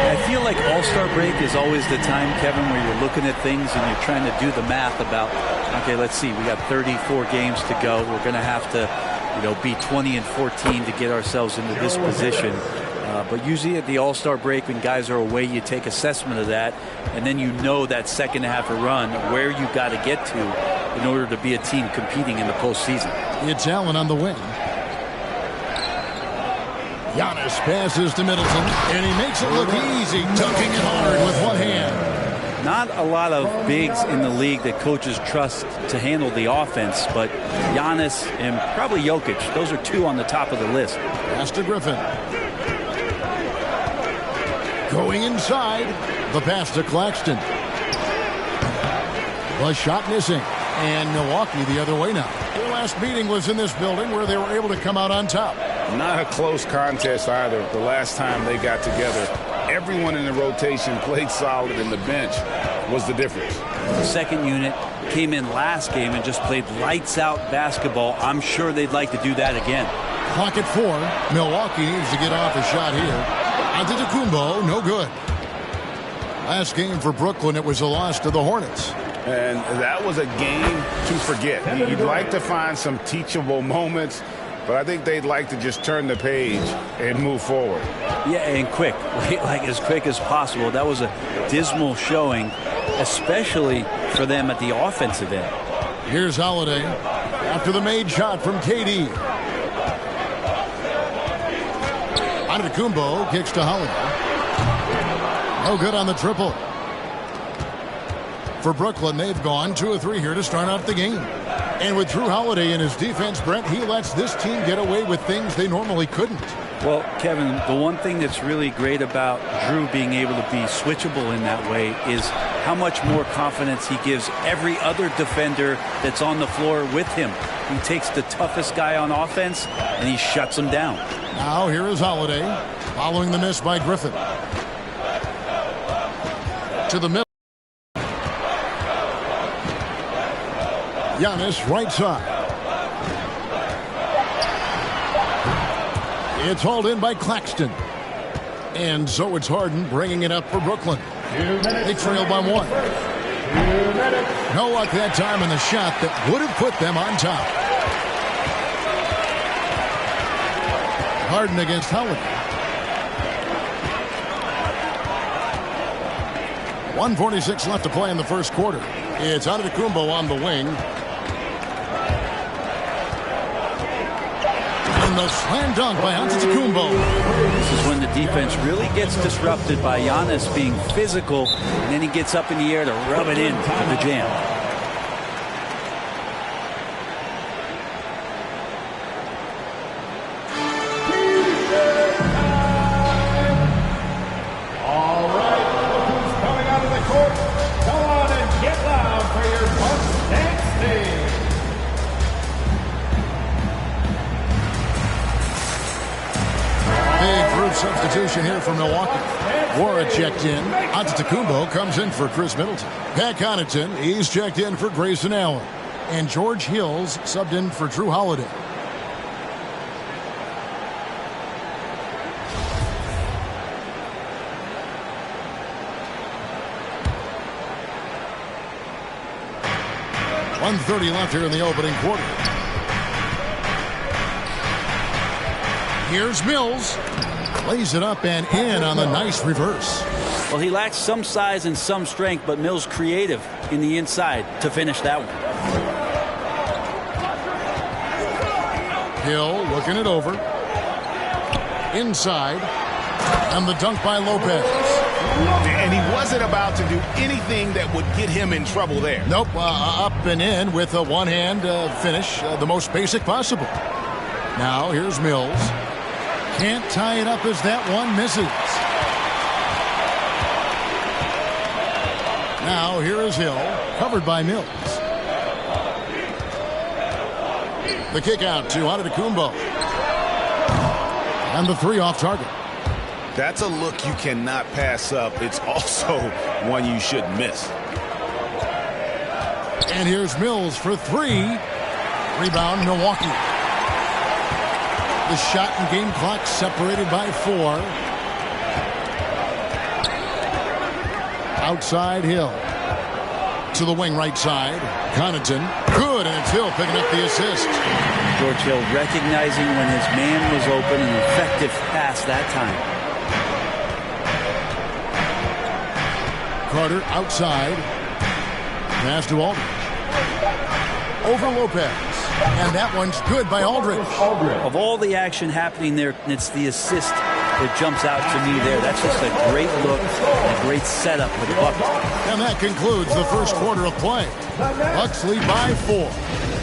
I feel like All-Star break is always the time, Kevin, where you're looking at things and you're trying to do the math about, okay, let's see, we got 34 games to go. We're going to have to, be 20 and 14 to get ourselves into this position. But usually at the All-Star break, when guys are away, you take assessment of that, and then that second half of run where you got to get to in order to be a team competing in the postseason. It's Allen on the wing. Giannis passes to Middleton, and he makes it look easy, dunking it hard with one hand. Not a lot of bigs in the league that coaches trust to handle the offense, but Giannis and probably Jokic, those are two on the top of the list. Pass to Griffin. Going inside, the pass to Claxton. The shot missing, and Milwaukee the other way now. Their last meeting was in this building where they were able to come out on top. Not a close contest either. The last time they got together, everyone in the rotation played solid, and the bench was the difference. The second unit came in last game and just played lights-out basketball. I'm sure they'd like to do that again. Clock at 4. Milwaukee needs to get off a shot here. Antetokounmpo, no good. Last game for Brooklyn, it was a loss to the Hornets. And that was a game to forget. You'd like to find some teachable moments, but I think they'd like to just turn the page and move forward. Yeah, and quick, like as quick as possible. That was a dismal showing, especially for them at the offensive end. Here's Holiday after the made shot from KD. Antetokounmpo kicks to Holiday. No good on the triple. For Brooklyn, they've gone 2 of 3 here to start off the game. And with Drew Holiday in his defense, Brent, he lets this team get away with things they normally couldn't. Well, Kevin, the one thing that's really great about Drew being able to be switchable in that way is how much more confidence he gives every other defender that's on the floor with him. He takes the toughest guy on offense, and he shuts him down. Now here is Holiday, following the miss by Griffin. To the middle. Giannis, right side. It's hauled in by Claxton. And so it's Harden bringing it up for Brooklyn. They trail by 1. No luck that time in the shot that would have put them on top. Harden against Holiday. 1:46 left to play in the first quarter. It's Antetokounmpo on the wing. And the slam dunk by Antetokounmpo. This is when the defense really gets disrupted by Giannis being physical, and then he gets up in the air to rub it in for the jam. All right, who's coming out of the court? Go on and get loud for your Mustang team. Big group substitution here for Milwaukee. Wara checked in. Antetokounmpo comes in for Chris Middleton. Pat Connaughton, he's checked in for Grayson Allen. And George Hills subbed in for Drew Holiday. .130 left here in the opening quarter. Here's Mills. Lays it up and in on the nice reverse. Well, he lacks some size and some strength, but Mills creative in the inside to finish that one. Hill looking it over. Inside. And the dunk by Lopez. And he wasn't about to do anything that would get him in trouble there. Nope, up and in with a one-hand finish, the most basic possible. Now here's Mills. Can't tie it up as that one misses. Now here is Hill, covered by Mills. The kick out to Antetokounmpo. And the 3 off target. That's a look you cannot pass up. It's also one you should miss. And here's Mills for 3. Rebound, Milwaukee. The shot and game clock separated by 4. Outside Hill. To the wing right side. Connaughton. Good, and it's Hill picking up the assist. George Hill recognizing when his man was open, an effective pass that time. Carter outside. Pass to Aldridge. Over Lopez. And that one's good by Aldridge. Of all the action happening there, it's the assist that jumps out to me there. That's just a great look and a great setup for the Bucks. And that concludes the first quarter of play. Bucks lead by 4.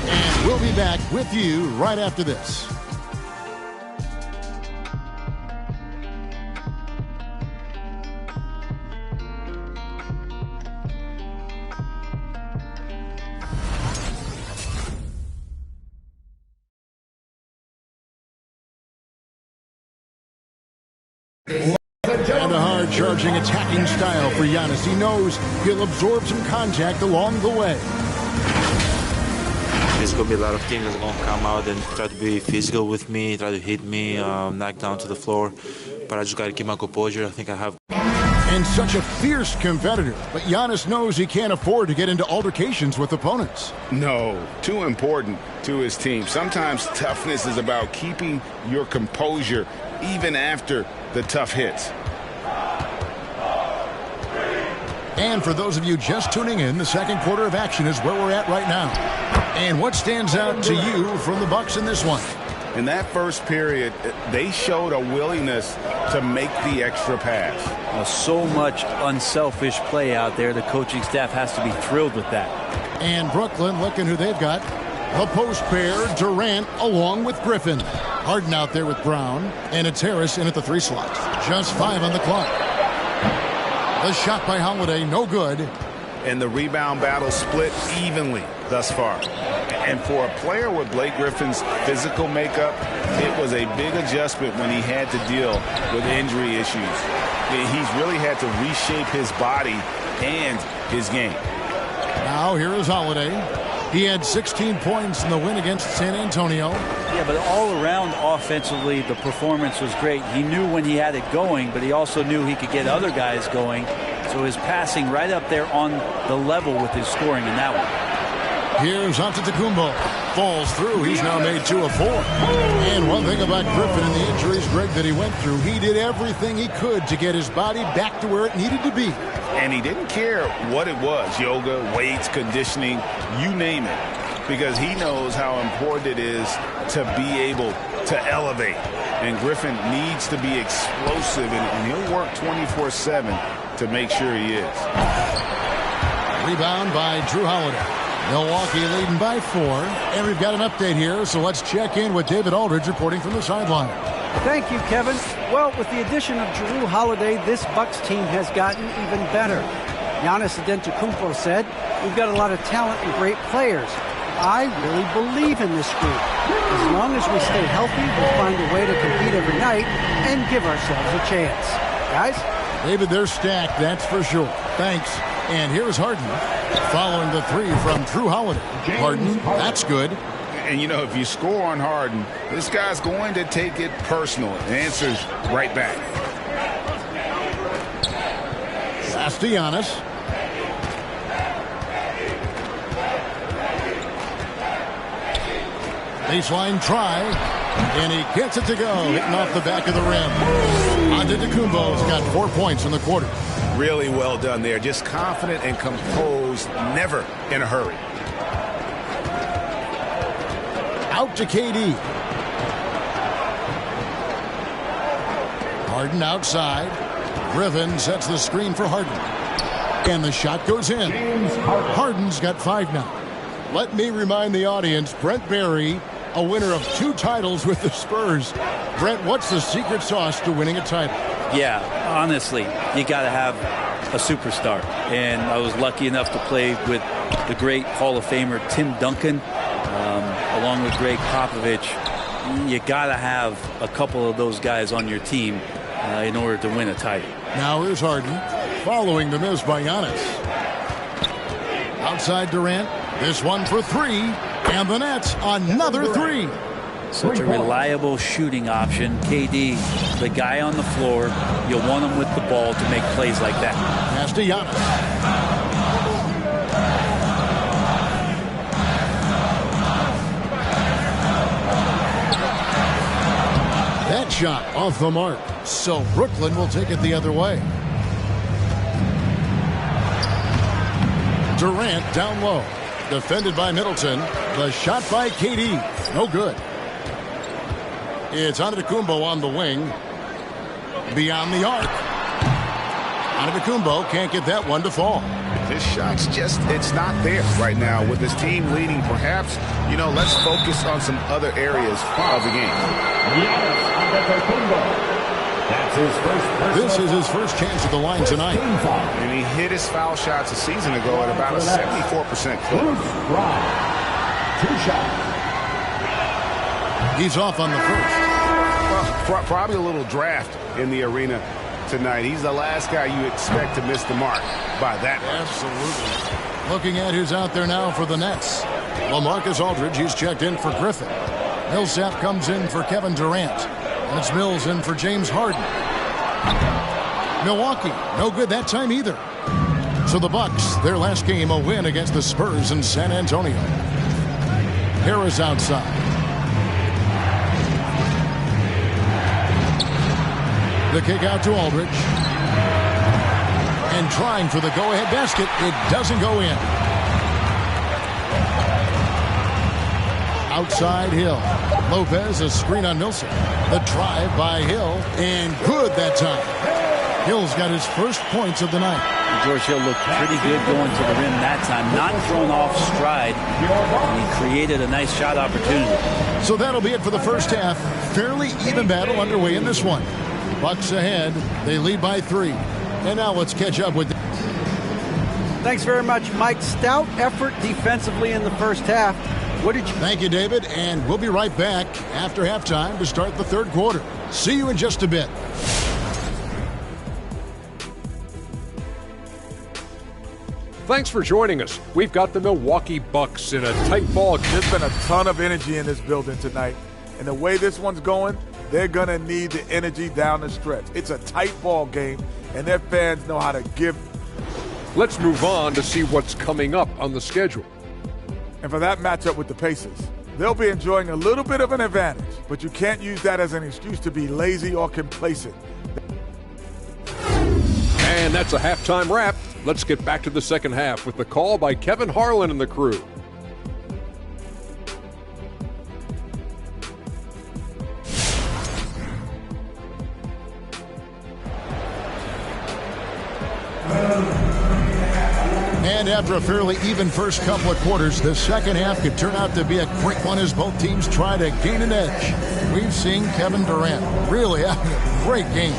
And we'll be back with you right after this. And a hard-charging attacking style for Giannis. He knows he'll absorb some contact along the way. There's going to be a lot of teams that are going to come out and try to be physical with me, try to hit me, knock down to the floor. But I just got to keep my composure. I think I have. And such a fierce competitor. But Giannis knows he can't afford to get into altercations with opponents. No, too important to his team. Sometimes toughness is about keeping your composure even after the tough hits. And for those of you just tuning in, the second quarter of action is where we're at right now. And what stands out to you from the Bucks in this one? In that first period, they showed a willingness to make the extra pass. So much unselfish play out there. The coaching staff has to be thrilled with that. And Brooklyn, looking who they've got. The post pair, Durant along with Griffin. Harden out there with Brown. And it's Harris in at the 3 slot. Just 5 on the clock. The shot by Holiday, no good. And the rebound battle split evenly thus far. And for a player with Blake Griffin's physical makeup, it was a big adjustment when he had to deal with injury issues. He's really had to reshape his body and his game. Now here is Holiday. He had 16 points in the win against San Antonio. Yeah, but all around offensively, the performance was great. He knew when he had it going, but he also knew he could get other guys going. So his passing right up there on the level with his scoring in that one. Here's Antetokounmpo. Falls through. He's now made 2 of 4. And one thing about Griffin and the injuries, Greg, that he went through, he did everything he could to get his body back to where it needed to be. And he didn't care what it was, yoga, weights, conditioning, you name it, because he knows how important it is to be able to elevate. And Griffin needs to be explosive, and he'll work 24/7 to make sure he is. Rebound by Drew Holiday. Milwaukee leading by 4. And we've got an update here, so let's check in with David Aldridge reporting from the sideline. Thank you, Kevin. Well, with the addition of Drew Holiday, this Bucks team has gotten even better. Giannis Antetokounmpo said, "We've got a lot of talent and great players. I really believe in this group. As long as we stay healthy, we'll find a way to compete every night and give ourselves a chance." Guys? David, they're stacked, that's for sure. Thanks. And here's Harden following the 3 from Drew Holiday. Harden, that's good. And, you know, if you score on Harden, this guy's going to take it personal. And answers right back. Pass to Giannis. Baseline try. And he gets it to go. Hitting off the back of the rim. Antetokounmpo's got 4 points in the quarter. Really well done there. Just confident and composed. Never in a hurry. Out to KD. Harden outside. Griffin sets the screen for Harden. And the shot goes in. Harden's got 5 now. Let me remind the audience, Brent Barry, a winner of 2 titles with the Spurs. Brent, what's the secret sauce to winning a title? Yeah, honestly, you got to have a superstar. And I was lucky enough to play with the great Hall of Famer Tim Duncan, along with Greg Popovich. You got to have a couple of those guys on your team in order to win a title. Now here's Harden, following the miss by Giannis. Outside Durant, this one for 3, and the Nets another 3. Such a reliable shooting option. KD, the guy on the floor, you want him with the ball to make plays like that. Pass to Giannis. That shot off the mark. So Brooklyn will take it the other way. Durant down low. Defended by Middleton. The shot by KD. No good. It's Antetokounmpo on the wing. Beyond the arc. Antetokounmpo can't get that one to fall. His shot's just, it's not there right now. With his team leading, perhaps, let's focus on some other areas of the game. That's his first. This is his first chance at the line tonight. And he hit his foul shots a season ago at about a 74% clip. 2 shots. He's off on the first. Well, probably a little draft in the arena tonight. He's the last guy you expect to miss the mark by that much. Absolutely. Looking at who's out there now for the Nets. LaMarcus Aldridge, he's checked in for Griffin. Millsap comes in for Kevin Durant. And it's Mills in for James Harden. Milwaukee, no good that time either. So the Bucks, their last game, a win against the Spurs in San Antonio. Harris outside. The kick out to Aldridge. And trying for the go-ahead basket. It doesn't go in. Outside Hill. Lopez, a screen on Millsap. The drive by Hill. And good that time. Hill's got his first points of the night. George Hill looked pretty good going to the rim that time. Not thrown off stride. And he created a nice shot opportunity. So that'll be it for the first half. Fairly even battle underway in this one. Bucks ahead. They lead by 3. And now let's catch up with... Thanks very much, Mike. Stout effort defensively in the first half. What did you... Thank you, David. And we'll be right back after halftime to start the third quarter. See you in just a bit. Thanks for joining us. We've got the Milwaukee Bucks in a tight ball. There's been a ton of energy in this building tonight. And the way this one's going, they're going to need the energy down the stretch. It's a tight ball game, and their fans know how to give. Let's move on to see what's coming up on the schedule. And for that matchup with the Pacers, they'll be enjoying a little bit of an advantage, but you can't use that as an excuse to be lazy or complacent. And that's a halftime wrap. Let's get back to the second half with the call by Kevin Harlan and the crew. And after a fairly even first couple of quarters, the second half could turn out to be a quick one as both teams try to gain an edge. We've seen Kevin Durant really having a great game.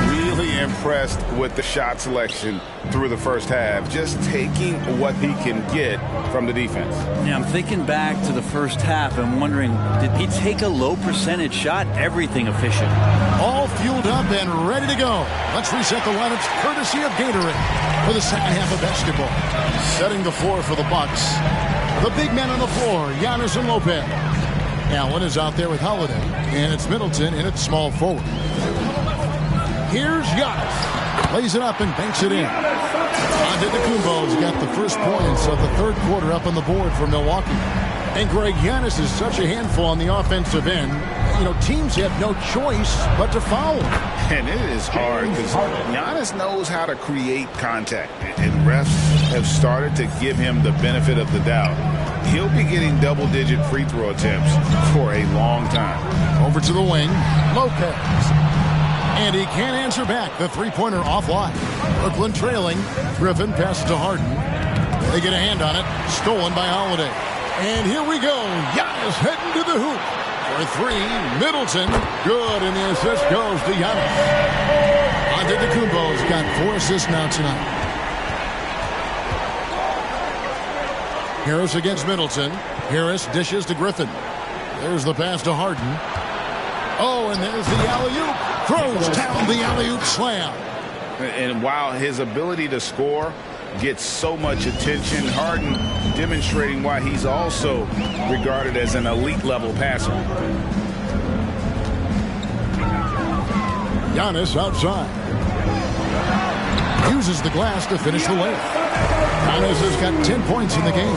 Really impressed with the shot selection through the first half, just taking what he can get from the defense. Yeah, I'm thinking back to the first half and wondering, did he take a low percentage shot? Everything efficient. All fueled up and ready to go. Let's reset the lineups courtesy of Gatorade for the second half of basketball. Setting the floor for the Bucks. The big men on the floor, Giannis and Lopez. Allen is out there with Holiday, and it's Middleton in at small forward. Here's Giannis. Lays it up and banks it in. Antetokounmpo's got the first points of the third quarter up on the board for Milwaukee. And Greg, Giannis is such a handful on the offensive end. Teams have no choice but to foul him. And it is hard because Giannis knows how to create contact. And refs have started to give him the benefit of the doubt. He'll be getting double-digit free throw attempts for a long time. Over to the wing, Lopez. And he can't answer back. The three-pointer offline. Brooklyn trailing. Griffin passes to Harden. They get a hand on it. Stolen by Holiday. And here we go. Giannis heading to the hoop. For 3, Middleton. Good, and the assist goes to Giannis. Antetokounmpo's got 4 assists now tonight. Harris against Middleton. Harris dishes to Griffin. There's the pass to Harden. Oh, and there's the alley-oop. Throws down the alley-oop slam. And while his ability to score gets so much attention. Harden demonstrating why he's also regarded as an elite level passer. Giannis outside. Uses the glass to finish the layup. Giannis has got 10 points in the game.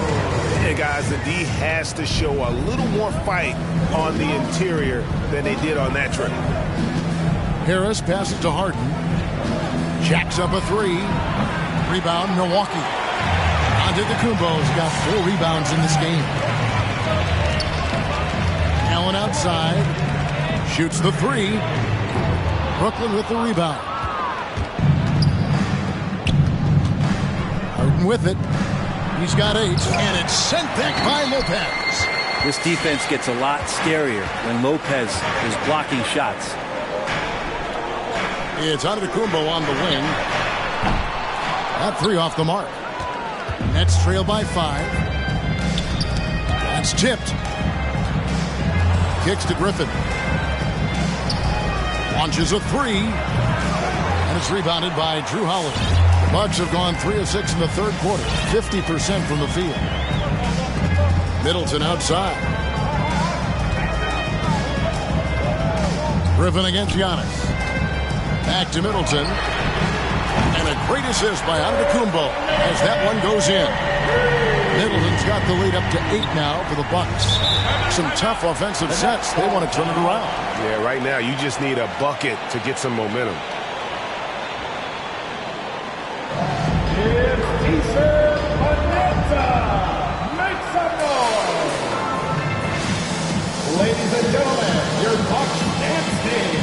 Hey guys, the D has to show a little more fight on the interior than they did on that trip. Harris passes to Harden. Jacks up a three. Rebound, Milwaukee. Antetokounmpo's got 4 rebounds in this game. Allen outside. Shoots the three. Brooklyn with the rebound. Harden with it. He's got 8, and it's sent back by Lopez. This defense gets a lot scarier when Lopez is blocking shots. It's Antetokounmpo on the wing. That 3 off the mark. Nets trail by 5. That's tipped. Kicks to Griffin. Launches a 3. And it's rebounded by Drew Holiday. The Bucks have gone 3 of 6 in the third quarter. 50% from the field. Middleton outside. Griffin against Giannis. Back to Middleton. And a great assist by Antetokounmpo as that one goes in. Middleton's got the lead up to 8 now for the Bucks. Some tough offensive sets. They want to turn it around. Yeah, right now you just need a bucket to get some momentum. Ladies and gentlemen, your Bucks dance team.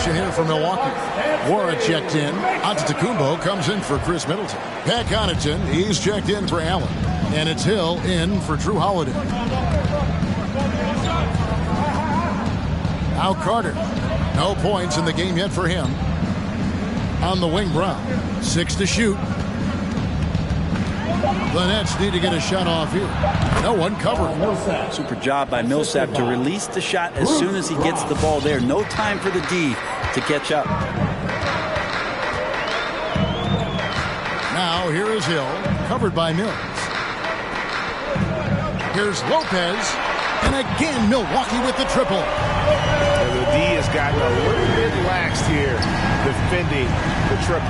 Here for Milwaukee. Wara checked in. Antetokounmpo comes in for Chris Middleton. Pat Connaughton, he's checked in for Allen. And it's Hill in for Drew Holiday. Now Carter. No points in the game yet for him. On the wing, Brown. 6 to shoot. The Nets need to get a shot off here. No one covering. Super job by Millsap to release the shot as soon as he gets the ball there. No time for the D to catch up. Now here is Hill, covered by Mills. Here's Lopez, and again Milwaukee with the triple. And the D has gotten a little bit laxed here defending the triple.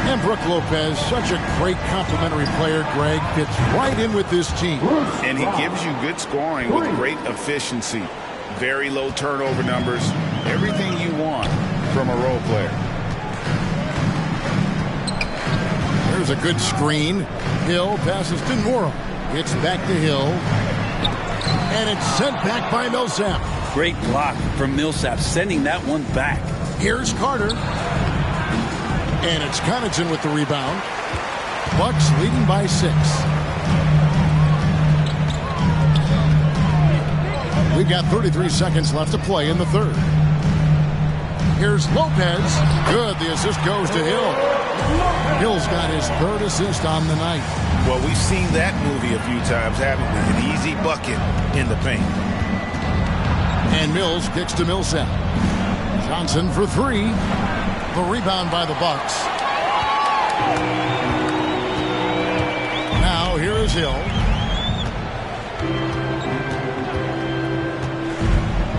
And Brook Lopez, such a great complimentary player, Greg, fits right in with this team. And he gives you good scoring with great efficiency. Very low turnover numbers. Everything you want from a role player. There's a good screen. Hill passes to Nora. It's back to Hill. And it's sent back by Millsap. Great block from Millsap, sending that one back. Here's Carter. And it's Connaughton with the rebound. Bucks leading by 6. We've got 33 seconds left to play in the third. Here's Lopez. Good. The assist goes to Hill. Hill's got his 3rd assist on the night. Well, we've seen that movie a few times, haven't we? An easy bucket in the paint. And Mills kicks to Millsap. Johnson for 3. The rebound by the Bucks. Now here is Hill.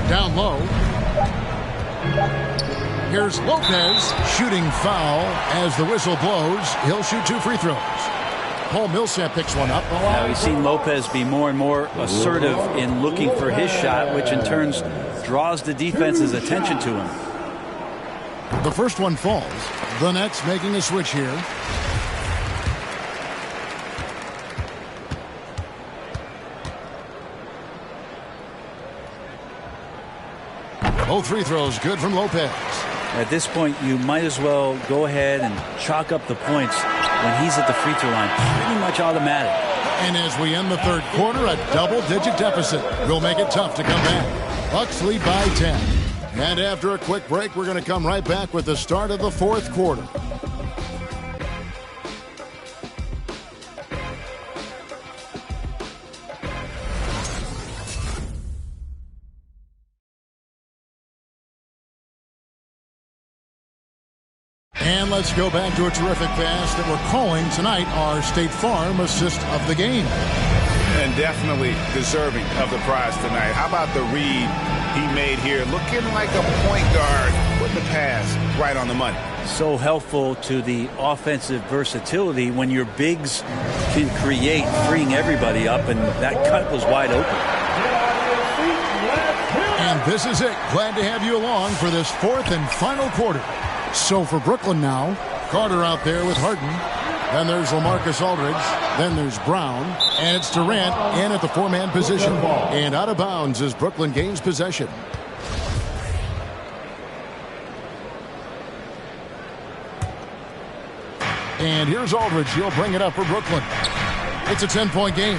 Down low. Here's Lopez shooting foul as the whistle blows. He'll shoot 2 free throws. Paul Millsap picks one up. Now we've seen Lopez be more and more assertive in looking for his shot, which in turn draws the defense's attention to him. The first one falls. The Nets making a switch here. Both free throws good from Lopez. At this point, you might as well go ahead and chalk up the points when he's at the free throw line. Pretty much automatic. And as we end the third quarter, a double-digit deficit will make it tough to come back. Bucks lead by 10. And after a quick break, we're going to come right back with the start of the fourth quarter. And let's go back to a terrific pass that we're calling tonight our State Farm assist of the game. And definitely deserving of the prize tonight. How about the read he made here? Looking like a point guard with the pass right on the money. So helpful to the offensive versatility when your bigs can create, freeing everybody up, and that cut was wide open. And this is it. Glad to have you along for this fourth and final quarter. So for Brooklyn now, Carter out there with Harden. Then there's LaMarcus Aldridge. Then there's Brown. And it's Durant in at the four-man position. And out of bounds as Brooklyn gains possession. And here's Aldridge. He'll bring it up for Brooklyn. It's a 10-point game.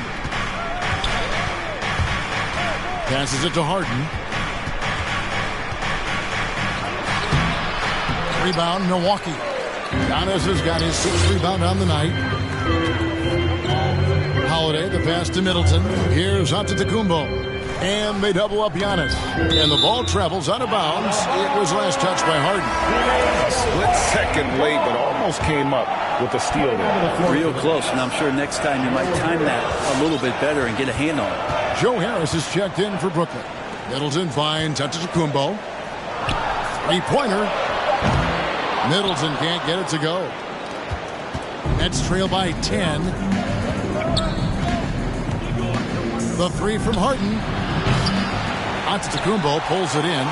Passes it to Harden. Rebound, Milwaukee. Giannis has got his 6th rebound on the night. Holiday, the pass to Middleton. Here's Antetokounmpo. And they double up Giannis. And the ball travels out of bounds. It was last touched by Harden. A split second late, but almost came up with a steal there. Real close, and I'm sure next time you might time that a little bit better and get a hand on it. Joe Harris is checked in for Brooklyn. Middleton finds Antetokounmpo. Three-pointer. Middleton can't get it to go. Nets trail by 10. The three from Harden. Antetokounmpo pulls it in.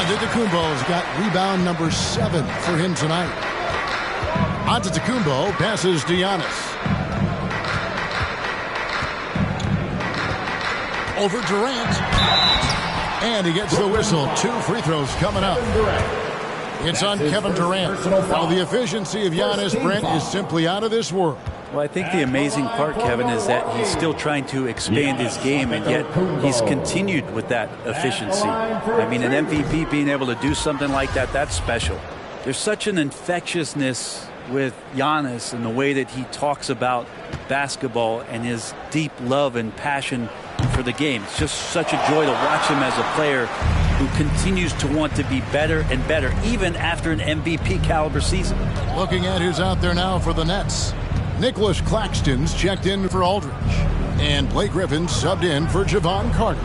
Antetokounmpo's got rebound number 7 for him tonight. Antetokounmpo passes to Giannis. Over Durant. And he gets the whistle. 2 free throws coming up. It's on Kevin Durant. Now the efficiency of Giannis, Brent, is simply out of this world. Well, I think the amazing part, Kevin, is that he's still trying to expand his game, and yet he's continued with that efficiency. I mean, an MVP being able to do something like that, that's special. There's such an infectiousness with Giannis and the way that he talks about basketball and his deep love and passion for the game. It's just such a joy to watch him as a player who continues to want to be better and better, even after an MVP caliber season. Looking at who's out there now for the Nets. Nicholas Claxton's checked in for Aldridge. And Blake Griffin subbed in for Javon Carter.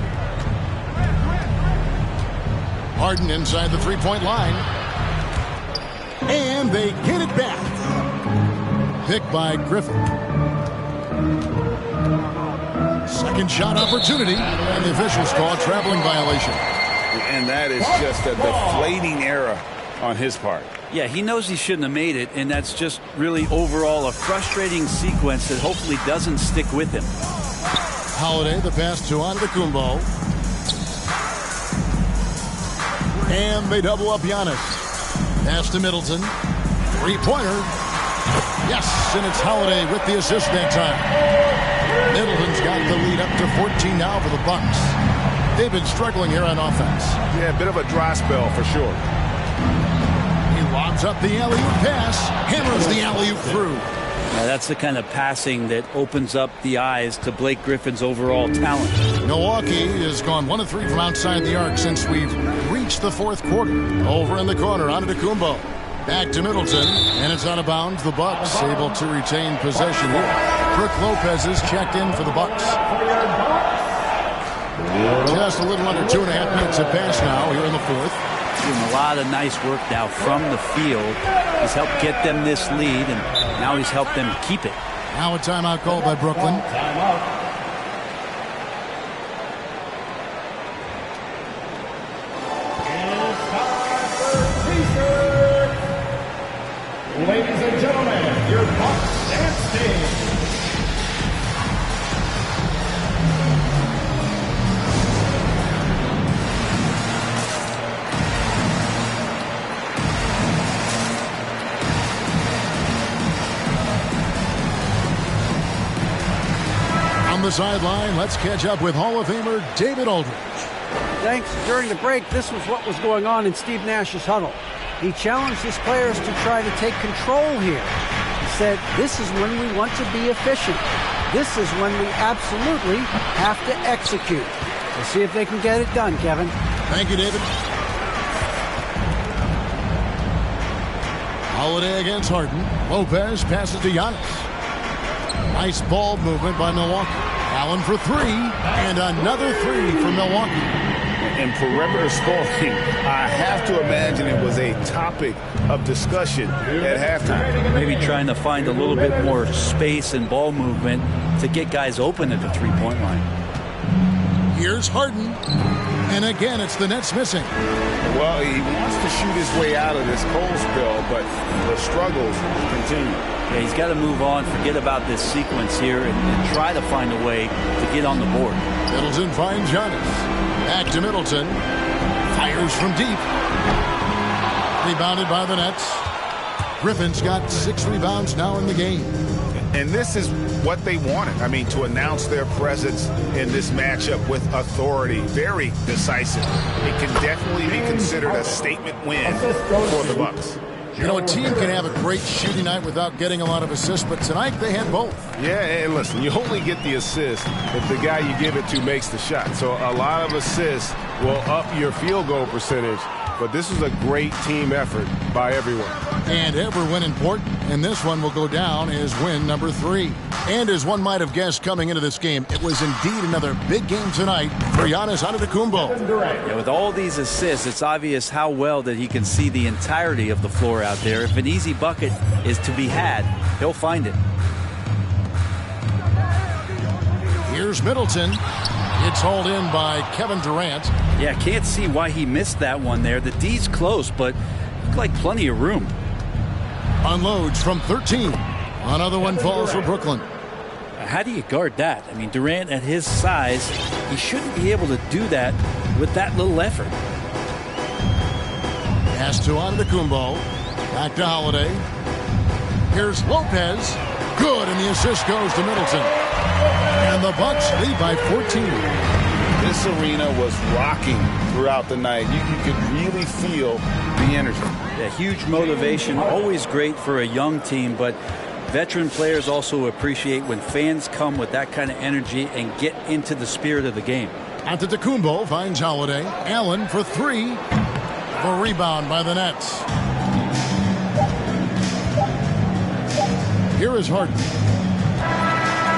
Harden inside the three-point line. And they get it back. Picked by Griffin. Second shot opportunity. And the officials call a traveling violation. And that is just a deflating error on his part. Yeah, he knows he shouldn't have made it, and that's just really overall a frustrating sequence that hopefully doesn't stick with him. Holiday, the pass to Antetokounmpo. And they double up Giannis. Pass to Middleton. Three-pointer. Yes, and it's Holiday with the assist that time. Middleton's got the lead up to 14 now for the Bucks. They've been struggling here on offense. Yeah, a bit of a dry spell for sure. He lobs up the alley-oop pass, hammers the alley-oop through. Now that's the kind of passing that opens up the eyes to Blake Griffin's overall talent. Milwaukee has gone 1 of 3 from outside the arc since we've reached the fourth quarter. Over in the corner, Antetokounmpo. Back to Middleton, and it's out of bounds. The Bucks able to retain possession here. Brook Lopez is checked in for the Bucks. Just a little under 2.5 minutes have passed now here in the fourth. Doing a lot of nice work now from the field. He's helped get them this lead, and now he's helped them keep it. Now a timeout called by Brooklyn. Ladies and gentlemen, your Bucks dance team. the sideline, let's catch up with Hall of Famer David Aldridge. Thanks. During the break, this was what was going on in Steve Nash's huddle. He challenged his players to try to take control here. He said, this is when we want to be efficient. This is when we absolutely have to execute. We'll see if they can get it done, Kevin. Thank you, David. Holiday against Harden. Lopez passes to Giannis. Nice ball movement by Milwaukee. Allen for three, and another three for Milwaukee. And perimeter scoring, I have to imagine it was a topic of discussion at halftime. Maybe trying to find a little bit more space and ball movement to get guys open at the three-point line. Here's Harden. And again, it's the Nets missing. Well, he wants to shoot his way out of this cold spell, but the struggles continue. Yeah, he's got to move on, forget about this sequence here, and try to find a way to get on the board. Middleton finds Giannis. Back to Middleton. Fires from deep. Rebounded by the Nets. Griffin's got 6 rebounds now in the game. And this is what they wanted. I mean, to announce their presence in this matchup with authority. Very decisive. It can definitely be considered a statement win for the Bucks. You know, a team can have a great shooting night without getting a lot of assists, but tonight they had both. Yeah, and listen, you only get the assist if the guy you give it to makes the shot. So a lot of assists will up your field goal percentage, but this is a great team effort by everyone. And every win important, and this one will go down as win number 3. And as one might have guessed coming into this game, it was indeed another big game tonight for Giannis Antetokounmpo. Yeah, with all these assists, it's obvious how well that he can see the entirety of the floor out there. If an easy bucket is to be had, he'll find it. Here's Middleton. It's hauled in by Kevin Durant. Yeah, can't see why he missed that one there. The D's close, but looked like plenty of room. Unloads from 13. Another one falls for Brooklyn. How do you guard that? I mean, Durant at his size, he shouldn't be able to do that with that little effort. Pass to Antetokounmpo. Back to Holiday. Here's Lopez. Good, and the assist goes to Middleton. And the Bucks lead by 14. This arena was rocking throughout the night. You could really feel the energy. Yeah, huge motivation, always great for a young team, but veteran players also appreciate when fans come with that kind of energy and get into the spirit of the game. Antetokounmpo finds Holiday. Allen for 3. The rebound by the Nets. Here is Harden.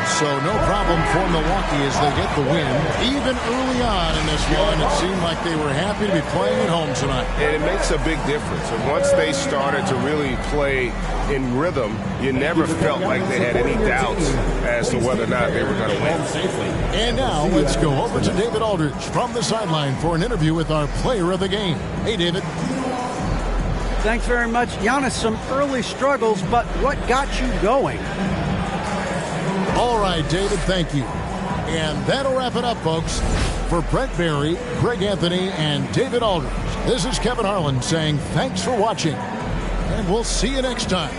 So no problem for Milwaukee as they get the win. Even early on in this one, it seemed like they were happy to be playing at home tonight. And it makes a big difference. And once they started to really play in rhythm, you never felt like they had any doubts as to whether or not they were going to win. And now let's go over to David Aldridge from the sideline for an interview with our player of the game. Hey, David. Thanks very much. Giannis, some early struggles, but what got you going? All right, David, thank you. And that'll wrap it up, folks. For Brett Barry, Greg Anthony, and David Aldridge, this is Kevin Harlan saying thanks for watching, and we'll see you next time.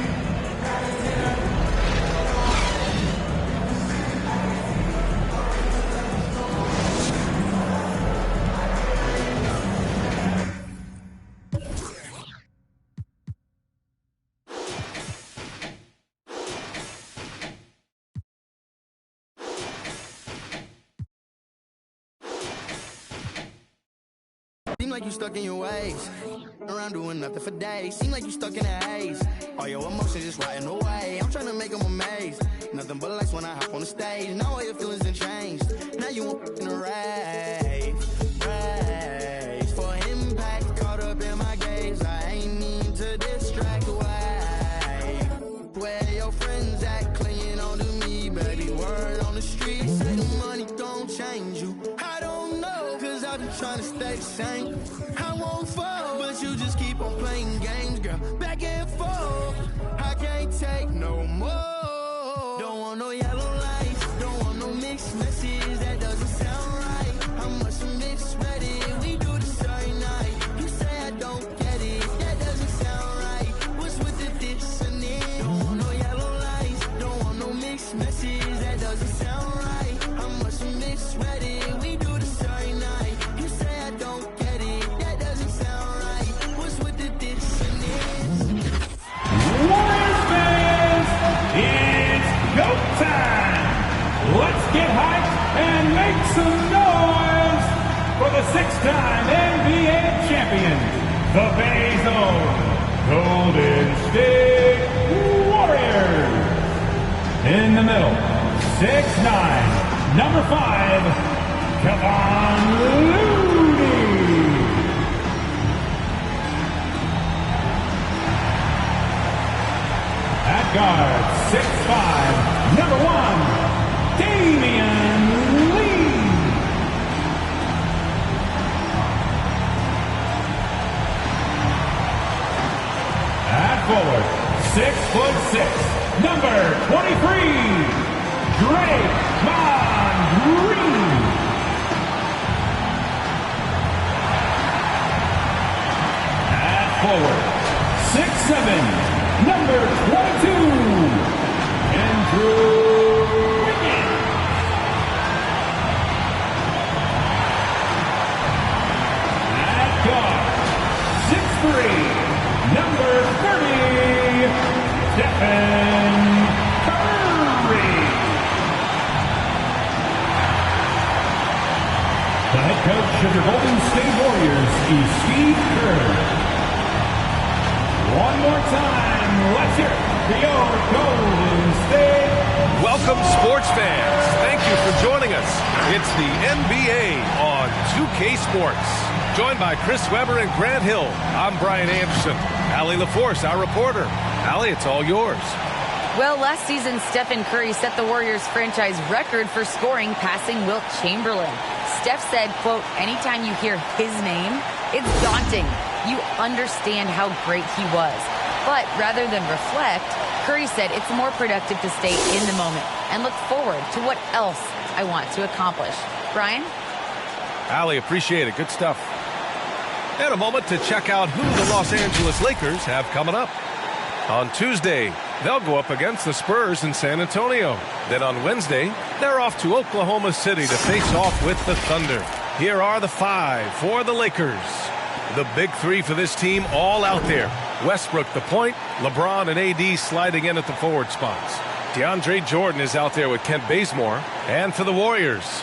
Seem like you stuck in your ways, around doing nothing for days. Seem like you stuck in a haze, all your emotions just riding away. I'm trying to make them amazed, nothing but lights when I hop on the stage. Now all your feelings done changed, now you want in a rave. For impact, caught up in my gaze. I ain't mean to distract away. Where your friends at, clinging on to me, baby. Word on the street, say the money don't change you. I don't know, cause I've been trying to stay the same. I won't fall, but you just keep on playing games, girl. Back and forth, I can't take no more. Don't want no yellow lights, don't want no mixed messages. That doesn't sound right. How much you misread it? We do this every night. You say I don't get it, that doesn't sound right. What's with the dissonance? Don't want no yellow lights, don't want no mixed messages. That doesn't sound right. How make some noise for the 6-time NBA champions, the Bay Zone Golden State Warriors. In the middle, 6'9", number 5, Kevon Looney. At guard, 6'5", number 1, Damian Lee. At forward, 6'6", number 23, Draymond Green. At forward, 6'7", number 22, Andrew Wiggins. At guard, 6'3", number 30, Stephen Curry. The head coach of the Golden State Warriors is Steve Kerr. One more time, let's hear it for your Golden State. Welcome, sports fans. Thank you for joining us. It's the NBA on 2K Sports. Joined by Chris Webber and Grant Hill, I'm Brian Anderson. Allie LaForce, our reporter. Allie, it's all yours. Well, last season, Stephen Curry set the Warriors franchise record for scoring, passing Wilt Chamberlain. Steph said, quote, anytime you hear his name, it's daunting. You understand how great he was. But rather than reflect, Curry said it's more productive to stay in the moment and look forward to what else I want to accomplish. Brian? Allie, appreciate it. Good stuff. And a moment to check out who the Los Angeles Lakers have coming up. On Tuesday, they'll go up against the Spurs in San Antonio. Then on Wednesday, they're off to Oklahoma City to face off with the Thunder. Here are the 5 for the Lakers. The big 3 for this team all out there. Westbrook the point, LeBron and AD sliding in at the forward spots. DeAndre Jordan is out there with Kent Bazemore. And for the Warriors,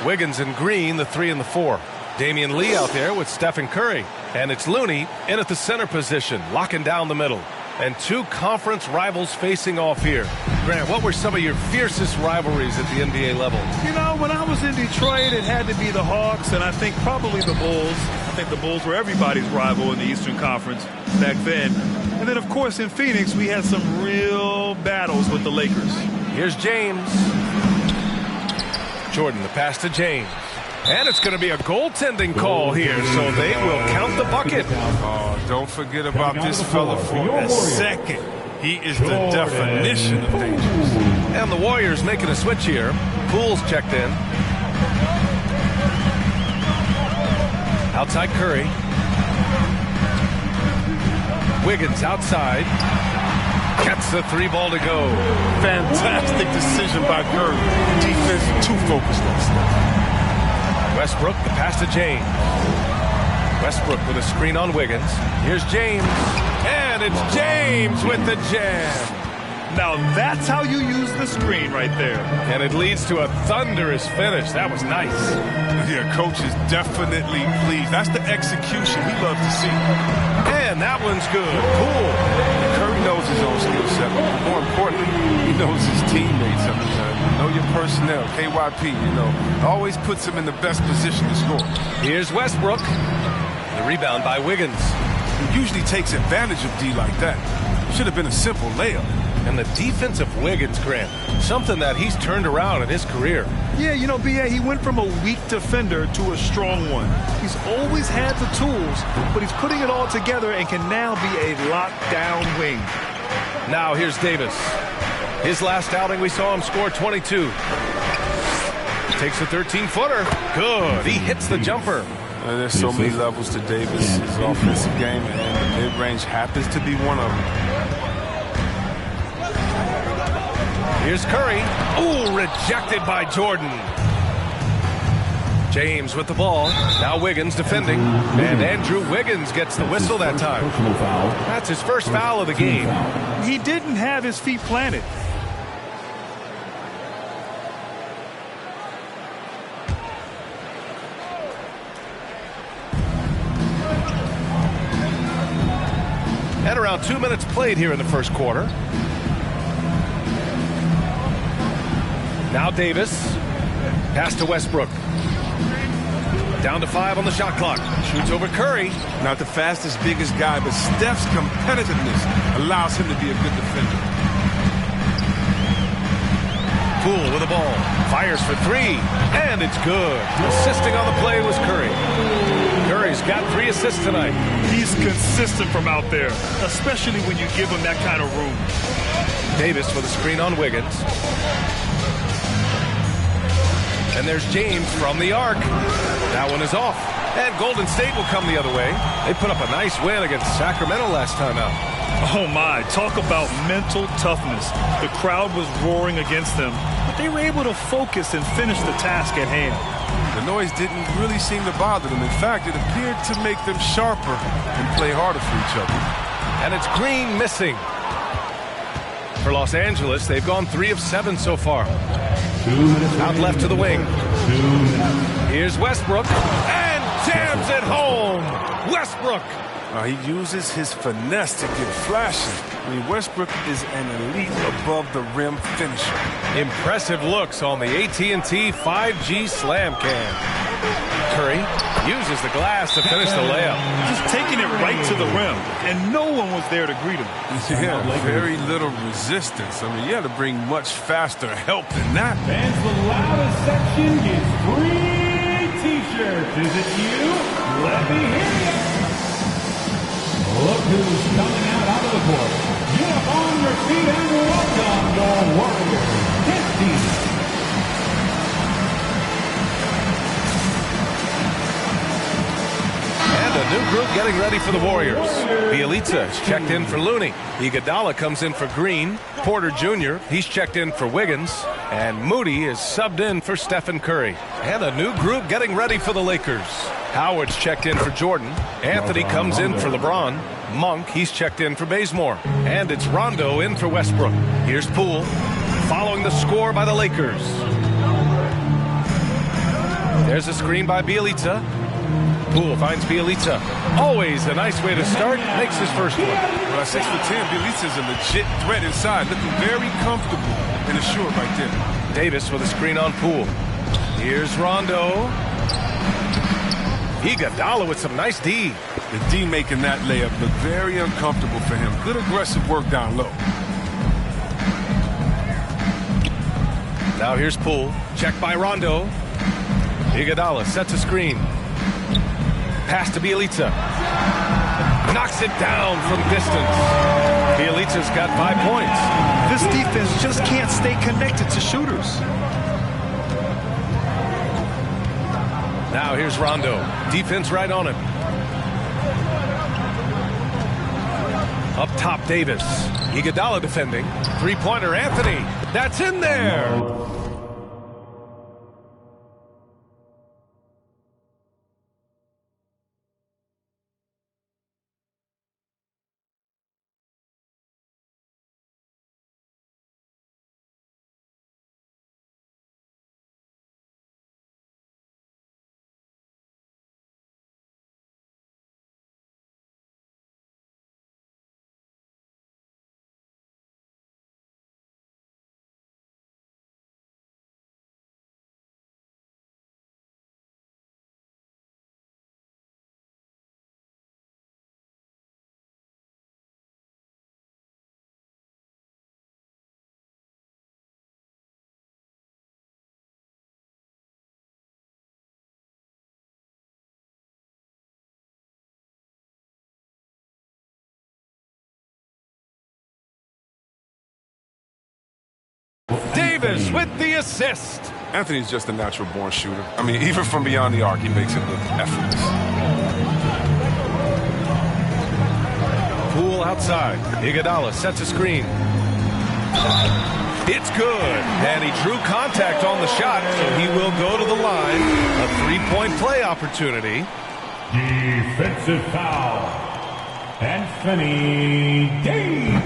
Wiggins and Green, the 3 and the 4. Damian Lee out there with Stephen Curry. And it's Looney in at the center position, locking down the middle. And 2 conference rivals facing off here. Grant, what were some of your fiercest rivalries at the NBA level? You know, when I was in Detroit, it had to be the Hawks, and I think probably the Bulls. I think the Bulls were everybody's rival in the Eastern Conference back then. And then, of course, in Phoenix, we had some real battles with the Lakers. Here's James. Jordan, the pass to James. And it's going to be a goaltending call here, so they will count the bucket. Oh, don't forget about this fella for a second. He is the definition of dangerous. And the Warriors making a switch here. Poole's checked in. Outside Curry. Wiggins outside. Gets the 3 ball to go. Fantastic decision by Curry. Defense too focused on stuff. Westbrook, the pass to James. Westbrook with a screen on Wiggins. Here's James. And it's James with the jam. Now that's how you use the screen right there. And it leads to a thunderous finish. That was nice. Yeah, coach is definitely pleased. That's the execution he loves to see. And that one's good. Cool. Curry knows his own skill set, but more importantly, he knows his teammates. I mean, know your personnel, KYP, always puts him in the best position to score. Here's Westbrook. The rebound by Wiggins. He usually takes advantage of D like that. Should have been a simple layup. And the defense of Wiggins, Grant, something that he's turned around in his career. Yeah, B.A., he went from a weak defender to a strong one. He's always had the tools, but he's putting it all together and can now be a lockdown wing. Now here's Davis. His last outing, we saw him score 22. Takes a 13-footer. Good. He hits the jumper. There's so many levels to Davis. His offensive game, and the mid-range happens to be one of them. Here's Curry. Ooh, rejected by Jordan. James with the ball. Now Wiggins defending. And Andrew Wiggins gets the whistle that time. That's his first foul of the game. He didn't have his feet planted. around 2 minutes played here in the first quarter. Now Davis. Pass to Westbrook. Down to 5 on the shot clock. Shoots over Curry. Not the fastest, biggest guy, but Steph's competitiveness allows him to be a good defender. Poole with the ball. Fires for 3. And it's good. Assisting on the play was Curry. Curry's got 3 assists tonight. He's consistent from out there, especially when you give him that kind of room. Davis with a screen on Wiggins. And there's James from the arc. That one is off. And Golden State will come the other way. They put up a nice win against Sacramento last time out. Oh my, talk about mental toughness. The crowd was roaring against them, but they were able to focus and finish the task at hand. The noise didn't really seem to bother them. In fact, it appeared to make them sharper and play harder for each other. And it's Green missing. For Los Angeles, they've gone 3 of 7 so far. Out left to the wing. Here's Westbrook. And jams it home. Westbrook. He uses his finesse to get flashing. I mean, Westbrook is an elite above-the-rim finisher. Impressive looks on the AT&T 5G Slam Cam. Curry uses the glass to finish the layup. Just taking it right to the rim, and no one was there to greet him. Yeah, very little resistance. I mean, you had to bring much faster help than that. Fans, the loudest section gets 3 T-shirts. Is it you? Let me hear you. Look who's coming out onto the court. Get up on your feet and welcome the Warriors. 15. And a new group getting ready for the Warriors. Bielitsa is checked in for Looney. Iguodala comes in for Green. Porter Jr., he's checked in for Wiggins. And Moody is subbed in for Stephen Curry. And a new group getting ready for the Lakers. Howard's checked in for Jordan. Anthony comes in for LeBron. Monk, he's checked in for Bazemore. And it's Rondo in for Westbrook. Here's Poole, following the score by the Lakers. There's a screen by Bielitsa. Poole finds Bielitsa. Always a nice way to start. Makes his first one. Well, at 6'10", Bielitsa's a legit threat inside. Looking very comfortable and assured right there. Davis with a screen on Poole. Here's Rondo. Iguodala with some nice D. The D making that layup look very uncomfortable for him. Good aggressive work down low. Now here's Poole. Checked by Rondo. Iguodala sets a screen. Pass to Bielitsa. Knocks it down from distance. Bielitsa's got 5 points. This defense just can't stay connected to shooters. Now here's Rondo. Defense right on him. Up top, Davis. Iguodala defending. Three-pointer, Anthony. That's in there. Davis with the assist. Anthony's just a natural-born shooter. I mean, even from beyond the arc, he makes it look effortless. Poole outside. Iguodala sets a screen. It's good. And he drew contact on the shot, so he will go to the line. A three-point play opportunity. Defensive foul. Anthony Davis.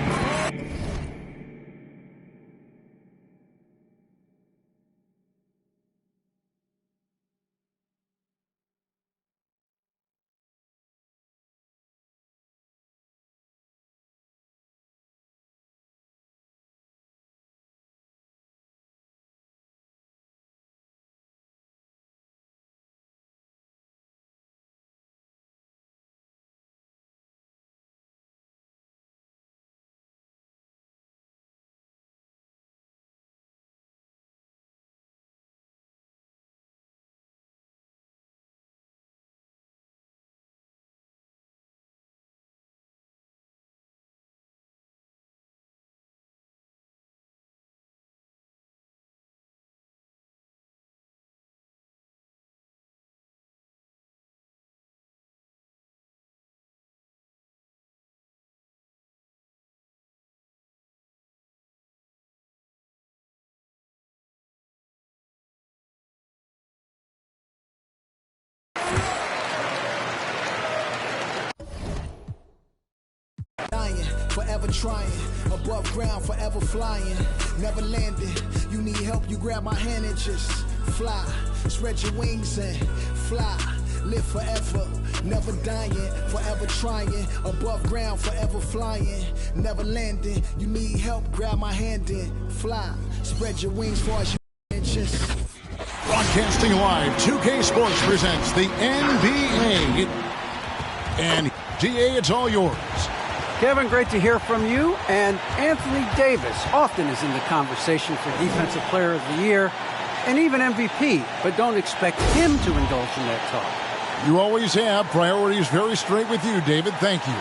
forever trying. Above ground, forever flying. Never landing. You need help, you grab my hand and just fly. Spread your wings and fly. Live forever, never dying, forever trying. Above ground, forever flying. Never landing. You need help, grab my hand and fly. Spread your wings for us, and just. Broadcasting live, 2K Sports presents the NBA. And DA, it's all yours. Kevin, great to hear from you. And Anthony Davis often is in the conversation for Defensive Player of the Year and even MVP, but don't expect him to indulge in that talk. You always have. Priorities very straight with you, David. Thank you.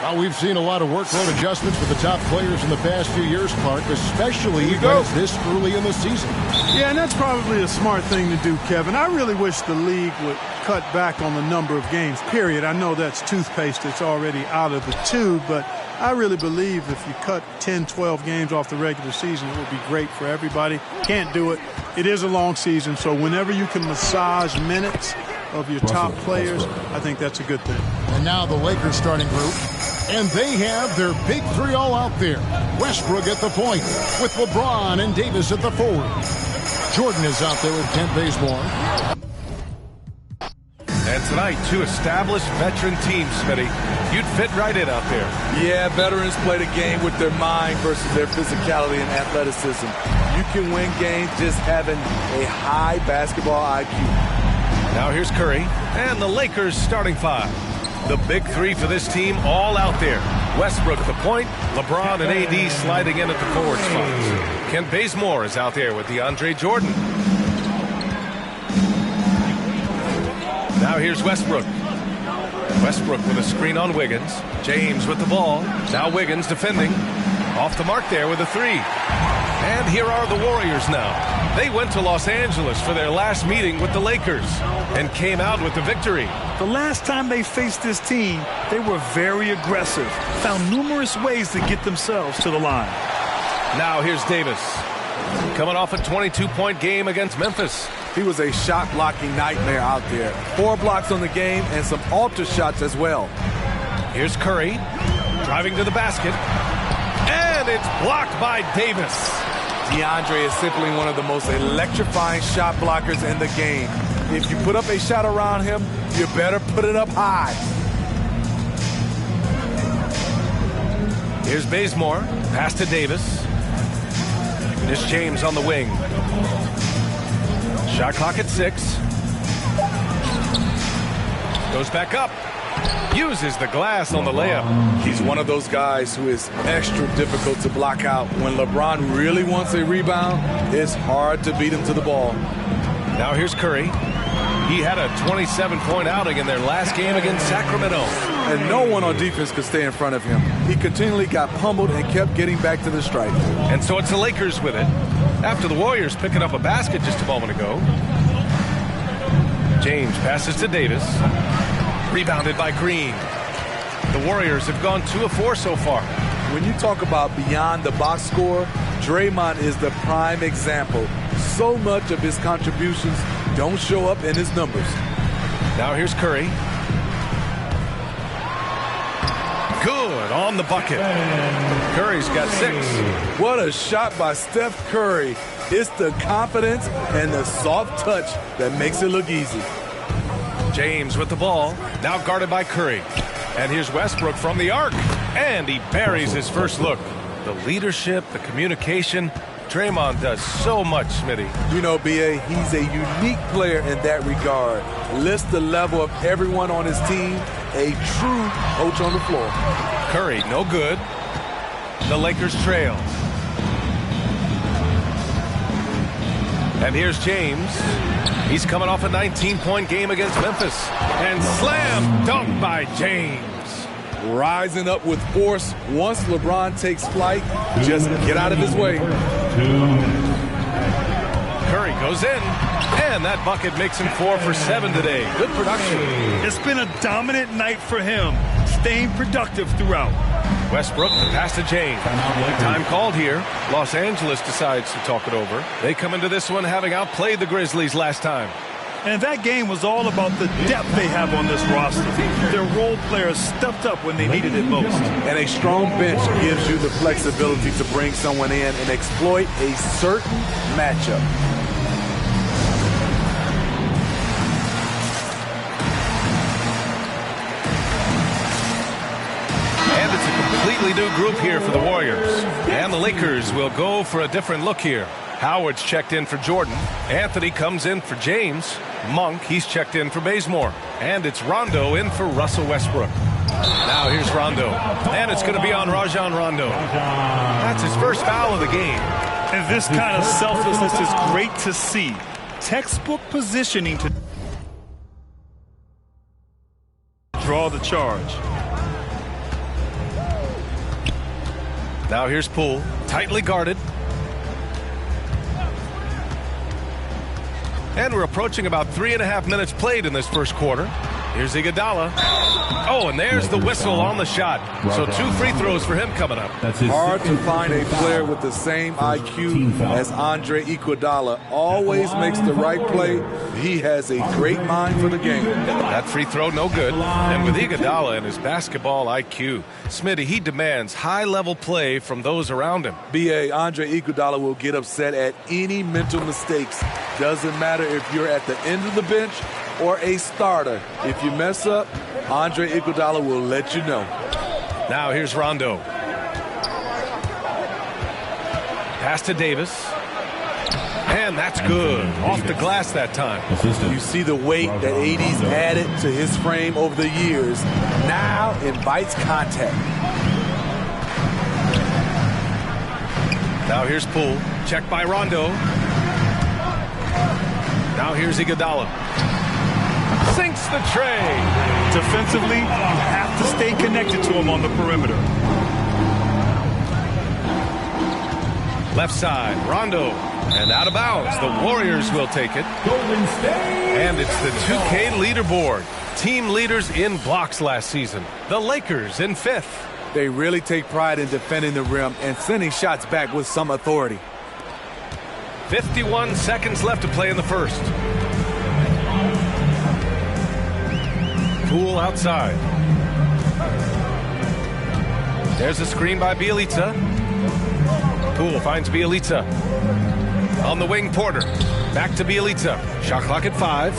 Well, we've seen a lot of workload adjustments for the top players in the past few years, Clark, especially when it's this early in the season. Yeah, and that's probably a smart thing to do, Kevin. I really wish the league would cut back on the number of games, period. I know that's toothpaste that's already out of the tube, but I really believe if you cut 10, 12 games off the regular season, it would be great for everybody. Can't do it. It is a long season, so whenever you can massage minutes of your top players, I think that's a good thing. And now the Lakers starting group. And they have their big three all out there. Westbrook at the point with LeBron and Davis at the forward. Jordan is out there with Kent Bazemore. And tonight, two established veteran teams, Smitty. You'd fit right in out there. Yeah, veterans play the game with their mind versus their physicality and athleticism. You can win games just having a high basketball IQ. Now here's Curry and the Lakers starting five. The big three for this team all out there. Westbrook at the point, LeBron and AD sliding in at the forward spots. Kent Bazemore is out there with DeAndre Jordan. Now here's Westbrook. Westbrook with a screen on Wiggins. James with the ball. Now Wiggins defending. Off the mark there with a three. And here are the Warriors now. They went to Los Angeles for their last meeting with the Lakers and came out with the victory. The last time they faced this team, they were very aggressive, found numerous ways to get themselves to the line. Now here's Davis, coming off a 22-point game against Memphis. He was a shot-blocking nightmare out there. 4 blocks on the game and some alter shots as well. Here's Curry, driving to the basket, and it's blocked by Davis. DeAndre is simply one of the most electrifying shot blockers in the game. If you put up a shot around him, you better put it up high. Here's Bazemore, pass to Davis. Here's James on the wing. Shot clock at 6. Goes back up. Uses the glass on the layup. He's one of those guys who is extra difficult to block out. When LeBron really wants a rebound, it's hard to beat him to the ball. Now here's Curry. He had a 27-point outing in their last game against Sacramento. And no one on defense could stay in front of him. He continually got pummeled and kept getting back to the stripe. And so it's the Lakers with it. After the Warriors picking up a basket just a moment ago. James passes to Davis. Rebounded by Green. The Warriors have gone 2 of 4 so far. When you talk about beyond the box score, Draymond is the prime example. So much of his contributions don't show up in his numbers. Now here's Curry. Good on the bucket. Curry's got 6. What a shot by Steph Curry. It's the confidence and the soft touch that makes it look easy. James with the ball, now guarded by Curry. And here's Westbrook from the arc, and he buries his first look. The leadership, the communication, Draymond does so much, Smitty. You know, B.A., he's a unique player in that regard. List the level of everyone on his team, a true coach on the floor. Curry, no good. The Lakers trail. And here's James. He's coming off a 19-point game against Memphis. And slam dunk by James. Rising up with force. Once LeBron takes flight, just get out of his way. Curry goes in. And that bucket makes him 4 for 7 today. Good production. It's been a dominant night for him. Staying productive throughout. Westbrook, the pass to James. Time called here. Los Angeles decides to talk it over. They come into this one having outplayed the Grizzlies last time. And that game was all about the depth they have on this roster. Their role players stepped up when they needed it most. And a strong bench gives you the flexibility to bring someone in and exploit a certain matchup. And it's a completely new group here for the Warriors. And the Lakers will go for a different look here. Howard's checked in for Jordan. Anthony comes in for James. Monk, he's checked in for Bazemore. And it's Rondo in for Russell Westbrook. Now here's Rondo. And it's going to be on Rajon Rondo. That's his first foul of the game. And this kind of selflessness is great to see. Textbook positioning to draw the charge. Now here's Poole, tightly guarded. And we're approaching about 3.5 minutes played in this first quarter. Here's Iguodala. Oh, and there's the whistle on the shot. So 2 free throws for him coming up. Hard to find a player with the same IQ as Andre Iguodala. Always makes the right play. He has a great mind for the game. That free throw, no good. And with Iguodala and his basketball IQ, Smitty, he demands high-level play from those around him. B.A. Andre Iguodala will get upset at any mental mistakes. Doesn't matter if you're at the end of the bench or a starter. If you mess up, Andre Iguodala will let you know. Now here's Rondo. Pass to Davis. And that's good. Off the glass that time. You see the weight that AD's added to his frame over the years. Now invites contact. Now here's Poole. Check by Rondo. Now here's Iguodala. Sinks the tray. Defensively, you have to stay connected to him on the perimeter. Left side, Rondo. And out of bounds. The Warriors will take it. And it's the 2K leaderboard. Team leaders in blocks last season. The Lakers in 5th. They really take pride in defending the rim and sending shots back with some authority. 51 seconds left to play in the first. Poole outside. There's a screen by Bjelica. Poole finds Bjelica. On the wing, Porter. Back to Bjelica. Shot clock at 5.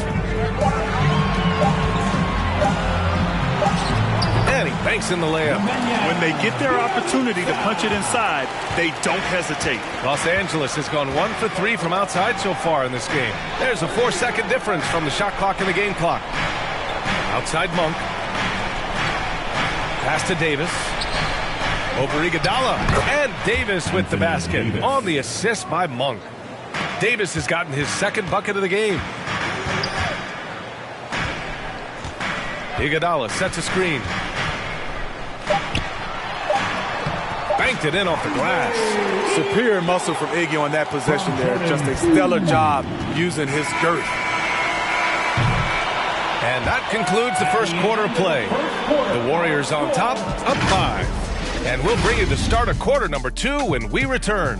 And he banks in the layup. When they get their opportunity to punch it inside, they don't hesitate. Los Angeles has gone 1 for 3 from outside so far in this game. There's a 4-second difference from the shot clock and the game clock. Outside Monk. Pass to Davis. Over Iguodala. And Davis with the basket on the assist by Monk. Davis has gotten his second bucket of the game. Iguodala sets a screen. Banked it in off the glass. Superior muscle from Iggy on that possession there. Just a stellar job using his girth. And that concludes the first quarter of play. The Warriors on top, up 5. And we'll bring you to start of quarter number 2 when we return.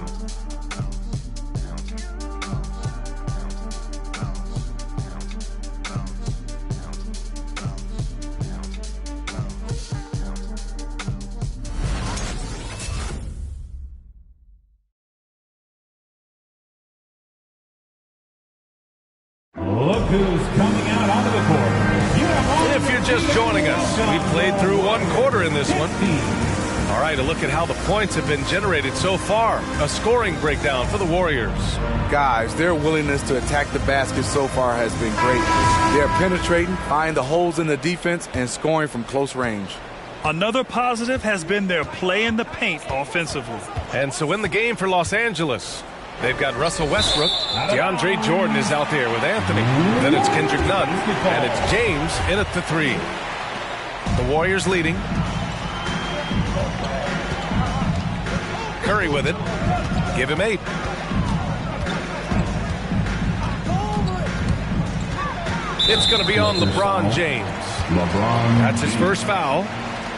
Look who's coming out onto the court. If you're just joining us, we played through 1 quarter in this one. All right, a look at how the points have been generated so far. A scoring breakdown for the Warriors. Guys, their willingness to attack the basket so far has been great. They're penetrating, finding the holes in the defense, and scoring from close range. Another positive has been their play in the paint offensively. And so in the game for Los Angeles, they've got Russell Westbrook. DeAndre Jordan is out there with Anthony. Then it's Kendrick Nunn. And it's James in at the 3. The Warriors leading. Curry with it. Give him 8. It's going to be on LeBron James. That's his first foul.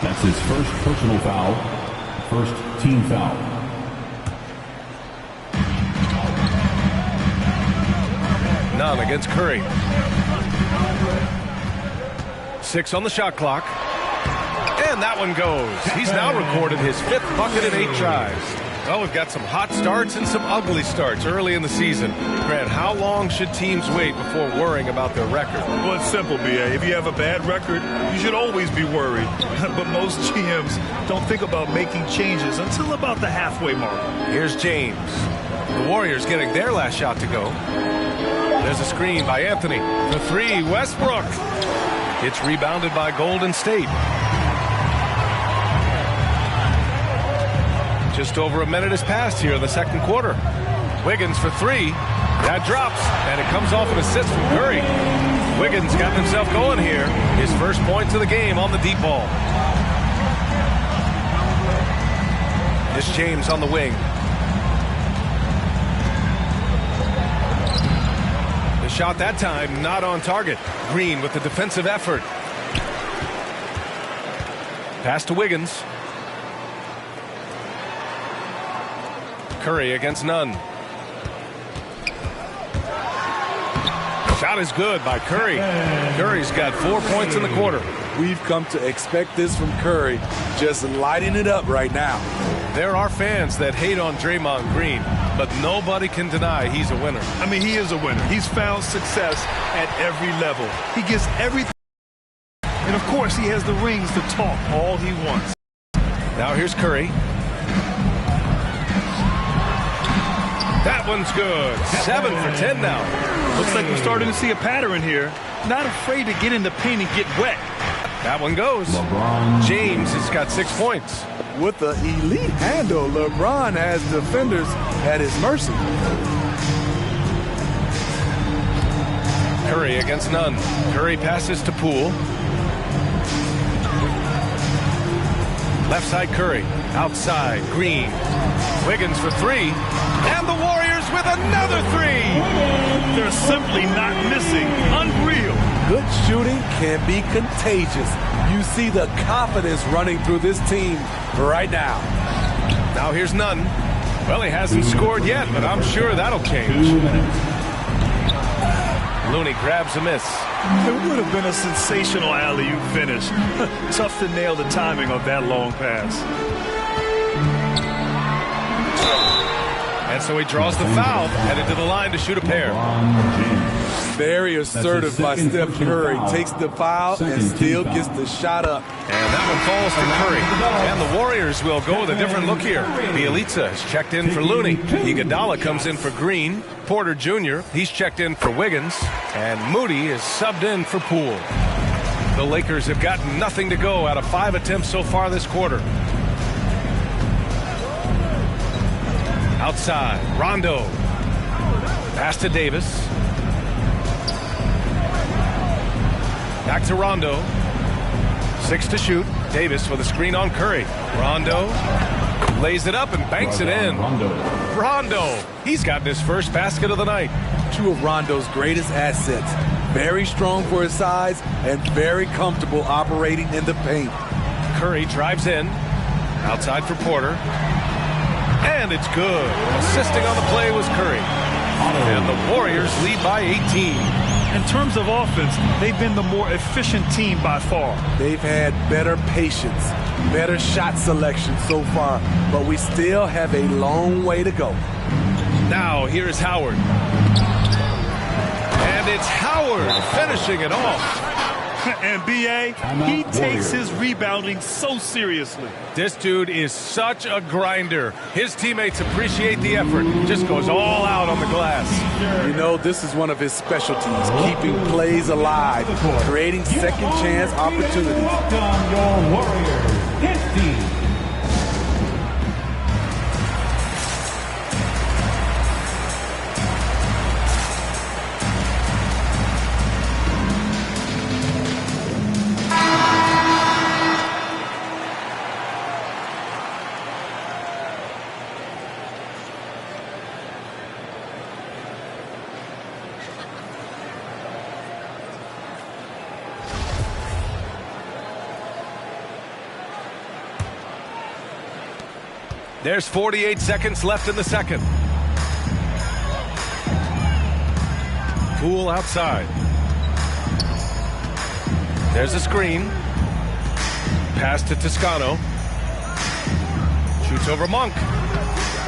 That's his first personal foul. First team foul. None against Curry. 6 on the shot clock. And that one goes. He's now recorded his 5th bucket in 8 tries. Well, we've got some hot starts and some ugly starts early in the season. Grant, how long should teams wait before worrying about their record? Well, it's simple, B.A. If you have a bad record, you should always be worried. But most GMs don't think about making changes until about the halfway mark. Here's James. The Warriors getting their last shot to go. There's a screen by Anthony. The 3, Westbrook. It's rebounded by Golden State. Just over a minute has passed here in the second quarter. Wiggins for 3. That drops, and it comes off an assist from Curry. Wiggins got himself going here. His first points of the game on the deep ball. It's James on the wing. The shot that time not on target. Green with the defensive effort. Pass to Wiggins. Curry against Nunn. Shot is good by Curry. Curry's got 4 points in the quarter. We've come to expect this from Curry, just lighting it up right now. There are fans that hate on Draymond Green, but nobody can deny he's a winner. I mean, he is a winner. He's found success at every level. He gets everything. And, of course, he has the rings to talk all he wants. Now here's Curry. That one's good. 7 for 10 now. Looks like we're starting to see a pattern here. Not afraid to get in the paint and get wet. That one goes. James has got 6 points. With the elite handle, LeBron has defenders at his mercy. Curry against Nunn. Curry passes to Poole. Left side Curry. Outside Green. Wiggins for 3. And the Warriors with another 3. They're simply not missing. Unreal. Good shooting can be contagious. You see the confidence running through this team right now. Now here's Nunn. Well, he hasn't scored yet, but I'm sure that'll change. Looney grabs a miss. It would have been a sensational alley-oop finish. Tough to nail the timing of that long pass. And so he draws the foul, headed to the line to shoot a pair. Very assertive by Steph Curry. Takes the foul and still gets the shot up. And that one falls for Curry. And the Warriors will go with a different look here. Bielitsa has checked in for Looney. Iguodala comes in for Green. Porter Jr., he's checked in for Wiggins. And Moody is subbed in for Poole. The Lakers have gotten nothing to go out of 5 attempts so far this quarter. Outside, Rondo. Pass to Davis. Back to Rondo. 6 to shoot. Davis with a screen on Curry. Rondo lays it up and banks it in. Rondo. He's gotten his first basket of the night. Two of Rondo's greatest assets. Very strong for his size and very comfortable operating in the paint. Curry drives in. Outside for Porter. And it's good. Assisting on the play was Curry. And the Warriors lead by 18. In terms of offense, they've been the more efficient team by far. They've had better patience, better shot selection so far, but we still have a long way to go. Now here's Howard. And it's Howard finishing it off. And B.A., he takes his rebounding so seriously. This dude is such a grinder. His teammates appreciate the effort. Just goes all out on the glass. You know, this is one of his specialties, keeping plays alive, creating second chance opportunities. Welcome your Warriors, hit team. There's 48 seconds left in the second. Poole outside. There's a screen. Pass to Toscano. Shoots over Monk.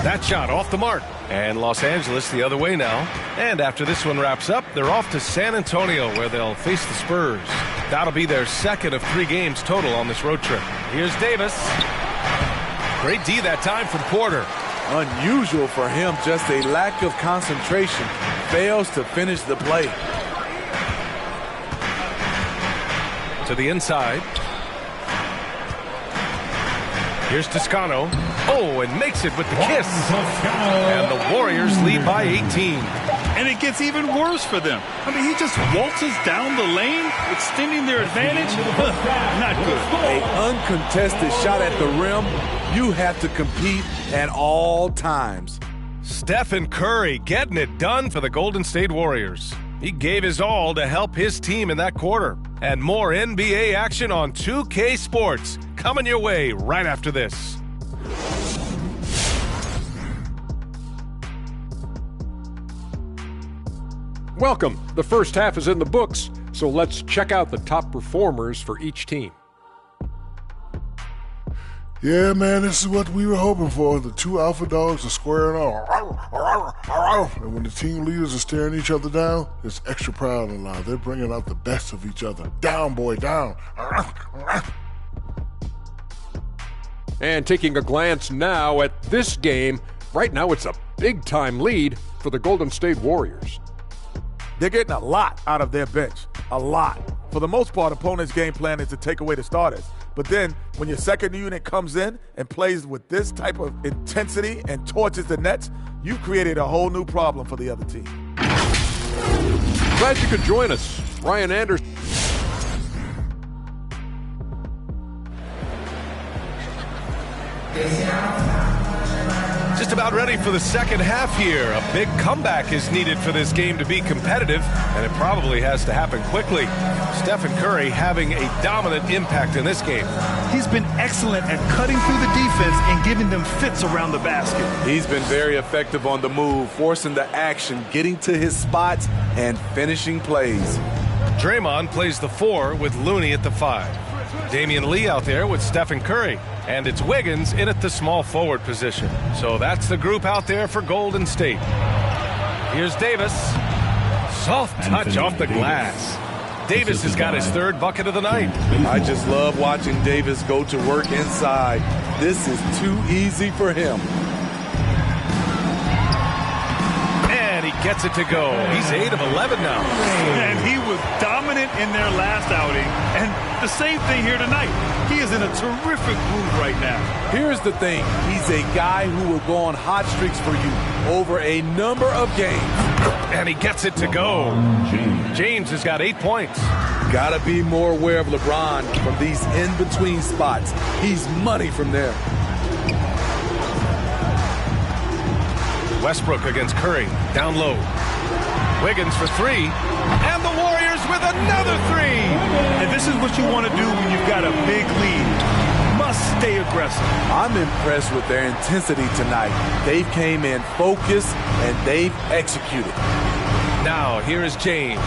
That shot off the mark. And Los Angeles the other way now. And after this one wraps up, they're off to San Antonio where they'll face the Spurs. That'll be their second of 3 games total on this road trip. Here's Davis. Great D that time from Porter. Unusual for him, just a lack of concentration. Fails to finish the play. To the inside. Here's Toscano. Oh, and makes it with the kiss. And the Warriors lead by 18. And it gets even worse for them. I mean, he just waltzes down the lane, extending their advantage. Not good. An uncontested shot at the rim. You have to compete at all times. Stephen Curry getting it done for the Golden State Warriors. He gave his all to help his team in that quarter. And more NBA action on 2K Sports coming your way right after this. Welcome. The first half is in the books, so let's check out the top performers for each team. Yeah, man, this is what we were hoping for. The 2 alpha dogs are squaring off. And when the team leaders are staring each other down, it's extra proud and loud. They're bringing out the best of each other. Down, boy, down. And taking a glance now at this game, right now it's a big-time lead for the Golden State Warriors. They're getting a lot out of their bench. A lot. For the most part, opponents' game plan is to take away the starters. But then, when your second unit comes in and plays with this type of intensity and torches the Nets, you've created a whole new problem for the other team. Glad you could join us. Ryan Anderson. Just about ready for the second half here. A big comeback is needed for this game to be competitive, and it probably has to happen quickly. Stephen Curry having a dominant impact in this game. He's been excellent at cutting through the defense and giving them fits around the basket. He's been very effective on the move, forcing the action, getting to his spots, and finishing plays. Draymond plays the 4 with Looney at the 5. Damian Lee out there with Stephen Curry. And it's Wiggins in at the small forward position. So that's the group out there for Golden State. Here's Davis. Soft touch off the glass. Davis has got his 3rd bucket of the night. I just love watching Davis go to work inside. This is too easy for him. And he gets it to go. He's 8 of 11 now. And he was dominant in their last outing. And the same thing here tonight. He is in a terrific groove right now. Here's the thing. He's a guy who will go on hot streaks for you over a number of games. And he gets it to go. James has got 8 points. Gotta be more aware of LeBron from these in-between spots. He's money from there. Westbrook against Curry. Down low. Wiggins for 3. And the Warriors with another 3. And this is what you want to do when you've got a big lead. Must stay aggressive. I'm impressed with their intensity tonight. They've came in focused and they've executed. Now, here is James.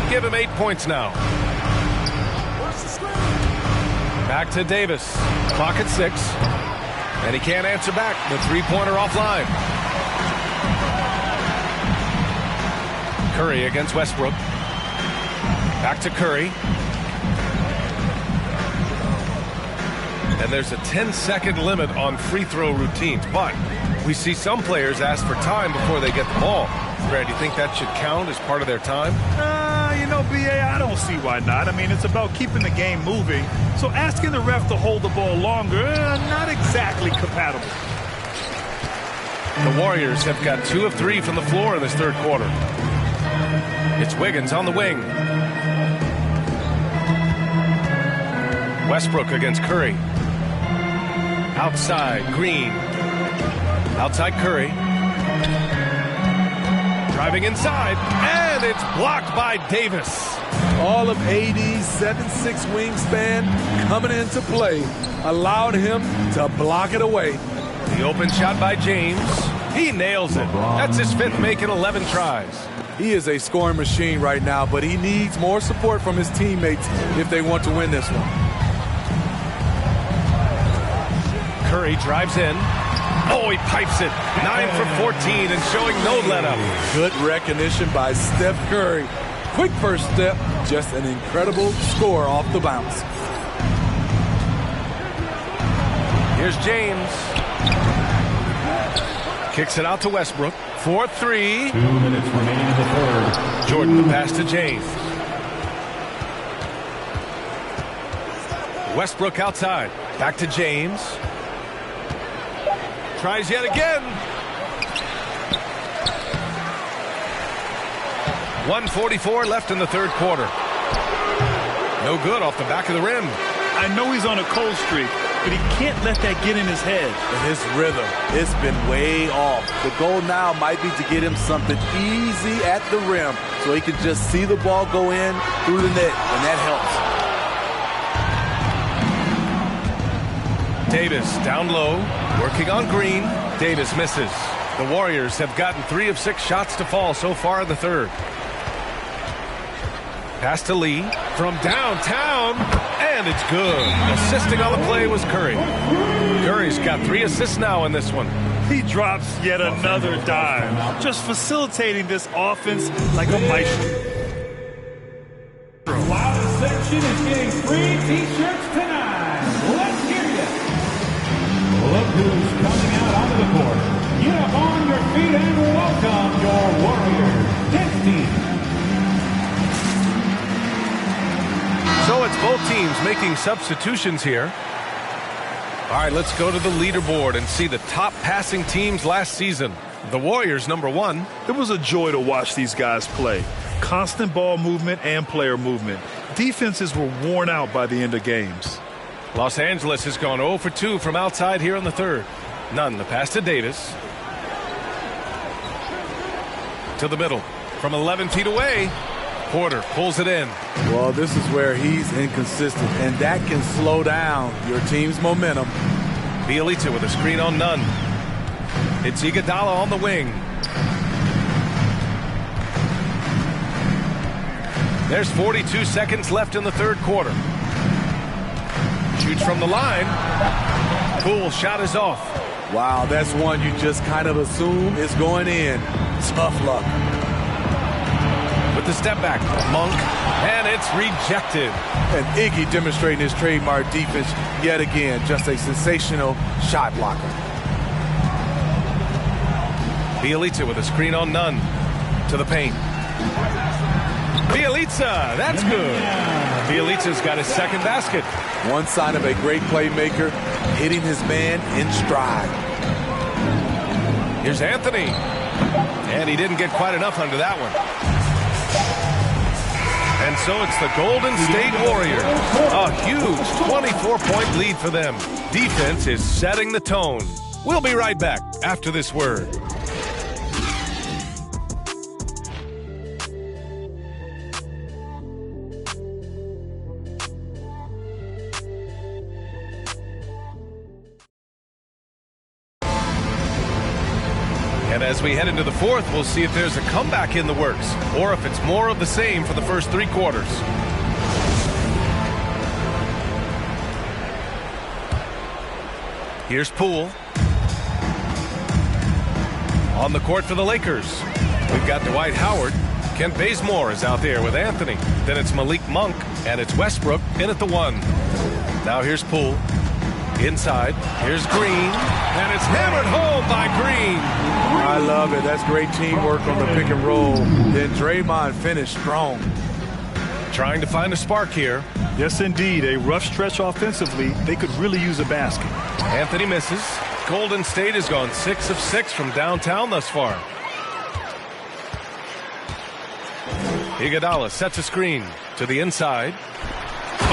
Give him 8 points now. Back to Davis. Clock at 6. And he can't answer back. The 3-pointer offline. Curry against Westbrook. Back to Curry. And there's a 10-second limit on free throw routines, but we see some players ask for time before they get the ball. Brad, do you think that should count as part of their time? You know, B.A., I don't see why not. I mean, it's about keeping the game moving. So asking the ref to hold the ball longer, not exactly compatible. The Warriors have got 2 of 3 from the floor in this 3rd quarter. It's Wiggins on the wing. Westbrook against Curry. Outside, Green. Outside, Curry. Driving inside, and it's blocked by Davis. All of AD's 7'6" wingspan coming into play allowed him to block it away. The open shot by James. He nails it. That's his 5th make in 11 tries. He is a scoring machine right now, but he needs more support from his teammates if they want to win this one. Curry drives in. Oh, he pipes it. 9 for 14 and showing no let-up. Good recognition by Steph Curry. Quick first step, just an incredible score off the bounce. Here's James. Kicks it out to Westbrook. 4-3. 2 minutes remaining in the third. Jordan, the pass to James. Westbrook outside. Back to James. Tries yet again. 1:44 left in the third quarter. No good off the back of the rim. I know he's on a cold streak, but he can't let that get in his head. And his rhythm, it's been way off. The goal now might be to get him something easy at the rim so he can just see the ball go in through the net, and that helps. Davis down low, working on Green. Davis misses. The Warriors have gotten 3 of 6 shots to fall so far in the third. Pass to Lee from downtown, and it's good. Assisting on the play was Curry. Curry's got 3 assists now in this one. He drops yet another dime, just facilitating this offense like a maestro. Wow, the section is getting free T-shirts tonight. Let's hear you. Look who's coming out onto the court. Get up on your feet and welcome your Warriors dance team. So it's both teams making substitutions here. All right, let's go to the leaderboard and see the top passing teams last season. The Warriors, number 1. It was a joy to watch these guys play. Constant ball movement and player movement. Defenses were worn out by the end of games. Los Angeles has gone 0 for 2 from outside here in the third. None. The pass to Davis. To the middle. From 11 feet away. Porter pulls it in. Well, this is where he's inconsistent, and that can slow down your team's momentum. Bielitsa with a screen on Nunn. It's Iguodala on the wing. There's 42 seconds left in the third quarter. Shoots from the line. Cool shot is off. Wow, that's one you just kind of assume is going in. Tough luck. With the step back, Monk, and it's rejected. And Iggy demonstrating his trademark defense yet again. Just a sensational shot blocker. Bielitsa with a screen on Nunn. To the paint. Bielitsa, that's good. Bielitsa's got his second basket. One sign of a great playmaker, hitting his man in stride. Here's Anthony. And he didn't get quite enough under that one. And so it's the Golden State Warriors. A huge 24-point lead for them. Defense is setting the tone. We'll be right back after this word. And as we head into the fourth, we'll see if there's a comeback in the works or if it's more of the same for the first 3 quarters. Here's Poole. On the court for the Lakers. We've got Dwight Howard. Kent Bazemore is out there with Anthony. Then it's Malik Monk, and it's Westbrook in at the 1. Now here's Poole. Inside, here's Green, and it's hammered home by Green. I love it. That's great teamwork on the pick and roll. Then Draymond finished strong. Trying to find a spark here. Yes, indeed. A rough stretch offensively. They could really use a basket. Anthony misses. Golden State has gone 6 of 6 from downtown thus far. Iguodala sets a screen to the inside.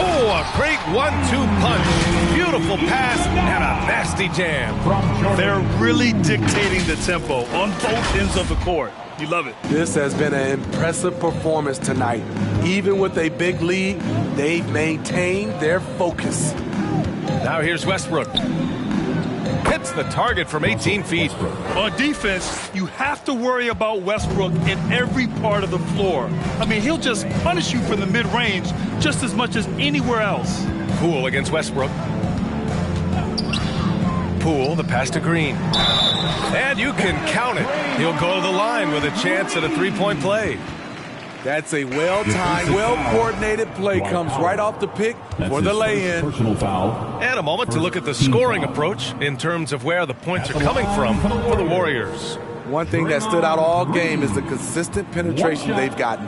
Oh, a great 1-2 punch. Beautiful pass and a nasty jam. They're really dictating the tempo on both ends of the court. You love it. This has been an impressive performance tonight. Even with a big lead, they've maintained their focus. Now here's Westbrook. hits the target from 18 feet. On defense, you have to worry about Westbrook in every part of the floor. I mean, he'll just punish you from the mid-range just as much as anywhere else. Poole against Westbrook. Poole, the pass to Green. And you can count it. He'll go to the line with a chance at a three-point play. That's a well-timed, well-coordinated play. Comes right off the pick for the lay-in. And a moment to look at the scoring approach in terms of where the points are coming from for the Warriors. One thing that stood out all game is the consistent penetration they've gotten.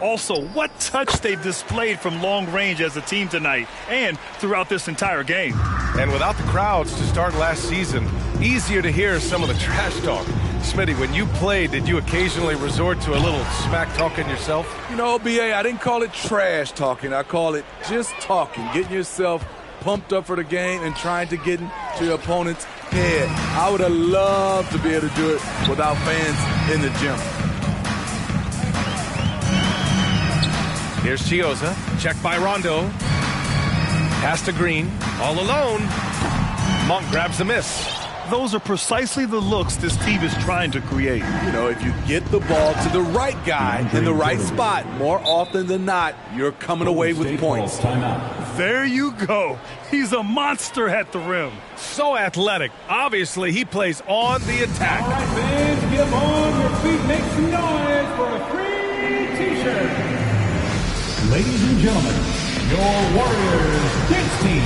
Also, what touch they've displayed from long range as a team tonight and throughout this entire game. And without the crowds to start last season, easier to hear some of the trash talk. Smitty, when you played, did you occasionally resort to a little smack talking yourself? You know, BA, I didn't call it trash talking. I call it just talking, getting yourself pumped up for the game and trying to get into your opponent's head. I would have loved to be able to do it without fans in the gym. Here's Chioza, checked by Rondo. Pass to Green, all alone. Monk grabs the miss. Those are precisely the looks this team is trying to create. You know, if you get the ball to the right guy in the right spot, more often than not, you're coming away with points. There you go. He's a monster at the rim. So athletic. Obviously, he plays on the attack. All right, fans, get on your feet. Make some noise for a free T-shirt. Ladies and gentlemen, your Warriors Kids team.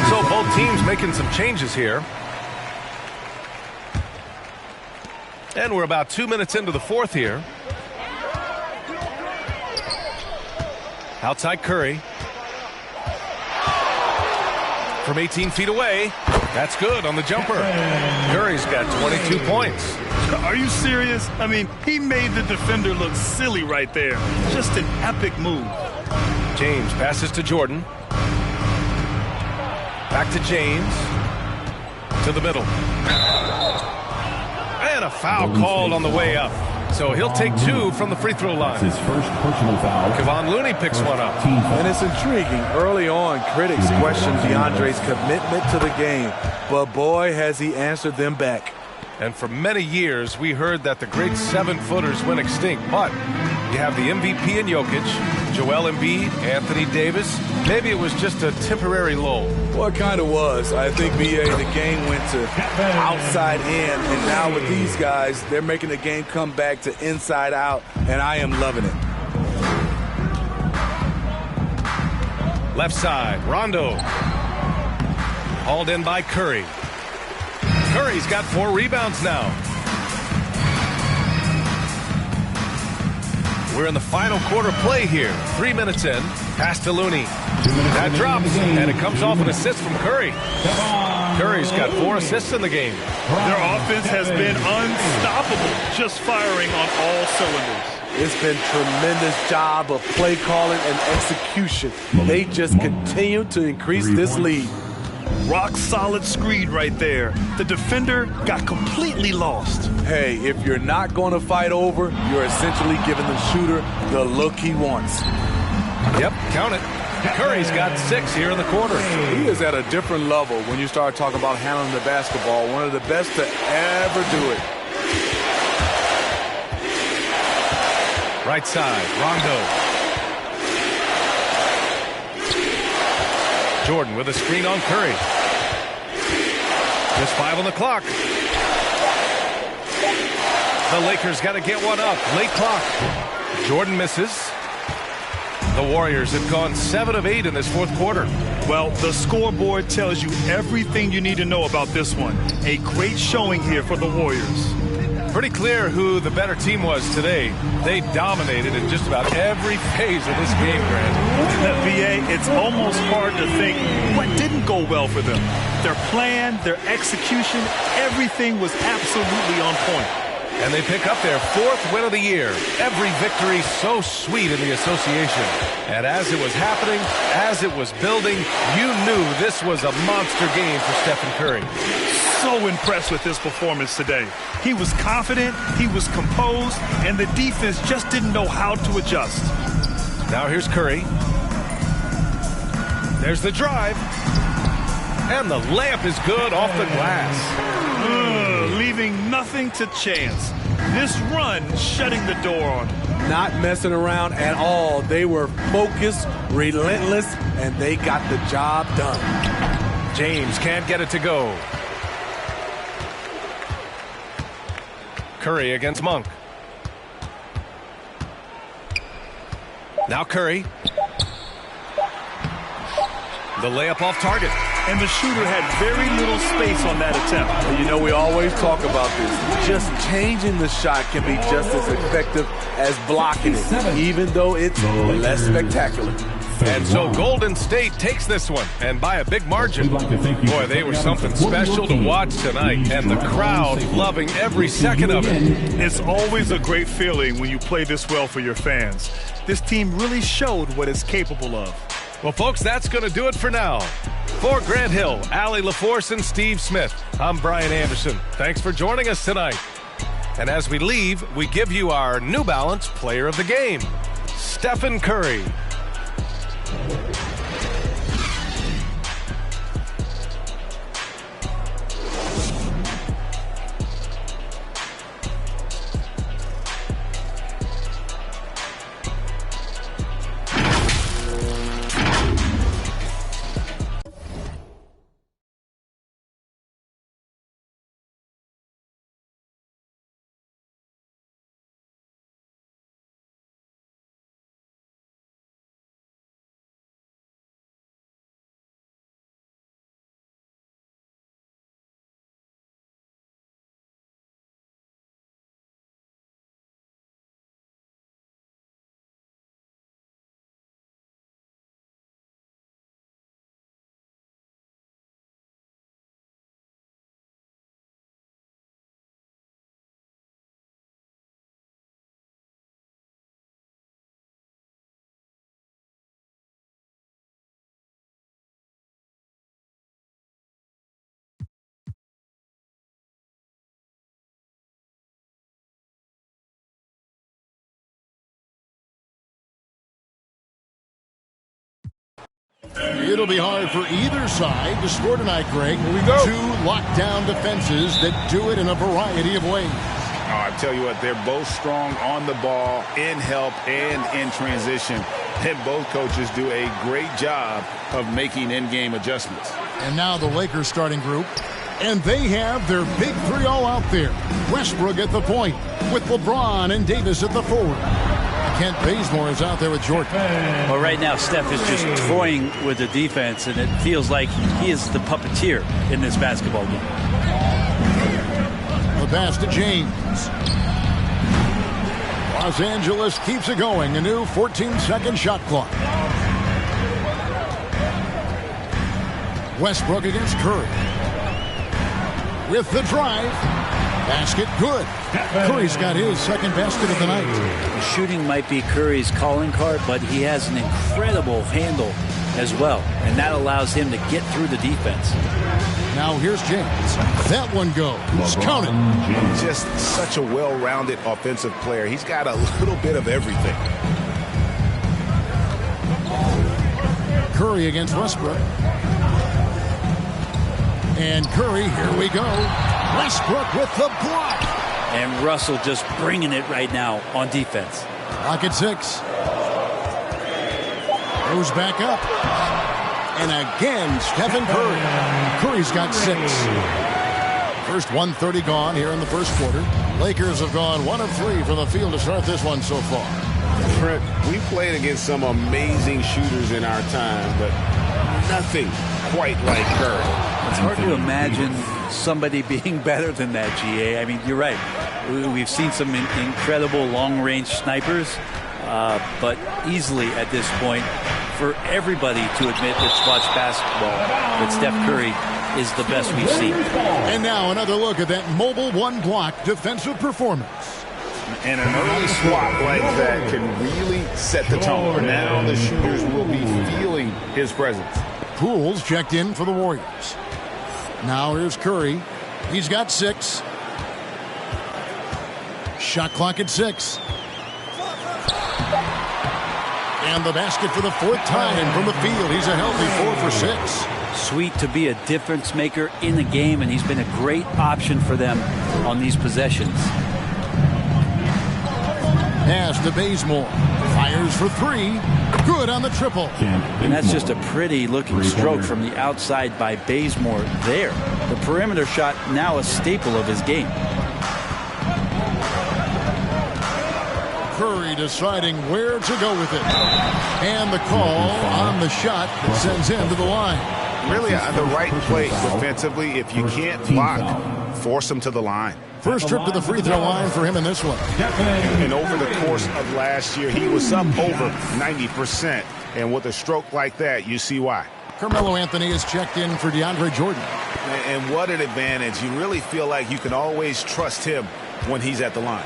So both teams making some changes here. And we're about 2 minutes into the fourth here. Outside Curry. From 18 feet away. That's good on the jumper. Curry's got 22 points. Are you serious? I mean, he made the defender look silly right there. Just an epic move. James passes to Jordan. Back to James. To the middle. And a foul called on the way up. So he'll take two from the free throw line. His first personal foul. Kevon Looney picks one up. And it's intriguing. Early on, critics questioned DeAndre's commitment to the game. But boy, has he answered them back. And for many years, we heard that the great 7-footers went extinct. But you have the MVP in Jokic, Joel Embiid, Anthony Davis. Maybe it was just a temporary lull. Well, it kind of was. I think, BA, the game went to outside in. And now with these guys, they're making the game come back to inside out. And I am loving it. Left side, Rondo. Hauled in by Curry. Curry's got 4 rebounds now. We're in the final quarter play here. 3 minutes in. Pass to Looney. That drops, and it comes off an assist from Curry. Curry's got 4 assists in the game. Their offense has been unstoppable, just firing on all cylinders. It's been tremendous job of play calling and execution. They just continue to increase this lead. Rock solid screen right there. The defender got completely lost. Hey, if you're not going to fight over, you're essentially giving the shooter the look he wants. Yep, count it. Curry's got 6 here in the quarter. He is at a different level when you start talking about handling the basketball. One of the best to ever do it. Right side, Rondo. Jordan with a screen on Curry. Just 5 on the clock. The Lakers got to get one up. Late clock. Jordan misses. The Warriors have gone 7 of 8 in this fourth quarter. Well, the scoreboard tells you everything you need to know about this one. A great showing here for the Warriors. Pretty clear who the better team was today. They dominated in just about every phase of this game, Grant. VA, it's almost hard to think what didn't go well for them. Their plan, their execution, everything was absolutely on point. And they pick up their 4th win of the year. Every victory so sweet in the association. And as it was happening, as it was building, you knew this was a monster game for Stephen Curry. So impressed with his performance today. He was confident, he was composed, and the defense just didn't know how to adjust. Now here's Curry. There's the drive. And the layup is good off the glass. Leaving nothing to chance. This run shutting the door on them. Not messing around at all. They were focused, relentless, and they got the job done. James can't get it to go. Curry against Monk. Now Curry. The layup off target. And the shooter had very little space on that attempt. You know, we always talk about this. Just changing the shot can be just as effective as blocking it, even though it's less spectacular. And so Golden State takes this one, and by a big margin. Boy, they were something special to watch tonight, and the crowd loving every second of it. It's always a great feeling when you play this well for your fans. This team really showed what it's capable of. Well, folks, that's going to do it for now. For Grant Hill, Allie LaForce, and Steve Smith, I'm Brian Anderson. Thanks for joining us tonight. And as we leave, we give you our New Balance Player of the Game, Stephen Curry. It'll be hard for either side to score tonight, Greg. Here we go. Two lockdown defenses that do it in a variety of ways. Oh, I tell you what, they're both strong on the ball, in help, and in transition. And both coaches do a great job of making in-game adjustments. And now the Lakers starting group. And they have their big three all out there. Westbrook at the point with LeBron and Davis at the forward. Kent Bazemore is out there with Jordan. Well, right now, Steph is just toying with the defense, and it feels like he is the puppeteer in this basketball game. The pass to James. Los Angeles keeps it going. A new 14-second shot clock. Westbrook against Curry. With the drive. Basket good. Curry's got his second basket of the night. The shooting might be Curry's calling card, but he has an incredible handle as well, and that allows him to get through the defense. Now here's James. That one goes. Counted. Just such a well-rounded offensive player. He's got a little bit of everything. Curry against Westbrook. And Curry, here we go. Westbrook with the block. And Russell just bringing it right now on defense. Clock at 6. Goes back up. And again, Stephen Curry. Curry's got 6. First 1:30 gone here in the first quarter. Lakers have gone 1 of 3 from the field to start this one so far. Trent, we played against some amazing shooters in our time, but nothing quite like Curry. It's hard to imagine somebody being better than that, GA. I mean, you're right. We've seen some incredible long-range snipers, but easily at this point, for everybody to admit that's watched basketball, that Steph Curry is the best we've seen. And now another look at that mobile one-block defensive performance. And an early swap like that can really set the tone. Now the shooters will be feeling his presence. Poole's checked in for the Warriors. Now here's Curry. He's got 6. Shot clock at 6. And the basket for the fourth time from the field. He's a healthy 4 for 6. Sweet to be a difference maker in the game, and he's been a great option for them on these possessions. Pass to Bazemore. Fires for 3. Good on the triple. And that's just a pretty looking stroke from the outside by Bazemore there. The perimeter shot now a staple of his game. Curry deciding where to go with it. And the call on the shot that sends him to the line. Really the right play defensively. If you can't block, force him to the line. First trip to the free throw line for him in this one. And over the course of last year, he was up over 90%. And with a stroke like that, you see why. Carmelo Anthony is checked in for DeAndre Jordan. And what an advantage. You really feel like you can always trust him when he's at the line.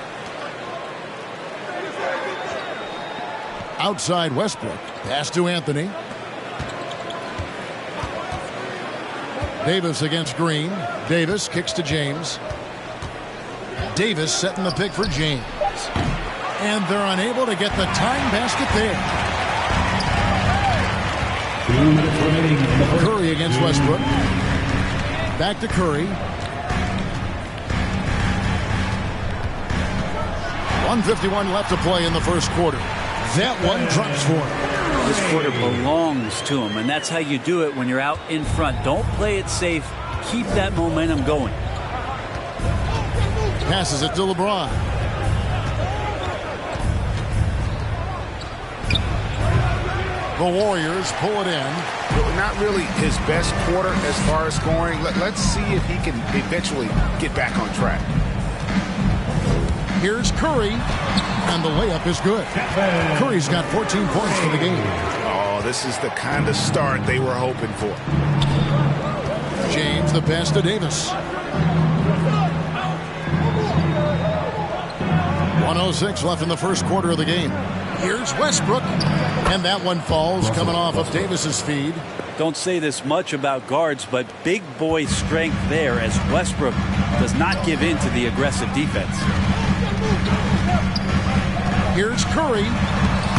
Outside Westbrook. Pass to Anthony. Davis against Green. Davis kicks to James. Davis setting the pick for James. And they're unable to get the time basket there. 2 minutes remaining in the first. Curry against Westbrook. Back to Curry. 1:51 left to play in the first quarter. That one drops for him. This quarter belongs to him, and that's how you do it when you're out in front. Don't play it safe. Keep that momentum going. Passes it to LeBron. The Warriors pull it in. Not really his best quarter as far as scoring. Let's see if he can eventually get back on track. Here's Curry, and the layup is good. Curry's got 14 points for the game. Oh, this is the kind of start they were hoping for. James, the pass to Davis. 1:06 left in the first quarter of the game. Here's Westbrook, and that one falls coming off of Davis's feed. Don't say this much about guards, but big boy strength there as Westbrook does not give in to the aggressive defense. Here's Curry.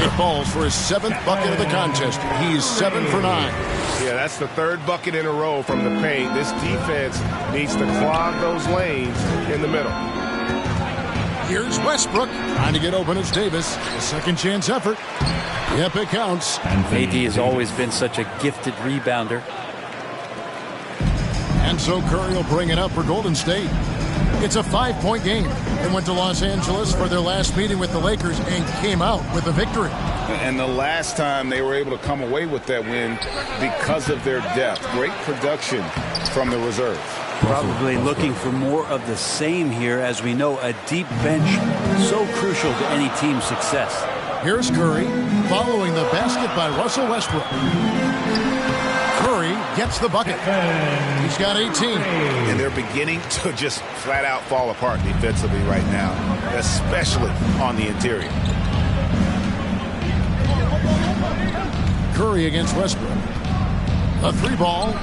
It falls for his 7th bucket of the contest. He's 7 for 9. Yeah, that's the 3rd bucket in a row from the paint. This defense needs to clog those lanes in the middle. Here's Westbrook trying to get open as Davis. A second chance effort. Yep, it counts. AD has always been such a gifted rebounder. And so Curry will bring it up for Golden State. It's a 5-point game. They went to Los Angeles for their last meeting with the Lakers and came out with a victory. And the last time they were able to come away with that win because of their depth. Great production from the reserves. Probably looking for more of the same here. As we know, a deep bench so crucial to any team's success. Here's Curry following the basket by Russell Westbrook. Curry gets the bucket. He's got 18. And they're beginning to just flat out fall apart defensively right now, especially on the interior. Curry against Westbrook. A 3-ball.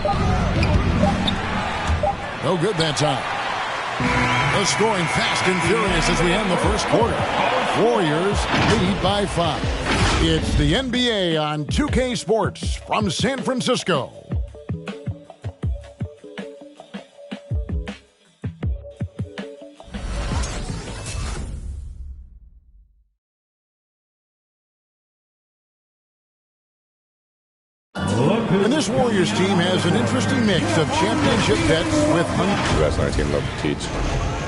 No good that time. The scoring fast and furious as we end the first quarter. Warriors lead by 5. It's the NBA on 2K Sports from San Francisco. And this Warriors team has an interesting mix of championship vets with The best on our team love to teach.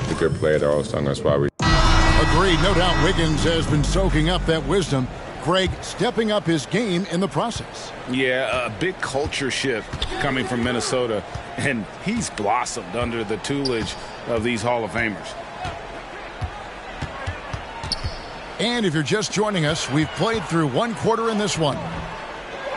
The good player, they're all strong. That's why we. Agreed. No doubt Wiggins has been soaking up that wisdom. Greg stepping up his game in the process. Yeah, a big culture shift coming from Minnesota, and he's blossomed under the tutelage of these Hall of Famers. And if you're just joining us, we've played through one quarter in this one.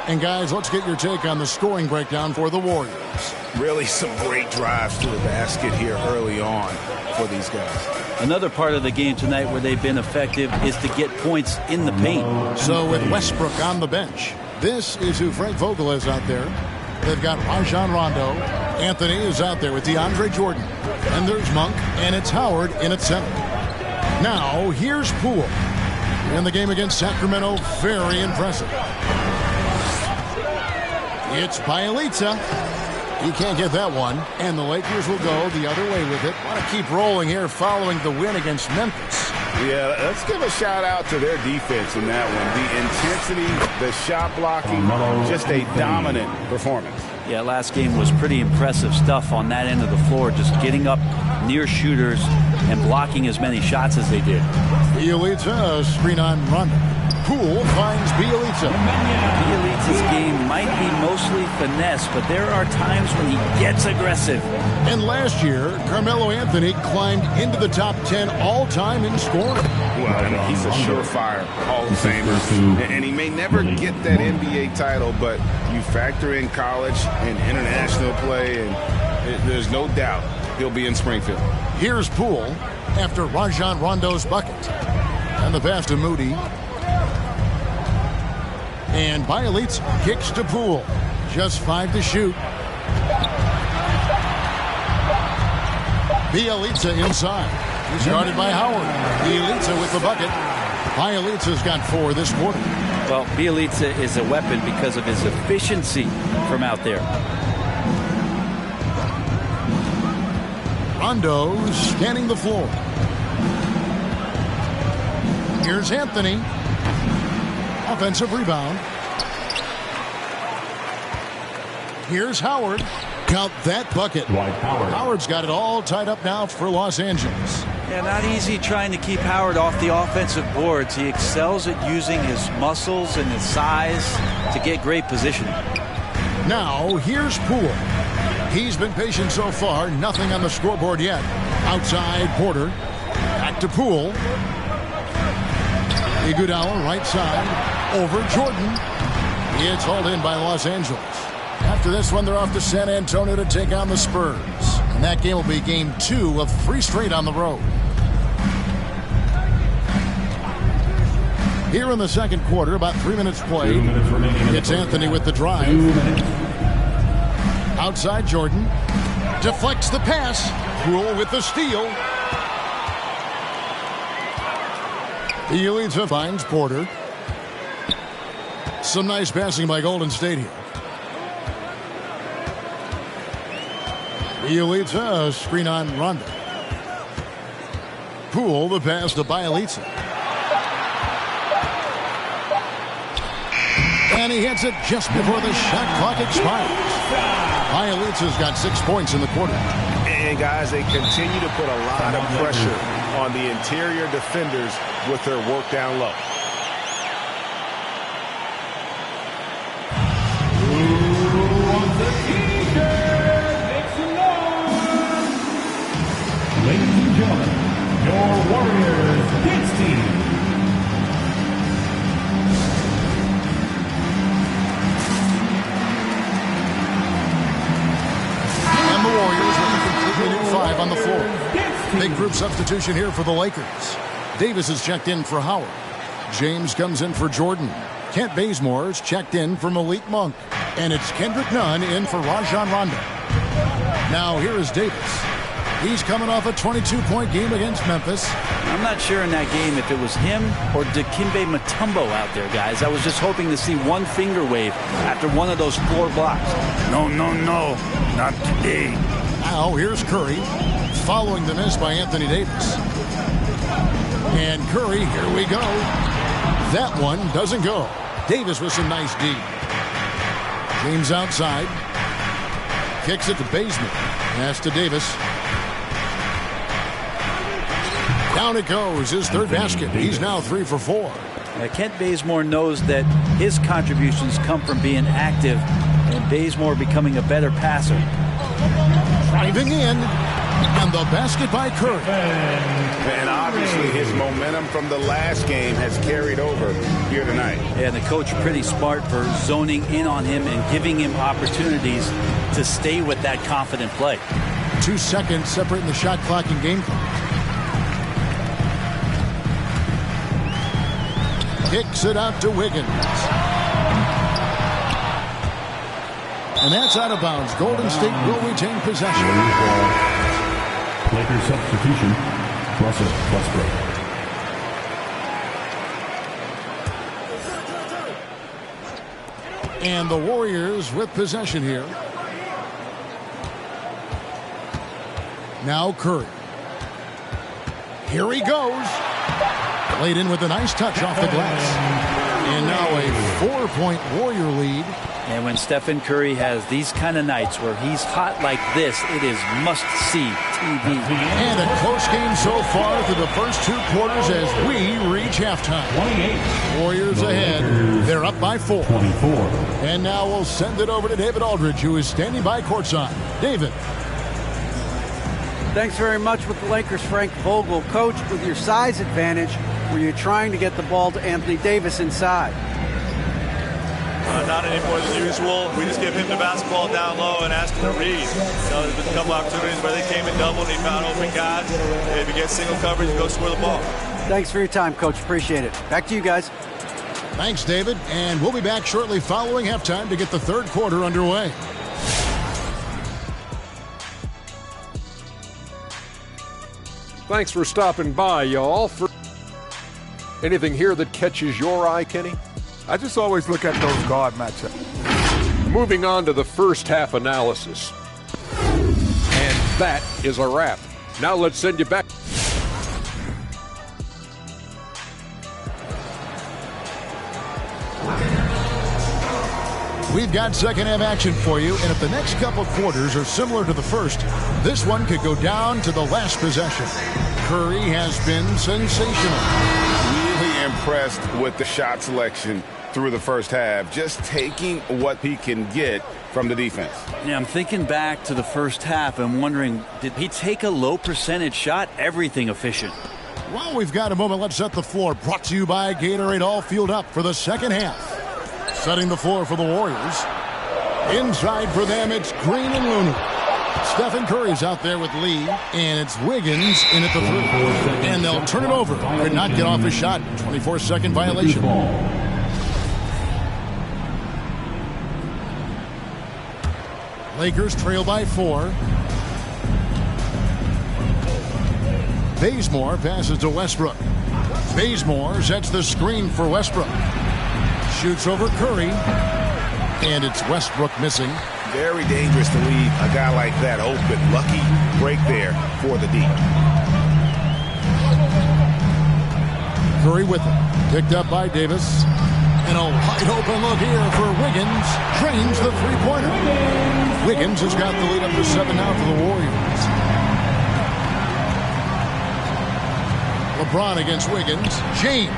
And guys, let's get your take on the scoring breakdown for the Warriors. Really some great drives to the basket here early on for these guys. Another part of the game tonight where they've been effective is to get points in the paint. So with Westbrook on the bench, this is who Frank Vogel is out there. They've got Rajon Rondo. Anthony is out there with DeAndre Jordan. And there's Monk, and it's Howard in at center. Now, here's Poole. In the game against Sacramento, very impressive. It's Bielitsa. He can't get that one, and the Lakers will go the other way with it. Want to keep rolling here following the win against Memphis. Yeah, let's give a shout out to their defense in that one. The intensity, the shot blocking, just a dominant performance. Yeah, last game was pretty impressive stuff on that end of the floor, just getting up near shooters and blocking as many shots as they did. Bielitsa, screen on Rondo. Poole finds Bielitsa. Bielitsa's game might be mostly finesse, but there are times when he gets aggressive. And last year, Carmelo Anthony climbed into the top 10 all-time in scoring. Well, I mean, he's a surefire Hall of Famer, and he may never get that NBA title, but you factor in college and international play, and there's no doubt he'll be in Springfield. Here's Poole after Rajon Rondo's bucket. And the pass to Moody. And Bielitsa kicks to Poole. Just 5 to shoot. Bielitsa inside. He's guarded by Howard. Bielitsa with the bucket. Bielitsa's got 4 this quarter. Well, Bielitsa is a weapon because of his efficiency from out there. Rondo scanning the floor. Here's Anthony. Offensive rebound. Here's Howard. Count that bucket. Howard's got it all tied up now for Los Angeles. Yeah, not easy trying to keep Howard off the offensive boards. He excels at using his muscles and his size to get great positioning. Now, here's Poole. He's been patient so far. Nothing on the scoreboard yet. Outside, Porter. Back to Poole. Iguodala, right side. Over Jordan. It's hauled in by Los Angeles. After this one, they're off to San Antonio to take on the Spurs. And that game will be game 2 of 3 straight on the road. Here in the second quarter, about 3 minutes played. It's Anthony with the drive. Outside Jordan. Deflects the pass. Poole with the steal. Bielitsa finds Porter. Some nice passing by Golden State here. Bielitsa, a screen on Rondo. Poole, the pass to Bielitsa. And he hits it just before the shot clock expires. Bielitsa's got 6 points in the quarter. And guys, they continue to put a lot of pressure on the interior defenders with their work down low. Ladies and gentlemen, your Warriors Dance Team. And the Warriors with a completely new 5 on the floor. Big group substitution here for the Lakers. Davis is checked in for Howard. James comes in for Jordan. Kent Bazemore's checked in for Malik Monk. And it's Kendrick Nunn in for Rajon Rondo. Now here is Davis. He's coming off a 22-point game against Memphis. I'm not sure in that game if it was him or Dikembe Mutombo out there, guys. I was just hoping to see one finger wave after one of those 4 blocks. No, not today. Now here's Curry, following the miss by Anthony Davis. And Curry, here we go. That one doesn't go. Davis with some nice D. James outside. Kicks it to Bazemore. Pass to Davis. Down it goes, his 3rd basket. He's now 3 for 4. Kent Bazemore knows that his contributions come from being active and Bazemore becoming a better passer. Driving in, and the basket by Curry. And obviously his momentum from the last game has carried over here tonight. Yeah, the coach pretty smart for zoning in on him and giving him opportunities to stay with that confident play. 2 seconds separating the shot clock and game clock. Kicks it out to Wiggins. And that's out of bounds. Golden State will retain possession. Lakers substitution, Russell Westbrook. And the Warriors with possession here. Now Curry. Here he goes. Laid in with a nice touch off the glass. And now a 4-point Warrior lead. And when Stephen Curry has these kind of nights where he's hot like this, it is must-see TV. And a close game so far through the first 2 quarters as we reach halftime. 28. Warriors ahead. They're up by 4. 24. And now we'll send it over to David Aldridge, who is standing by courtside. David. Thanks very much with the Lakers, Frank Vogel. Coach, with your size advantage, were you trying to get the ball to Anthony Davis inside? Not any more than usual. We just give him the basketball down low and ask him to read. There's been a couple opportunities where they came in double and he found open guys. If he gets single coverage, go score the ball. Thanks for your time, Coach. Appreciate it. Back to you guys. Thanks, David. And we'll be back shortly following halftime to get the third quarter underway. Thanks for stopping by, y'all. For anything here that catches your eye, Kenny? I just always look at those guard matchups. Moving on to the first half analysis. And that is a wrap. Now let's send you back. We've got second half action for you, and if the next couple quarters are similar to the first, this one could go down to the last possession. Curry has been sensational. Really impressed with the shot selection through the first half, just taking what he can get from the defense. Yeah, I'm thinking back to the first half and wondering, did he take a low percentage shot? Everything efficient. Well, we've got a moment. Let's set the floor. Brought to you by Gatorade, all fueled up for the second half. Setting the floor for the Warriors. Inside for them, it's Green and Looney. Stephen Curry's out there with Lee, and it's Wiggins in at the 3. And they'll turn it over. Could not get off his shot. 24-second violation. Lakers trail by 4. Bazemore passes to Westbrook. Bazemore sets the screen for Westbrook. Shoots over Curry, and it's Westbrook missing. Very dangerous to leave a guy like that open. Lucky break there for the D. Curry with it. Picked up by Davis. And a wide open look here for Wiggins. Drains the three-pointer. Wiggins has got the lead up to 7 now for the Warriors. LeBron against Wiggins. James.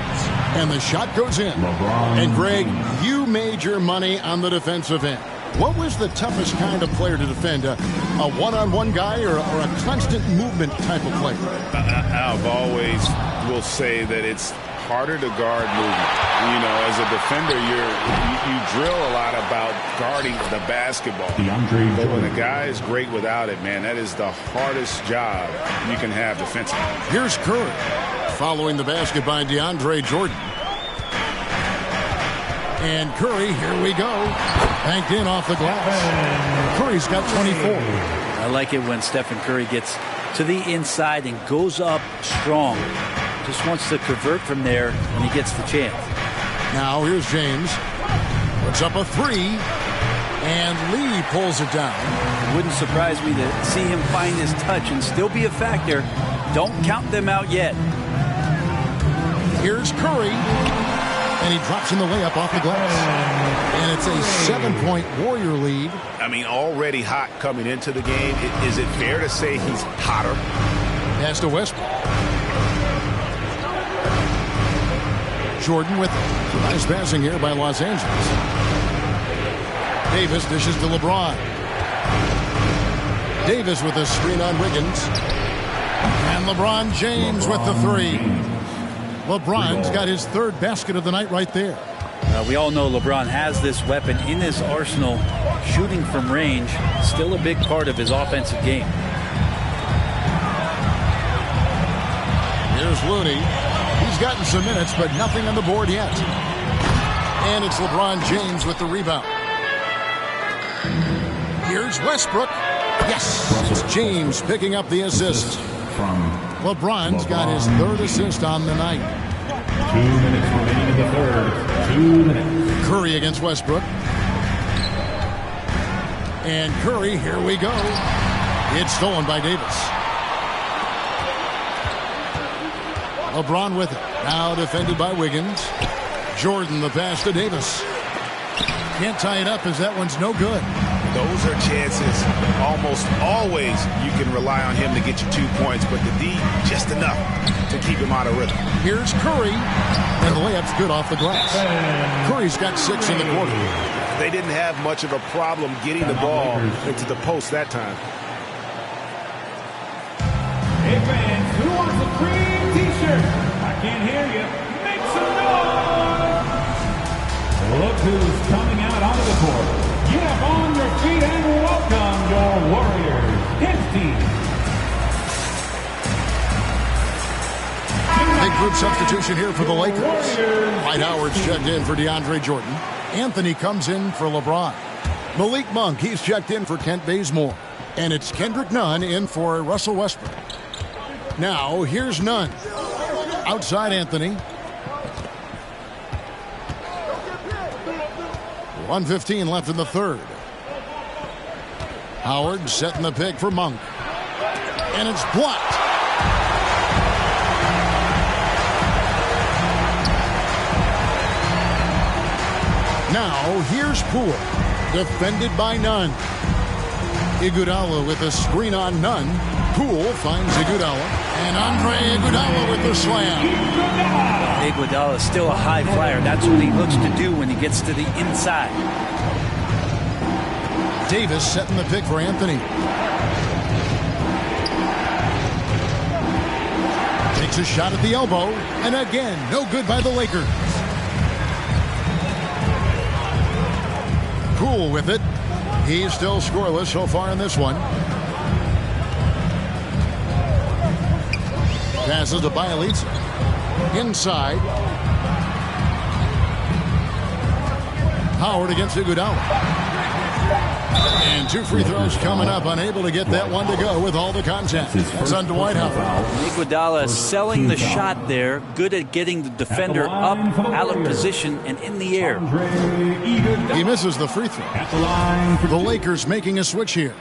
And the shot goes in. And Greg, you made your money on the defensive end. What was the toughest kind of player to defend? A one-on-one guy or a constant movement type of player? I've always will say that it's harder to guard movement. You know, as a defender, you drill a lot about guarding the basketball. But when a guy is great without it, man, that is the hardest job you can have defensively. Here's Curry. Following the basket by DeAndre Jordan. And Curry, here we go. Banked in off the glass. Curry's got 24. I like it when Stephen Curry gets to the inside and goes up strong. Just wants to convert from there when he gets the chance. Now here's James. Puts up a 3. And Lee pulls it down. It wouldn't surprise me to see him find his touch and still be a factor. Don't count them out yet. Here's Curry, and he drops in the layup off the glass. And it's a 7-point Warrior lead. I mean, already hot coming into the game. Is it fair to say he's hotter? Pass to Westbrook. Jordan with it. Nice passing here by Los Angeles. Davis dishes to LeBron. Davis with a screen on Wiggins. And LeBron James with the 3. LeBron's got his 3rd basket of the night right there. We all know LeBron has this weapon in his arsenal. Shooting from range, still a big part of his offensive game. Here's Looney. He's gotten some minutes, but nothing on the board yet. And it's LeBron James with the rebound. Here's Westbrook. Yes, it's James picking up the assist. LeBron's got his 3rd assist on the night. 2 minutes remaining in the third. 2 minutes. Curry against Westbrook. And Curry, here we go. It's stolen by Davis. LeBron with it. Now defended by Wiggins. Jordan the pass to Davis. Can't tie it up as that one's no good. Those are chances. Almost always you can rely on him to get you 2 points, but the D just enough to keep him out of rhythm. Here's Curry, and the layup's good off the glass. Curry's got 6 in the quarter. They didn't have much of a problem getting the ball into the post that time. Hey fans, who wants a free t-shirt? I can't hear you. Make some noise! Look who's coming out onto the court. Get up on your feet and welcome your Warriors, his team. Big group substitution here for the Lakers. Dwight Howard's checked in for DeAndre Jordan. Anthony comes in for LeBron. Malik Monk, he's checked in for Kent Bazemore. And it's Kendrick Nunn in for Russell Westbrook. Now, here's Nunn. Outside Anthony. 1:15 left in the third. Howard setting the pick for Monk. And it's blocked. Now, here's Poole. Defended by Nunn. Iguodala with a screen on Nunn. Poole finds Iguodala. And Andre Iguodala with the slam. Iguodala is still a high flyer. That's what he looks to do when he gets to the inside. Davis setting the pick for Anthony. Takes a shot at the elbow. And again, no good by the Lakers. Poole with it. He's still scoreless so far in this one. Passes to Bielitsa. Inside. Howard against Iguodala. And 2 free throws coming up. Unable to get that one to go with all the contact. It's on Dwight Howard. Iguodala selling the shot there. Good at getting the defender up, out of position, and in the air. He misses the free throw. The Lakers making a switch here.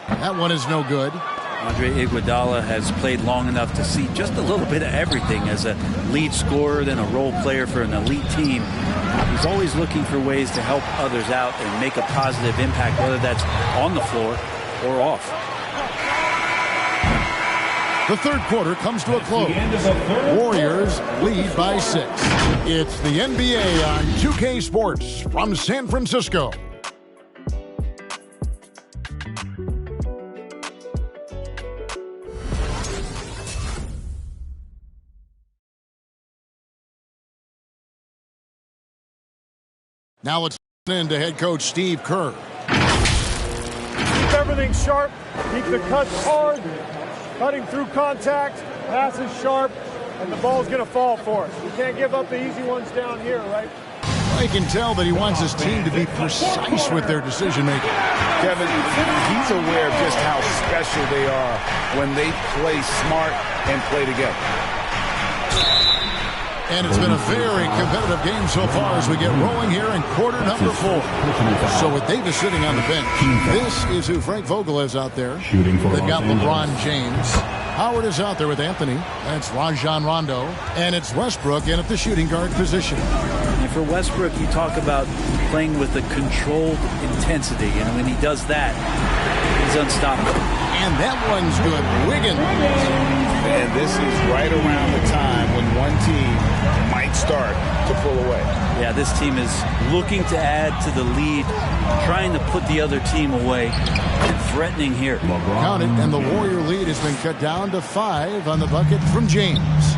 That one is no good. Andre Iguodala has played long enough to see just a little bit of everything as a lead scorer, then a role player for an elite team. He's always looking for ways to help others out and make a positive impact, whether that's on the floor or off. The third quarter comes to a close. Warriors lead by 6. It's the NBA on 2K Sports from San Francisco. Now let's listen to head coach Steve Kerr. Keep everything sharp. Keep the cuts hard. Cutting through contact. Passes sharp. And the ball's going to fall for us. We can't give up the easy ones down here, right? I can tell that he wants his team to be precise with their decision-making. Kevin, he's aware of just how special they are when they play smart and play together. And it's been a very competitive game so far as we get rolling here in quarter number 4. So with Davis sitting on the bench, this is who Frank Vogel is out there. They've got LeBron James. Howard is out there with Anthony. That's Rajon Rondo. And it's Westbrook in at the shooting guard position. And for Westbrook, you talk about playing with a controlled intensity. And when he does that, he's unstoppable. And that one's good. Wiggins. And this is right around the time when one team might start to pull away. Yeah, this team is looking to add to the lead, trying to put the other team away, and threatening here. Count it, and the Warrior lead has been cut down to 5 on the bucket from James.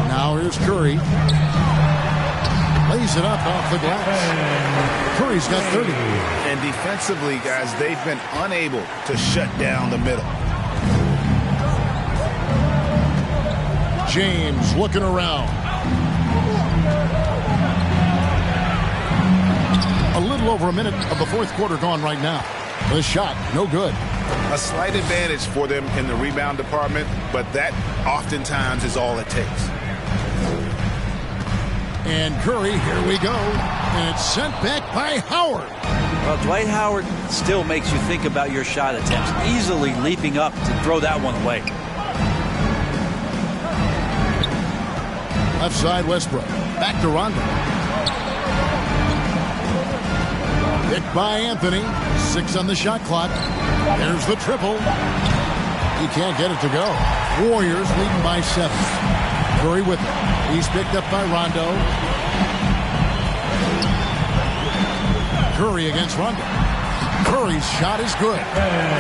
Now here's Curry. Lays it up off the glass. Curry's got 30. And defensively, guys, they've been unable to shut down the middle. James looking around. A little over a minute of the fourth quarter gone right now. The shot, no good. A slight advantage for them in the rebound department, but that oftentimes is all it takes. And Curry, here we go. And it's sent back by Howard. Well, Dwight Howard still makes you think about your shot attempts, easily leaping up to throw that one away. Left side, Westbrook. Back to Rondo. Picked by Anthony. 6 on the shot clock. There's the triple. He can't get it to go. Warriors leading by 7. Curry with it. He's picked up by Rondo. Curry against Rondo. Curry's shot is good.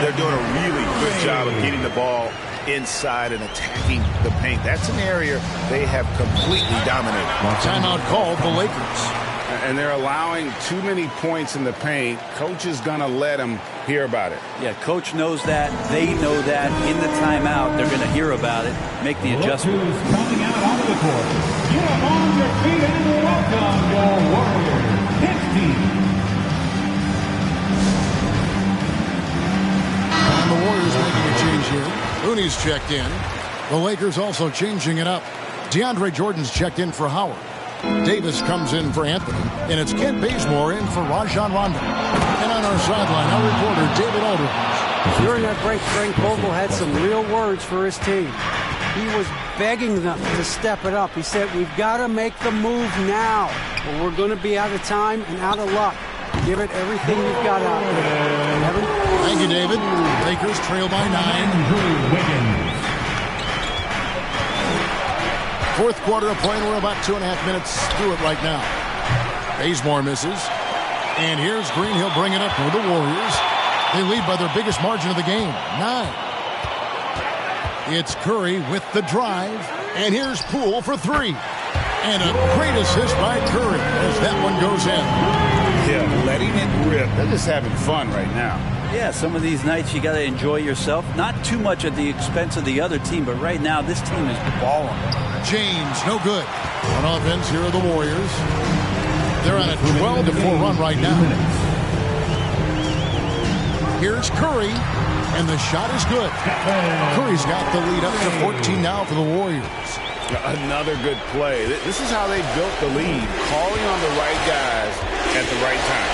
They're doing a really good job of getting the ball inside and attacking the paint. That's an area they have completely dominated. Timeout called the Lakers. And they're allowing too many points in the paint. Coach is going to let them hear about it. Yeah, coach knows that. They know that. In the timeout, they're going to hear about it, make the adjustment. Look who's coming out onto the court. Get up on your feet and welcome your Warriors. 15. And the Warriors making a change here. Looney's checked in. The Lakers also changing it up. DeAndre Jordan's checked in for Howard. Davis comes in for Anthony, and it's Kent Bazemore in for Rajon Rondo. And on our sideline, our reporter, David Aldridge. During that break, Frank Vogel had some real words for his team. He was begging them to step it up. He said, we've got to make the move now, or we're going to be out of time and out of luck. Give it everything you've got out there. Evan? Thank you, David. Lakers trail by 9. Fourth quarter of play, and we're about 2.5 minutes through it right now. Bazemore misses. And here's Green. He'll bring it up for the Warriors. They lead by their biggest margin of the game, 9. It's Curry with the drive. And here's Poole for 3. And a great assist by Curry as that one goes in. Yeah, letting it rip. They're just having fun right now. Yeah, some of these nights you got to enjoy yourself. Not too much at the expense of the other team, but right now this team is balling. James, no good. On offense, here are the Warriors. They're on a 12-4 run right now. Here's Curry, and the shot is good. Curry's got the lead up to 14 now for the Warriors. Another good play. This is how they built the lead, calling on the right guys at the right time.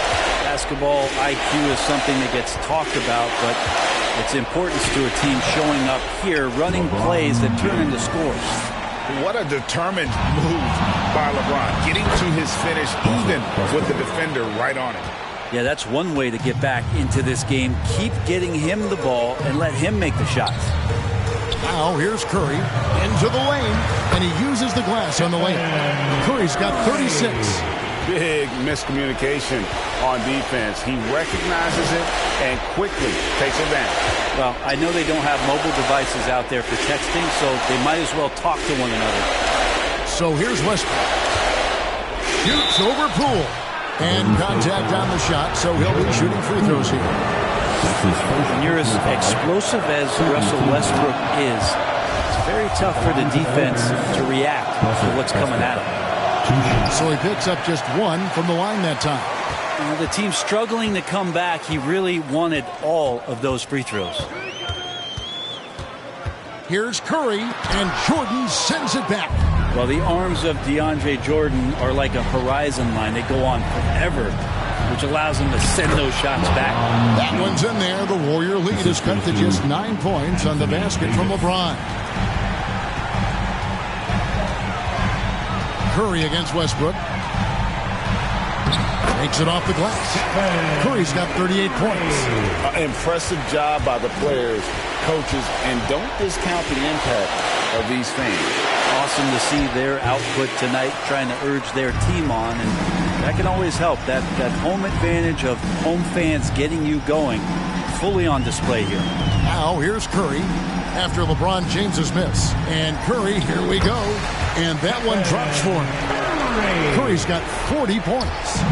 Basketball IQ is something that gets talked about, but its importance to a team showing up here, running plays that turn into scores. What a determined move by LeBron, getting to his finish even with the defender right on it. Yeah, that's one way to get back into this game. Keep getting him the ball and let him make the shots. Now here's Curry into the lane, and he uses the glass on the lane. Curry's got 36. Big miscommunication on defense. He recognizes it and quickly takes advantage. Well, I know they don't have mobile devices out there for texting, so they might as well talk to one another. So here's Westbrook. Shoots over Poole. And contact on the shot, so he'll be shooting free throws here. When you're as explosive as Russell Westbrook is, it's very tough for the defense to react to what's coming at him. So he picks up just 1 from the line that time. The team's struggling to come back. He really wanted all of those free throws. Here's Curry, and Jordan sends it back. Well, the arms of DeAndre Jordan are like a horizon line. They go on forever, which allows him to send those shots back. That one's in there. The Warrior lead is cut to just 9 points on the basket from LeBron. Curry against Westbrook. Takes it off the glass. Curry's got 38 points. Impressive job by the players, coaches, and don't discount the impact of these fans. Awesome to see their output tonight, trying to urge their team on, and that can always help. That home advantage of home fans getting you going, fully on display here. Now here's Curry after LeBron James's miss. And Curry, here we go. And that one drops for him. Curry's got 40 points.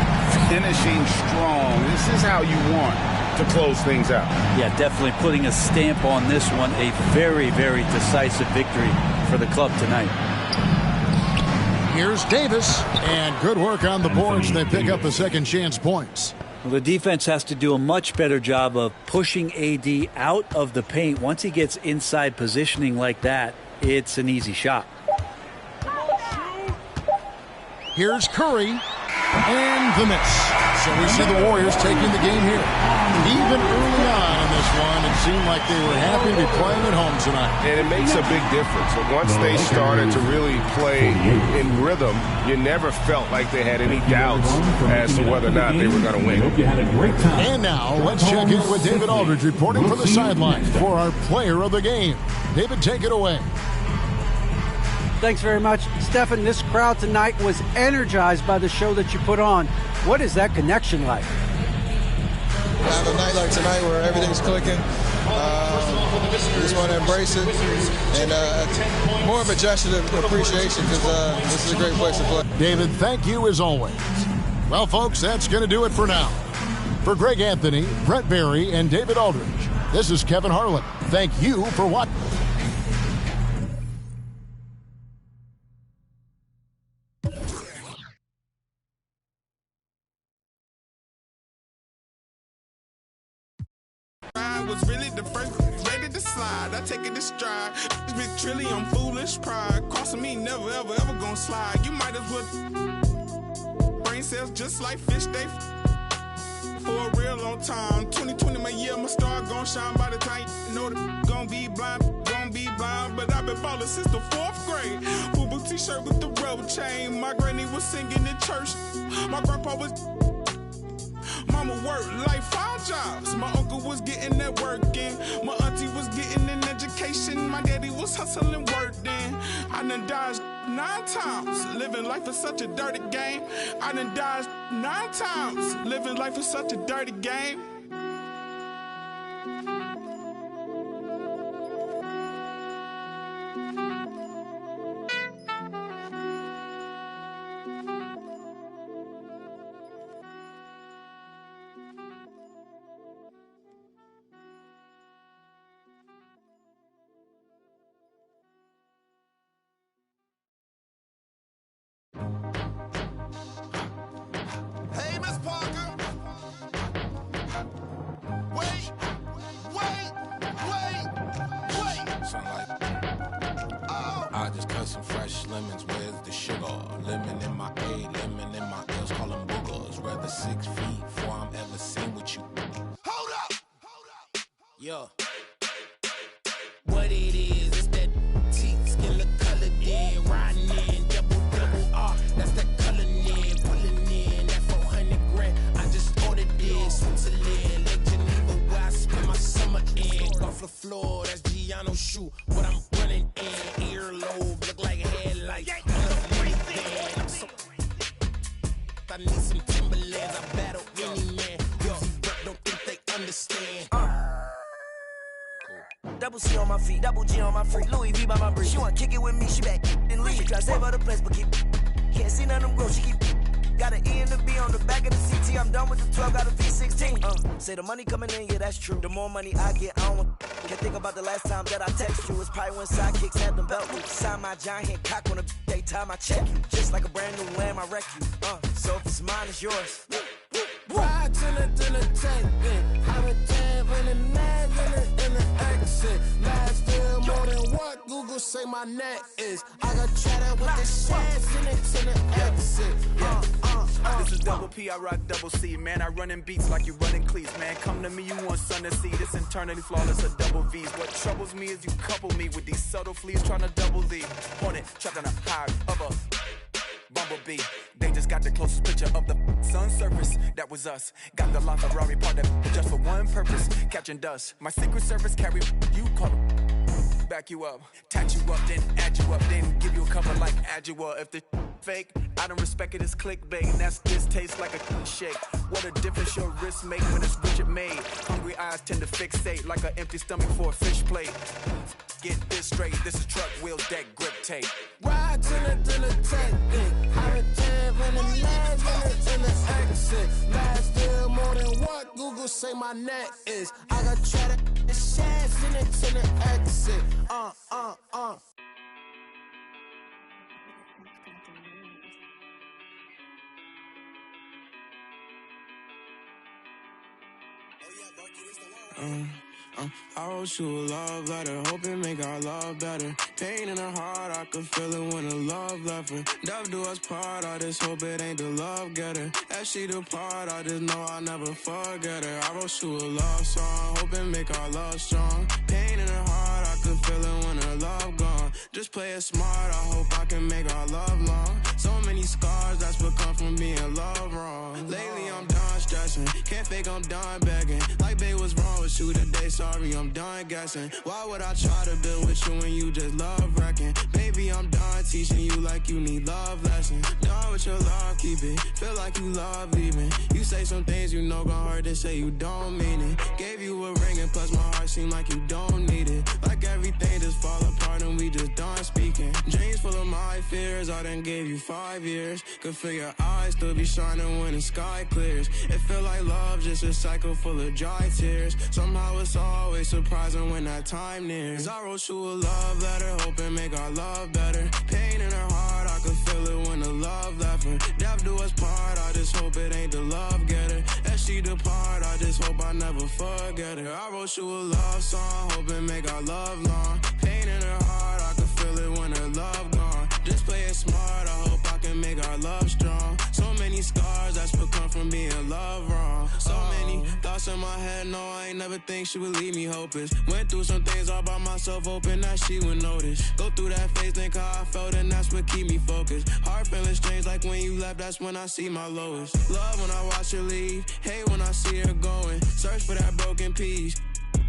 Finishing strong. This is how you want to close things out. Yeah, definitely putting a stamp on this one. A very, very decisive victory for the club tonight. Here's Davis, and good work on the boards. They pick up the second chance points. Well, the defense has to do a much better job of pushing AD out of the paint. Once he gets inside positioning like that, it's an easy shot. Here's Curry, and the miss. So we see the Warriors taking the game here. Even early on in this one, it seemed like they were happy to be playing at home tonight. And it makes a big difference. Once they started to really play in rhythm, you never felt like they had any doubts as to whether or not they were going to win. And now, let's check in with David Aldridge reporting from the sideline for our player of the game. David, take it away. Thanks very much. Stephen, this crowd tonight was energized by the show that you put on. What is that connection like? Have a night like tonight where everything's clicking. Just want to embrace it. And more of a gesture of appreciation because this is a great place to play. David, thank you as always. Well, folks, that's going to do it for now. For Greg Anthony, Brett Berry, and David Aldridge, this is Kevin Harlan. Thank you for watching. Was really the first ready to slide. I take it to stride. This big trillion foolish pride. Crossing me, never ever ever gonna slide. You might as well brain cells just like fish they for a real long time. 2020 my year, my star gon' shine by the time you know that gonna be blind. But I've been ballin' since the 4th grade. Fubu t-shirt with the rubber chain. My granny was singing in church. My grandpa was Mama worked like 5 jobs. My uncle was getting that work in. My auntie was getting an education. My daddy was hustling work then. I done dodged 9 times. Living life is such a dirty game. I done dodged 9 times. Living life is such a dirty game. Hey, Miss Parker. Wait. Sound like I just cut some fresh lemons. Where's the sugar? Lemon in my A, lemon in my L's. Call them boogers. Rather 6 feet before I'm ever seen with you. Hold up. Yo. What it is that teeth skin look colored in. Riding in double R. That's that coloring in. Pulling in that 400 grand. I just ordered this. Switzerland, Lake Geneva, where I spend my summer in. Off the floor, that's Giano shoe. What I'm running in. Earlobe, look like headlights. I'm so I need some Timberlands. I battle any man. Yo, don't think they understand. Double C on my feet, double G on my freak, Louis V by my brief. She wanna kick it with me, she back and leave. She try to save her the place, but can't see none of them grow. She keep got an E and a B on the back of the CT. I'm done with the 12, got a V16. Say the money coming in, yeah, that's true. The more money I get, I don't want. Can't think about the last time that I text you. It's probably when sidekicks had them belt loops. Sign my giant hand cock on the daytime, I check you. Just like a brand new lamb, I wreck you. So if it's mine, it's yours. Ride to the tank, I'm a tab in the mag in the exit. Last year more than what Google say my net is. I got chatter with the shares in it to the exit. This is double P, I rock double C. Man, I run in beats like you running cleats. Man, come to me, you want sun to see. This internally flawless, a double V's. What troubles me is you couple me with these subtle fleas trying to double the hornet, trapped on a high of a bumblebee. They just got the closest picture of the sun's surface. That was us. Got the LaFerrari part that just for one purpose, catching dust. My secret service carry you call them. Back you up, tat you up, then add you up, then give you a cover like Adjua. If the fake, I don't respect it as clickbait. And that's this tastes like a shake. What a difference your wrist make when it's Richard made. Hungry eyes tend to fixate like an empty stomach for a fish plate. Get this straight, this is truck wheels, deck grip tape. Ride to the tank, I'm a tab in the mag in the exit. Last year more than what Google say my net is. I got chatter, the shares in it to the exit. I wrote you a love letter, hoping make our love better. Pain in her heart, I could feel it when the love left her. Death do us part, I just hope it ain't the love getter. As she depart, I just know I'll never forget her. I wrote you a love song, hoping make our love strong. Pain in her heart, I could feel it when her love gone. Just play it smart, I hope I can make our love long. So many scars, that's what come from being loved wrong. Lately I'm done stressing, can't fake I'm done begging. Like babe, what's wrong with you today? Sorry, I'm done guessing. Why would I try to build with you when you just love wrecking? Baby, I'm done teaching you like you need love lessons. Done with your love, keep it. Feel like you love leaving. You say some things you know gon' hurt, they say you don't mean it. Gave you a ring and plus my heart seem like you don't need it. Like everything just fall apart and we just done speaking. Dreams full of my fears, I done gave you 5 years. Could feel your eyes still be shining when the sky clears. It feel like love, just a cycle full of dry tears. Somehow it's always surprising when that time nears. I wrote you a love letter, hoping make our love better. Pain in her heart, I could feel it when the love left her. Death do us part, I just hope it ain't the love getter. As she depart, I just hope I never forget her. I wrote you a love song, hoping make our love long. Pain in her heart, I could feel it when her love gone. Just play it smart, I hope I can make our love strong. So many scars, that's what come from being loved wrong. So many thoughts in my head, no, I ain't never think she would leave me hopeless. Went through some things all by myself, hoping that she would notice. Go through that phase, think how I felt, and that's what keep me focused. Heart feeling strange, like when you left, that's when I see my lowest. Love when I watch her leave, hate when I see her going. Search for that broken piece,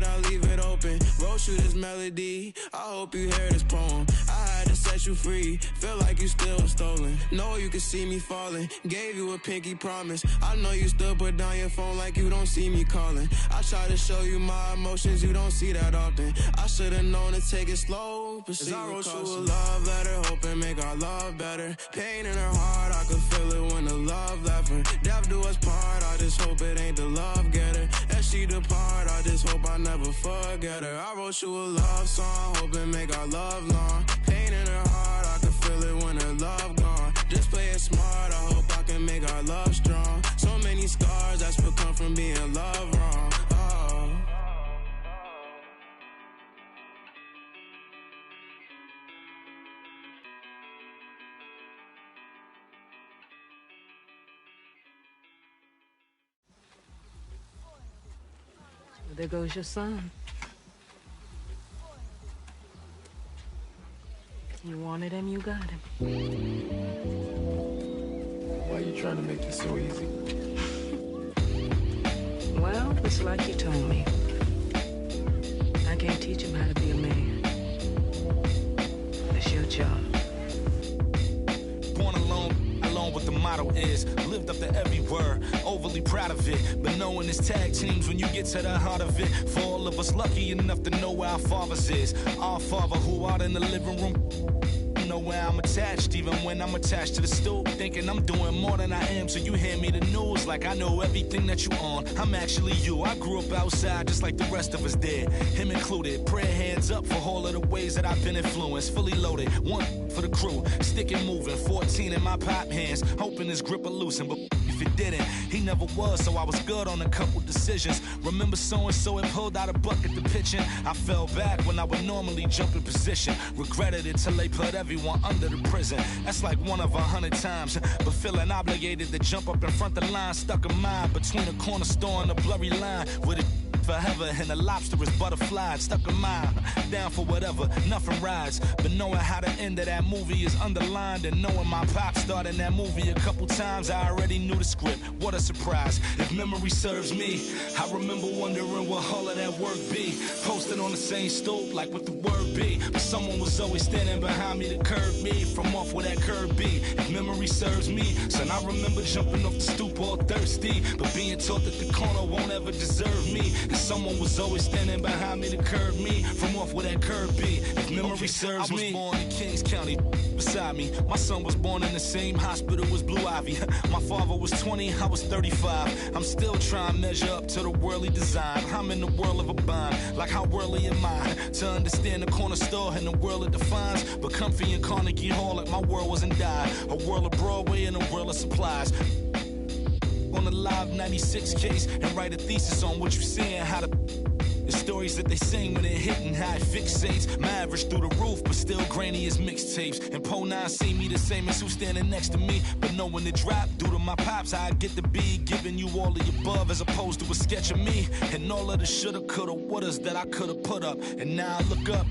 I leave it open. Wrote you this melody, I hope you hear this poem. I had to set you free, feel like you still stolen. Know you can see me falling, gave you a pinky promise. I know you still put down your phone like you don't see me calling. I try to show you my emotions, you don't see that often. I should've known to take it slow, but I wrote you a love letter, hoping make our love better. Pain in her heart, I could feel it when the love left her. Death do us part, I just hope it ain't the love getter. As she depart, I just hope I never forget her. I wrote you a love song, hoping make our love long. Pain in her heart, I can feel it when her love gone. Just play it smart, I hope I can make our love strong. So many scars, that's what come from being loved wrong. Oh. There goes your son. You wanted him, you got him. Why are you trying to make this so easy? Well, it's like you told me. I can't teach him how to be a man. It's your job. Born alone what the motto is. Lived up to every word, overly proud of it. But knowing it's tag teams when you get to the heart of it. For all of us lucky enough to know where our fathers is. Our father who out in the living room. Know where I'm attached, even when I'm attached to the stool. Thinking I'm doing more than I am, so you hand me the news like I know everything that you on. I'm actually you. I grew up outside just like the rest of us did, him included. Prayer hands up for all of the ways that I've been influenced. Fully loaded, one for the crew, stick and moving. 14 in my pop hands, hoping his grip will loosen, but if it didn't, he never was, so I was good on a couple decisions. Remember so-and-so had pulled out a bucket to pitching. I fell back when I would normally jump in position. Regretted it till they put everyone under the prison. That's like 1 of 100 times. But feeling obligated to jump up in front of the line. Stuck a mind between a corner store and a blurry line. With it forever and the lobster is butterflied. Stuck a mile, down for whatever, nothing rides. But knowing how the end of that movie is underlined, and knowing my pop starred in that movie a couple times, I already knew the script. What a surprise. If memory serves me, I remember wondering what all of that work be. Posted on the same stoop like what the word be. But someone was always standing behind me to curb me from off where that curb be. If memory serves me, son, I remember jumping off the stoop all thirsty, but being taught that the corner won't ever deserve me. Someone was always standing behind me to curb me from off where that curb be. If memory serves me, I was born in Kings County, beside me. My son was born in the same hospital as Blue Ivy. My father was 20, I was 35. I'm still trying to measure up to the worldly design. I'm in the world of a bind, like how worldly am I? To understand the corner store and the world it defines. But comfy in Carnegie Hall like my world wasn't died. A world of Broadway and a world of supplies. On a live 96 case and write a thesis on what you seeing, how the stories that they sing when it hitting, how it fixates. My average through the roof, but still grainy as mixtapes. And Po 9 see me the same as who's standing next to me, but knowing the drop due to my pops, how I get to be giving you all of the above as opposed to a sketch of me and all of the shoulda, coulda, wouldas that I coulda put up. And now I look up,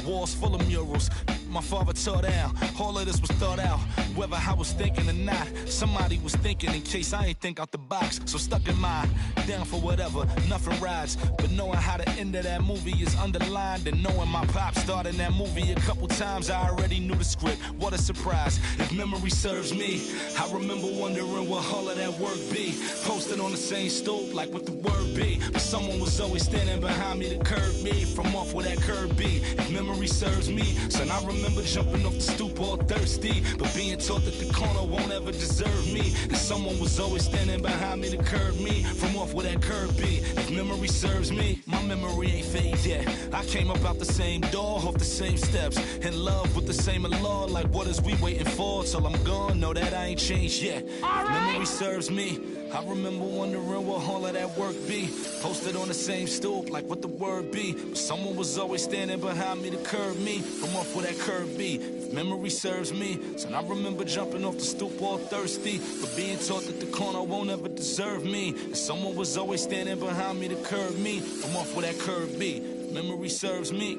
walls full of murals my father tore down. All of this was thought out, whether I was thinking or not. Somebody was thinking in case I ain't think out the box. So stuck in mind, down for whatever, nothing rides. But knowing how the end of that movie is underlined, and knowing my pop starred in that movie a couple times, I already knew the script. What a surprise. If memory serves me, I remember wondering what all of that work be. Posted on the same stoop, like what the word be. But someone was always standing behind me to curb me from off where that curb be. If memory serves me, son, I remember jumping off the stoop all thirsty, but being taught that the corner won't ever deserve me. And someone was always standing behind me to curb me from off where that curb be. If memory serves me, my memory ain't fade yet. I came up out the same door, off the same steps, in love with the same law. Like what is we waiting for till I'm gone? Know that I ain't changed yet. If memory serves me, I remember wondering what all of that work be. Posted on the same stoop, like what the word be. But someone was always standing behind me to curb me from off where that curb be. If memory serves me, son, I remember jumping off the stoop all thirsty, but being taught that the corner won't ever deserve me. And someone was always standing behind me to curb me from off where that curb be. If memory serves me.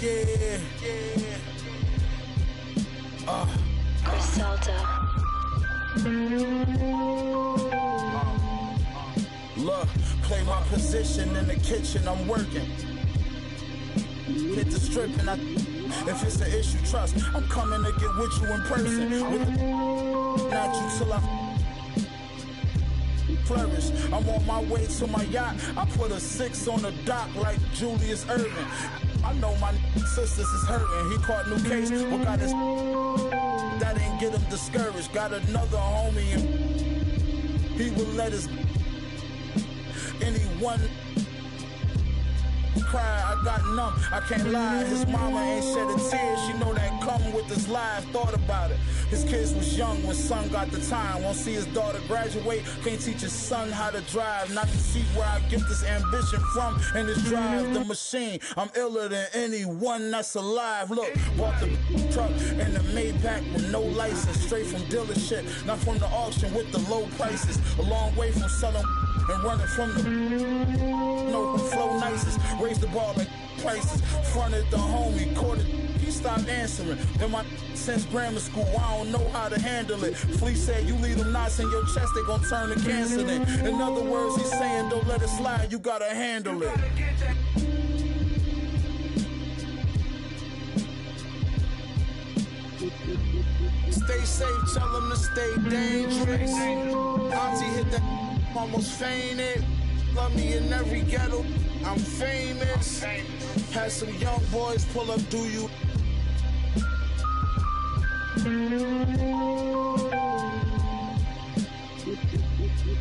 Yeah. Look, play my position in the kitchen, I'm working. Hit the strip and if it's an issue, trust, I'm coming to get with you in person. Not you till I flourish. I'm on my way to my yacht. I put a 6 on the dock like Julius Erving. I know my sisters is hurting. He caught new case, but got his that didn't get him discouraged. Got another homie and he will let his anyone cry. I got numb, I can't lie. His mama ain't shed a tear. She know that come with this life. Thought about it. His kids was young when son got the time. Won't see his daughter graduate. Can't teach his son how to drive. Not to see where I get this ambition from. And this drive the machine. I'm iller than anyone that's alive. Look, bought the truck and the Maybach with no license. Straight from dealership, not from the auction with the low prices. A long way from selling and running from the no who flow nicest. Raise the ball like prices. Fronted the homie, caught it. He stopped answering. Then my since grammar school, I don't know how to handle it. Flea said, you leave them knots in your chest, they gon' turn to cancer then. In other words, he's saying, don't let it slide, you gotta handle it. Stay safe, tell them to stay dangerous. Auntie hit that, almost fainted. Love me in every ghetto, I'm famous. Had some young boys pull up, do you?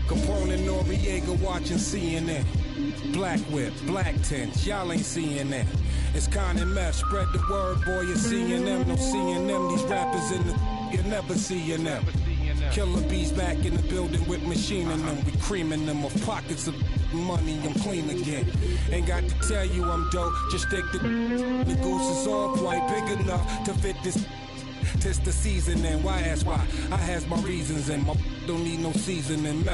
Capone and Noriega watching CNN. Black whip, black tents, y'all ain't seeing that. It's Con and Meth, spread the word, boy, you're seeing them. No seeing them, these rappers in the you're never seeing them. Killer bees back in the building with machining them. We creaming them of pockets of money, I'm clean again. Ain't got to tell you I'm dope, just stick the goose is all quite big enough to fit this. Tis the seasoning, why ask why? I has my reasons and my don't need no seasoning.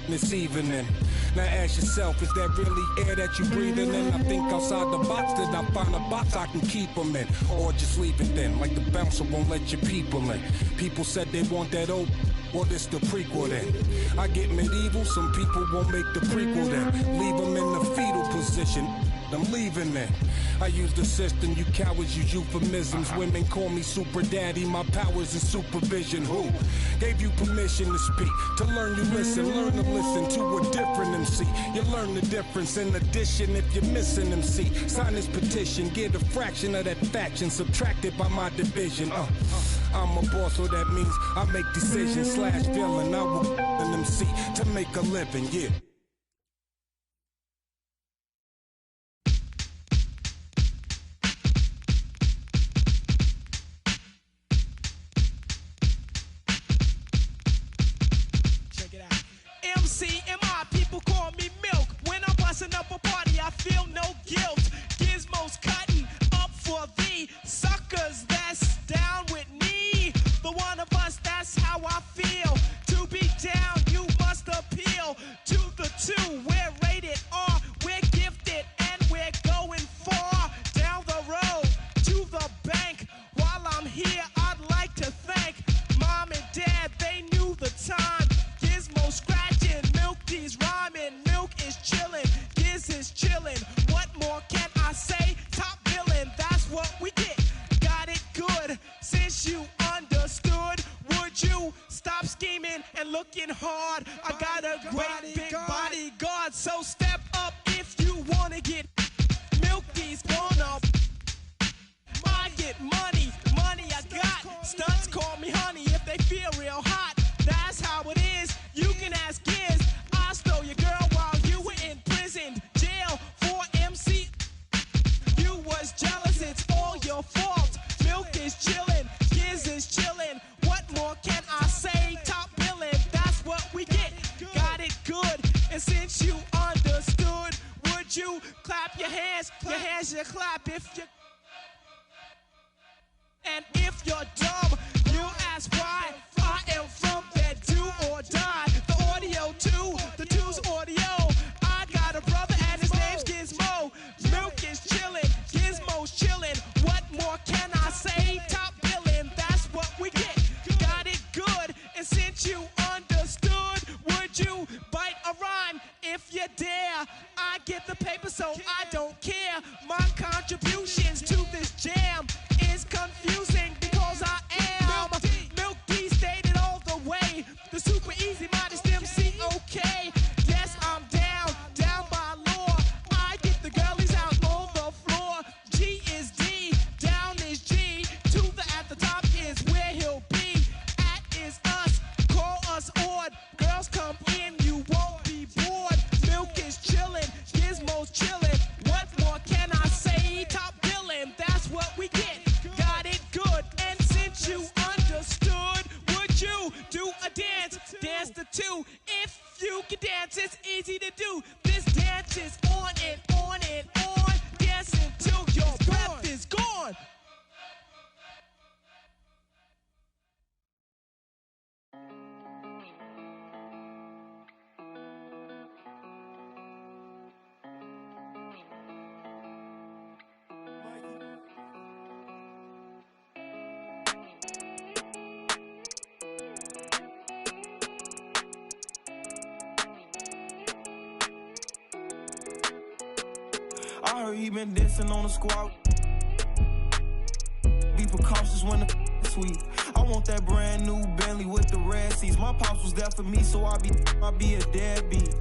This evening. Now ask yourself, is that really air that you breathing in? I think outside the box, did I find a box I can keep them in? Or just leave it then, like the bouncer won't let your people in. People said they want that old, well this the prequel then. I get medieval, some people won't make the prequel then. Leave them in the fetal position, I'm leaving then. I use the system, you cowards use euphemisms. Women call me super daddy, my powers is supervision. Who gave you permission to speak? To learn you listen, learn to listen to a different MC. You learn the difference in addition if you're missing MC. Sign this petition, get a fraction of that faction subtracted by my division. I'm a boss, so that means I make decisions / villain. I will an MC to make a living, yeah. you understood, would you stop scheming and looking hard? I got a great big bodyguard, so step up if you wanna get Milky's gonna. I get money, money I got. Stunts call me honey if they feel real hot. That's how it is. You can ask Giz. I stole your girl while you were in prison, jail for MC. You was jealous, it's all your fault. Milk is chillin', Giz is chillin'. What more can I say? Top billin', that's what we get. Got it good, and since you understood, would you clap your hands? Your hands you clap if you. And if you're dumb, you ask why. I am from bed, do or die. The audio too, the two's audio. I got a brother and his name's Gizmo. Milk is chillin', Gizmo's chillin'. What more can I say? Top billin', that's what we get. Got it good, and since you understood, would you bite a rhyme if you dare? I get the paper, so I don't care. My contributions to this jam is confusing because I am Milk D stated all the way. The super easy modest MC, okay. Yes, I'm down by law. I get the girlies out on the floor. G is D, down is G. To the at the top is where he'll be. At is us, call us odd. Girls come in, you won't be bored. Milk is chillin', Gizmo's chillin'. What more can I say? Top billin', that's what we get. Got it good, and since you understood, would you do a dance? Dance the two. If you can dance, it's easy to do. This dance is on and on and on. Dance until your breath is gone. I heard he been dancing on the squad. Be precautious when the sweet. I want that brand new Bentley with the red seats. My pops was there for me, so I be a deadbeat.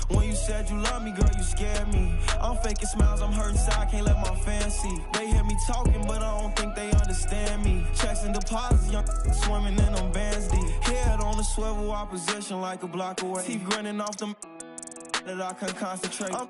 When you said you love me, girl, you scared me. I'm faking smiles, I'm hurting inside, can't let my fans see. They hear me talking, but I don't think they understand me. Checks and deposits, young swimming in them bands deep. Head on the swivel, opposition like a block away. Teeth grinning off them that I can't concentrate. I'm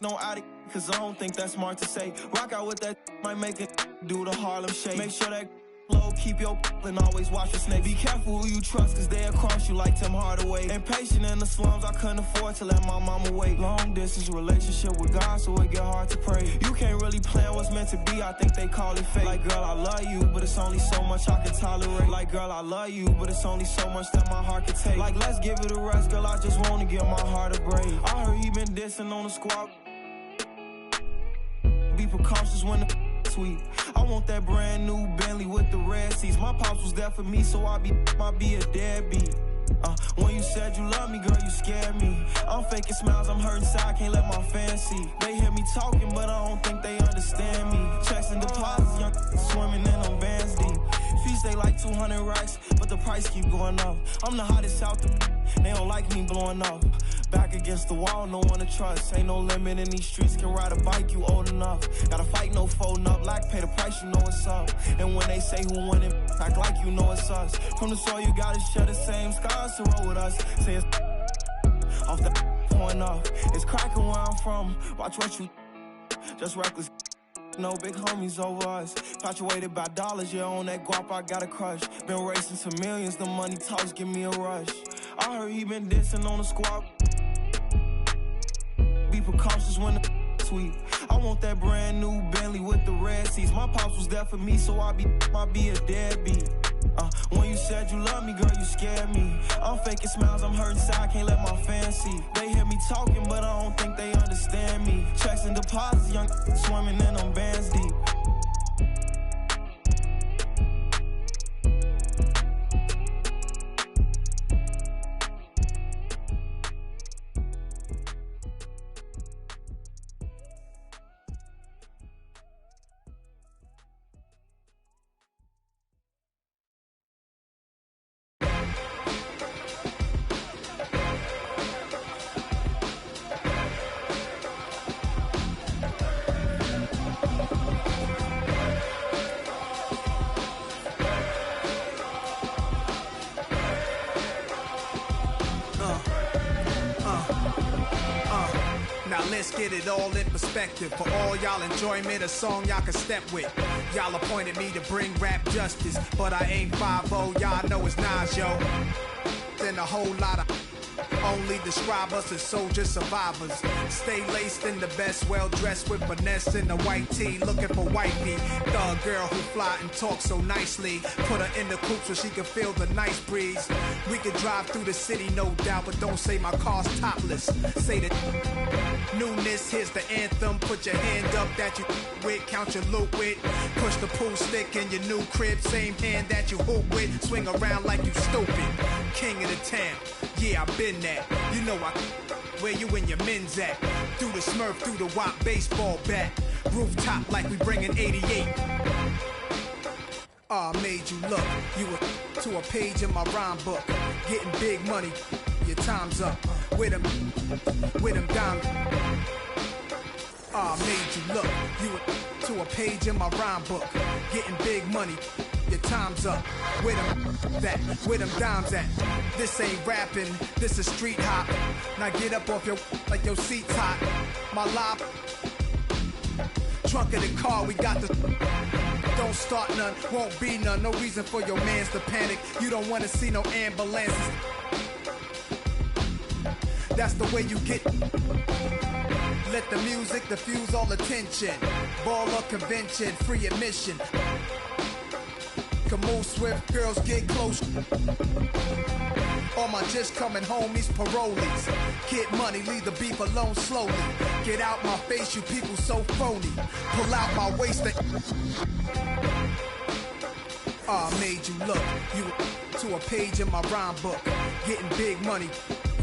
no addict, cause I don't think that's smart to say. Rock out with that might make it do the Harlem Shake. Make sure that low, keep your and always watch your snake. Be careful who you trust, cause they'll cross you like Tim Hardaway. Impatient in the slums, I couldn't afford to let my mama wait. Long distance relationship with God, so it get hard to pray. You can't really plan what's meant to be, I think they call it fate. Like, girl, I love you, but it's only so much I can tolerate. Like, girl, I love you, but it's only so much that my heart can take. Like, let's give it a rest, girl, I just wanna give my heart a break. I heard he been dissing on the squad. Be precautious when the sweet. I want that brand new Bentley with the red seats. My pops was there for me, so I be a deadbeat. When you said you love me, girl, you scared me. I'm faking smiles, I'm hurting inside, can't let my fans see. They hear me talking, but I don't think they understand me. Checks and deposits, young swimming in them bands deep. Fees they like 200 racks, but the price keep going up. I'm the hottest out they don't like me blowing up. Back against the wall, no one to trust. Ain't no limit in these streets, can ride a bike, you old enough. Gotta fight, no folding up, like pay the price, you know what's up. And when they say who won it, act like you know it's us. From the soil, you gotta share the same scars to roll with us. Say it's off the point off. It's cracking where I'm from, watch what you just reckless. No big homies over us. Fluctuated by dollars, yeah, on that guap I got a crush. Been racing to millions, the money talks give me a rush. I heard he been dissing on the squad. Be precautious when the sweet. I want that brand new Bentley with the red seats. My pops was there for me, so I be a deadbeat. When you said you love me, girl, you scared me. I'm faking smiles, I'm hurting inside, can't let my fans see. They hear me talking, but I don't think they understand me. Checks and deposits, young swimming in them bands deep. let's get it all in perspective. For all y'all enjoyment, a song y'all can step with. Y'all appointed me to bring rap justice, but I ain't 5-0, y'all know it's Nas, yo. Then a whole lot of only describe us as soldier survivors. Stay laced in the best, well dressed with finesse in the white tee, looking for wifey. Thug girl who fly and talk so nicely. Put her in the coupe so she can feel the nice breeze. We could drive through the city, no doubt, but don't say my car's topless. Say the newness, here's the anthem. Put your hand up that you with, count your loot with. Push the pool stick in your new crib, same hand that you hoop with. Swing around like you stupid. King of the town, yeah, I've been that. You know where you and your men's at. Through the Smurf, through the WAP baseball bat. Rooftop like we bringing 88. Made you look. You were to a page in my rhyme book. Getting big money, your time's up. With them diamonds. Made you look. You were to a page in my rhyme book. Getting big money, your time's up. With them dimes at. This ain't rapping, this is street hop. Now get up off your like your seat's hot. My life, trunk of the car, we got the. Don't start none, won't be none. No reason for your mans to panic. You don't wanna see no ambulances. That's the way you get. Let the music diffuse all attention. Ball or convention, free admission. Can move swift, girls get close. All my just coming homies, parolees. Get money, leave the beef alone slowly. Get out my face, you people so phony. Pull out my waist. Made you look. You to a page in my rhyme book. Getting big money,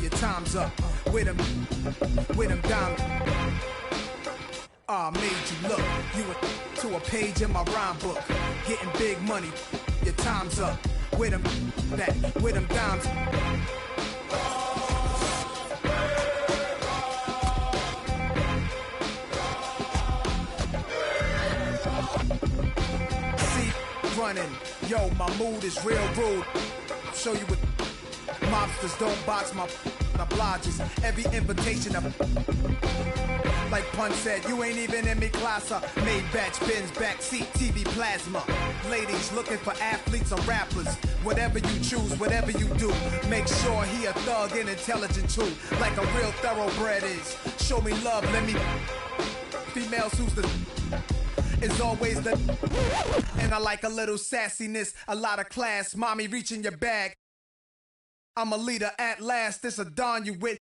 your time's up. With them diamonds. Made you look. You were to a page in my rhyme book. Getting big money, your time's up. With them dimes. See, running. Yo, my mood is real rude. I'll show you what mobsters don't box my obliges. Every invitation of. Like Pun said, you ain't even in me class. Made batch, bins, backseat, TV plasma. Ladies looking for athletes or rappers. Whatever you choose, whatever you do, make sure he a thug and intelligent too. Like a real thoroughbred is. Show me love, let me. Females who's the. Is always the. And I like a little sassiness, a lot of class. Mommy, reach in your bag. I'm a leader at last. This a Don you with.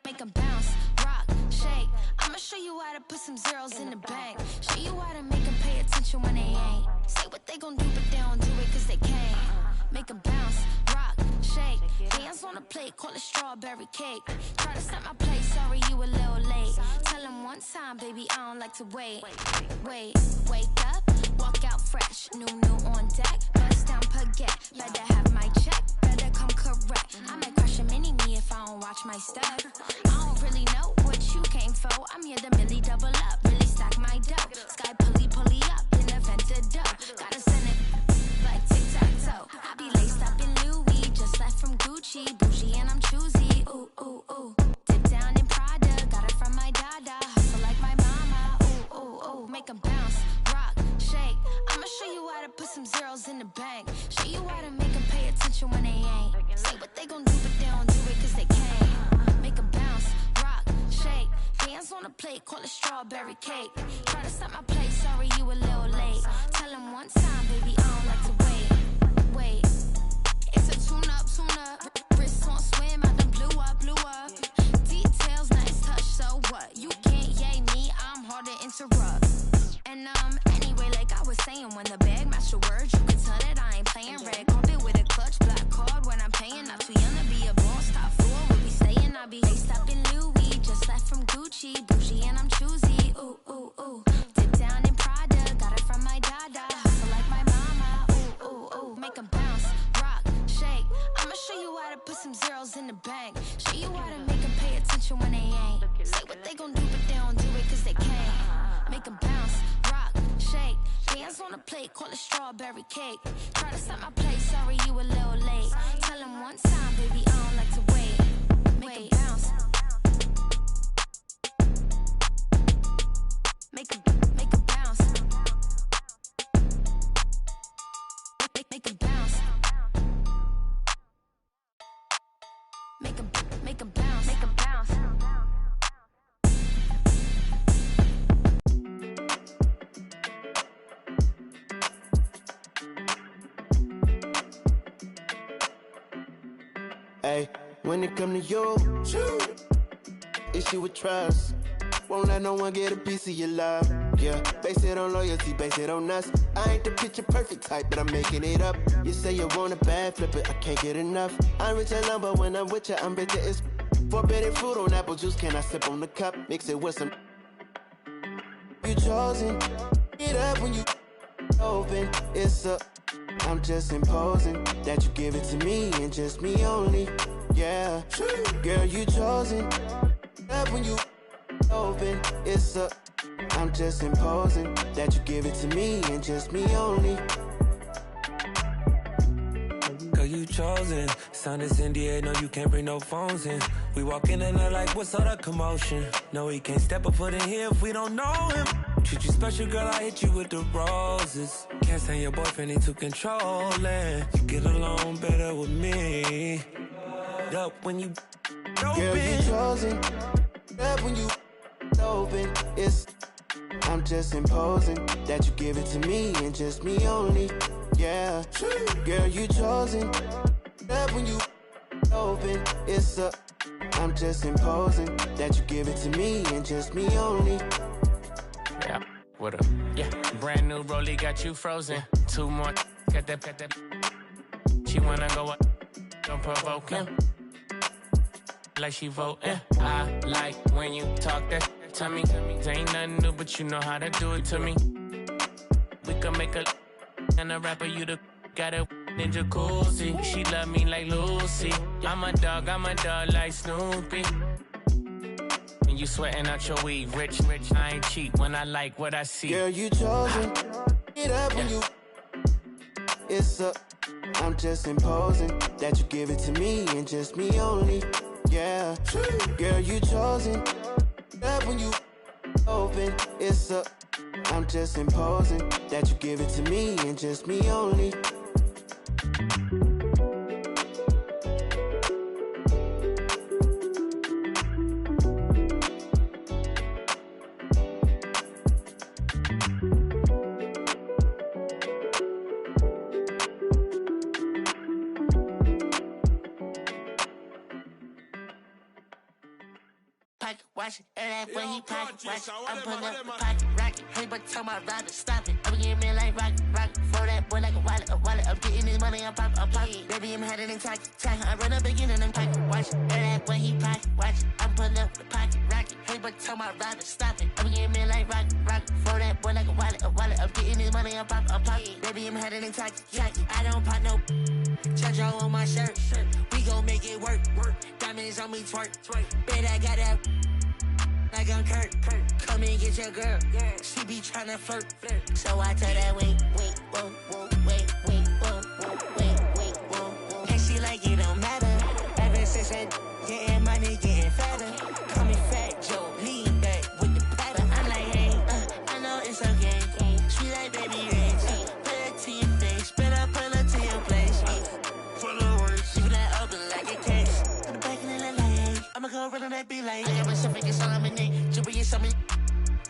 Make 'em bounce, rock, shake. I'ma show you how to put some zeros in the bank. Show you how to make 'em pay attention when they ain't. Say what they gon' do, but they don't do it cause they can't. Make 'em bounce, rock, shake. Hands on the plate, call it strawberry cake. Try to set my place, sorry you a little late. Tell 'em one time, baby, I don't like to wait. Wake up, walk out fresh. New on deck, bust down baguette. Better have my check, better come correct. I might crush a mini-me if I don't watch my step. I don't really know what you came for. I'm here to Millie double up, really stack my dough. Sky pulley up, in the vent dough. Gotta send it like tic-tac-toe. I be laced up in Louis, just left from Gucci. Bougie and I'm choosy, ooh, ooh, ooh. Dip down in Prada, got it from my dada. Hustle like my mama, ooh, ooh, ooh. Make 'em bounce, rock, shake. I'ma show you how to put some zeros in the bank. Show you how to make 'em pay attention when they ain't. Say what they gon' do, but they don't do it cause they can't. Make 'em bounce, rock, shake. Hands on the plate, call it strawberry cake. Try to set my place, sorry you a little late. Tell 'em one time, baby, I don't like to wait. It's a tune-up. Wrist on swim, I done blew up. Details, nice touch, so what? You can't yay me, I'm hard to interrupt. And anyway, like I was saying, when the bag match the words, you can tell that I ain't playing. Red carpet with a clutch, black card when I'm paying. Not too young to be a boss, top floor, we'll be staying. I be laced up in Louis, just left from Gucci. Bougie and I'm choosy, ooh, ooh, ooh. Dip down in Prada, got it from my dada. Hustle like my mama, ooh, ooh, ooh. Make 'em bounce, rock, shake. I'ma show you how to put some zeros in the bank. Show you how to make 'em pay attention when they ain't. Say what they gon' do, but they don't do it cause they can't. Make 'em bounce, rock, shake. Hands on the plate, call it strawberry cake. Try to set my place, sorry you a little late. Tell 'em one time, baby, I don't like to wait. make it bounce. Make it bounce. Make it bounce. Make it bounce. Make it bounce. Hey, when it come to you, issue with trust. Won't let no one get a piece of your love. Yeah, base it on loyalty, base it on us. I ain't the picture perfect type, but I'm making it up. You say you want a bad, flip it, I can't get enough. I'm rich alone, but when I'm with you, I'm bitter as forbidden fruit on apple juice. Can I sip on the cup? Mix it with some. You chosen, it up when you open. It's a. I'm just imposing that you give it to me and just me only. Yeah, girl, you chosen. Up when you open, it's a. I'm just imposing that you give it to me and just me only. Girl, you chosen. Sound is NDA, no, you can't bring no phones in. We walk in and they're like, what's all that commotion? No, he can't step a foot in here if we don't know him. Treat you special, girl, I hit you with the roses. Can't stand your boyfriend, he too controlling. You get along better with me. Up when you open. Girl, you chosen. Up when you open. It's. I'm just imposing that you give it to me and just me only. Yeah, girl, you chosen. Up when you open. It's a. I'm just imposing that you give it to me and just me only. Yeah, what up? Yeah, brand new rollie got you frozen. Two more, got that. She wanna go up, don't provoke him. Like she voting. I like when you talk that to me. Ain't nothing new, but you know how to do it to me. We can make a and a rapper, you the got a in jacuzzi. She love me like Lucy. I'm a dog like Snoopy. And you sweating out your weed, rich, I ain't cheap when I like what I see. Girl, you chosen. It up when you. It's a. I'm just imposing that you give it to me and just me only. Yeah, girl, you chosen. Up when you open. It's a. I'm just imposing that you give it to me and just me only. Watch it, and that when he pocket watch it. I'm pulling up the pocket rocket. Hey, but tell my rider stop it. I'm getting me like rocket. Throw that boy like a wallet. I'm getting this money, I'm pocket. Baby, I'm headed in tacky. I run up again and I'm pocket watch it. And that when he pocket watch it. I'm pulling up the pocket rocket. Hey, but tell my rider stop it. I'm getting me like rocket. Throw that boy like a wallet. I'm getting this money, I'm pocket. Baby, I'm headed in tacky. I don't pop no. Chacho on my shirt. We gon' make it work. Diamonds on me twerk. Bet I got that. Like I'm Kurt, come and get your girl. She be tryna flirt. So I tell that wait, whoa, whoa. And she like it don't matter. Ever since I getting money, getting fatter. Call me Fat Joe, lean back with the pattern. I'm like, hey, I know it's okay. Sweet like baby rings. Put it to your face, better pull it to your place. Full of words, leave that open like a case. To the back of the line, I'ma go run on that be like. I got my stuff, it's all I'm in it. Something.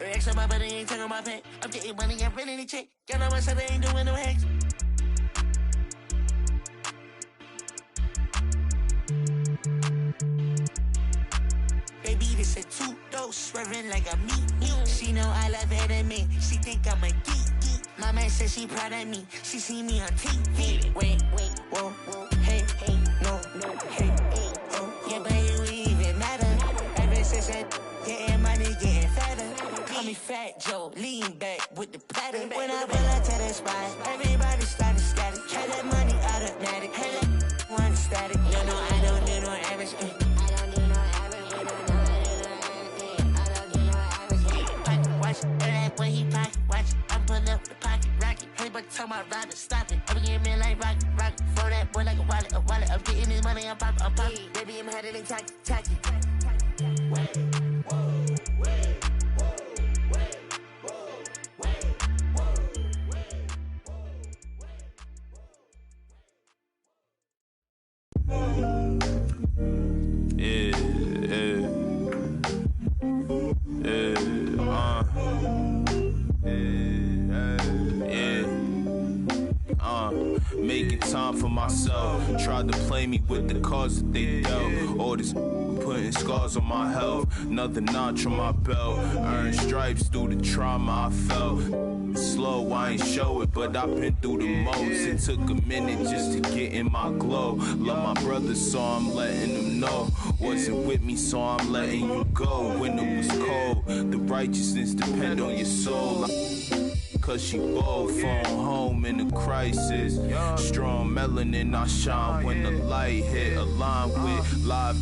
Rex on my body, ain't taking my pay. I'm getting money, I'm running the check. Y'all know myself, I ain't doing no hacks. Baby, this a two-dose, swerving like a meat. She know I love her than me. She think I'm a geek. My man says she proud of me. She see me on TV. Wait, whoa, hey, no, hey, oh, yeah, baby, we even matter. Ever since I getting money, getting fatter. Call me Fat Joe, lean back with the platter. When I pull up to the spot, everybody started static. Had that money automatic, had that one static. You know I don't do no average. I don't do no average. Pocket watch, and that when he pocket watch, I'm pulling up the pocket rocket. rocket. Hey, but tell my rider, stop it. I'm getting man like rocket, rocket. Throw that boy like a wallet, a wallet. I'm getting this money, I'm pop, I'm pop. Baby, I'm headed and tacky. Making time for myself. Tried to play me with the cards that they dealt. All this putting scars on my health. Another notch on my belt. Earned stripes through the trauma I felt. Slow, I ain't show it, but I've been through the most. It took a minute just to get in my glow. Love my brothers, so I'm letting them know. Wasn't with me, so I'm letting you go. When it was cold, the righteousness depend on your soul. Cause she bold, phone home in a crisis. Strong melanin, I shine when the light hit. Aligned with live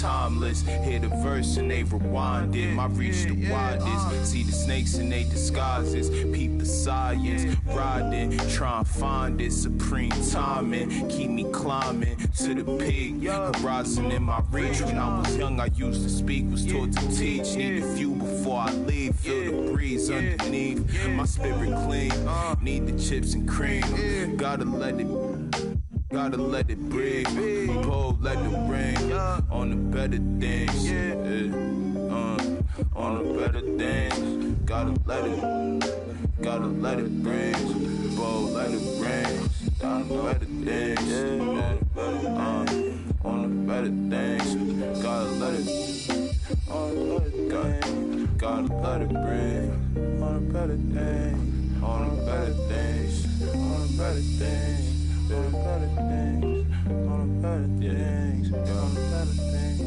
timeless. Hear the verse and they rewind it. My reach the widest. See the snakes in they disguises. Peep the science. Riding, try and find it. Supreme timing. Keep me climbing to the peak. Horizon in my reach. When I was young, I used to speak, was taught to teach. Need a few before I leave. Feel the breeze underneath. My spirit clean. Need the chips and cream. Gotta let it breathe. Pull, let it ring. On the better things. On the better things. Gotta let it ring. Pull, let it ring. On the better things. On the better things. Gotta let it. Gotta let it breathe. On the better things. On the better things. On the better things. On the better things, on the better things, on the better things, on the better things.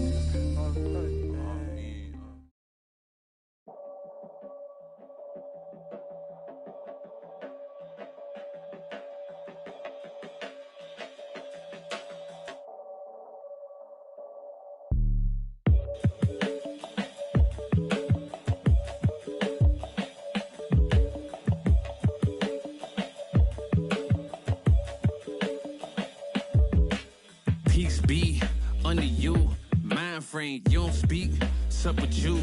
You don't speak, sup with you.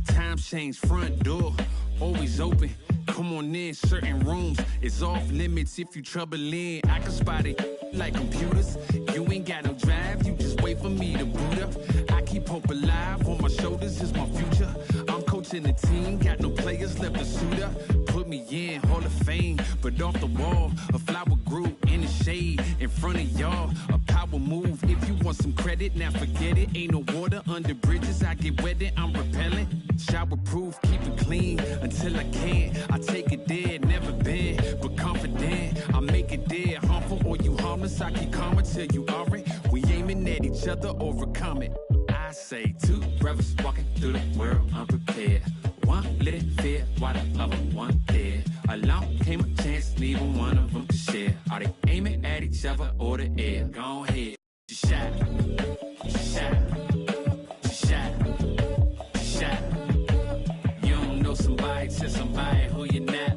Time change, front door always open. Come on in, certain rooms it's off limits if you troubling. I can spot it like computers. You ain't got no drive, you just wait for me to boot up. I keep hope alive, on my shoulders is my future. I'm coaching the team, got no players left to suit up. Put me in Hall of Fame, but off the wall, a flower grew in the shade in front of y'all. A power move, if you want some credit, now forget it. Ain't no water under bridges, I get wetted, I'm repellent. Shower proof, keep it clean until I can't. I take it there, never been, but confident. I make it there, harmful or you harmless. I keep calm until you are it. We aiming at each other, overcome it. I say two brothers walking through the world unprepared. One lit fear, while the other one dead. Along came a chance, neither one of them to share. Are they aiming at each other or the air? Go ahead, just shot, just shot, just shot, just shot. You don't know somebody, tell somebody who you're not.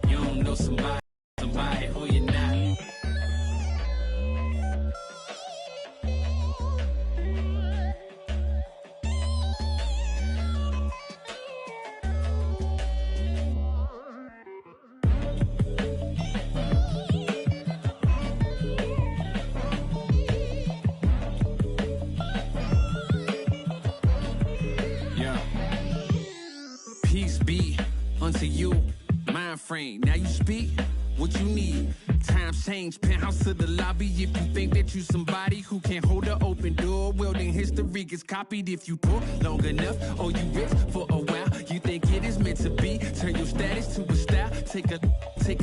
You don't know somebody, somebody who you're not. Unto you, mind frame. Now you speak what you need. Times change, penthouse to the lobby. If you think that you somebody who can't hold an open door, well then history gets copied. If you poor long enough, or you rich for a while, you think it is meant to be. Turn your status to a style. Take a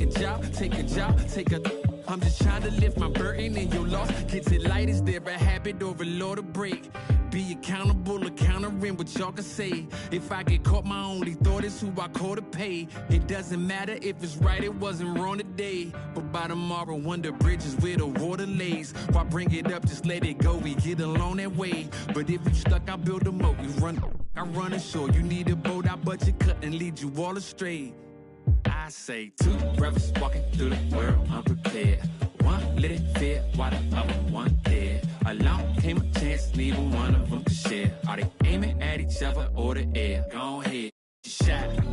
job, take a job, take a. I'm just trying to lift my burden and your loss gets it light. Is there a habit or a law to break? Be accountable, countering what y'all can say. If I get caught, my only thought is who I call to pay. It doesn't matter if it's right, it wasn't wrong today. But by tomorrow, wonder bridges where the water lays. Why bring it up, just let it go, we get along that way. But if you stuck, I build a moat. I run ashore, you need a boat, I budget cut and lead you all astray. I I say two brothers walking through the world unprepared. One lit it fear while the other one dead. Along came a chance, neither one of them could share. Are they aiming at each other or the air? Go ahead, shot.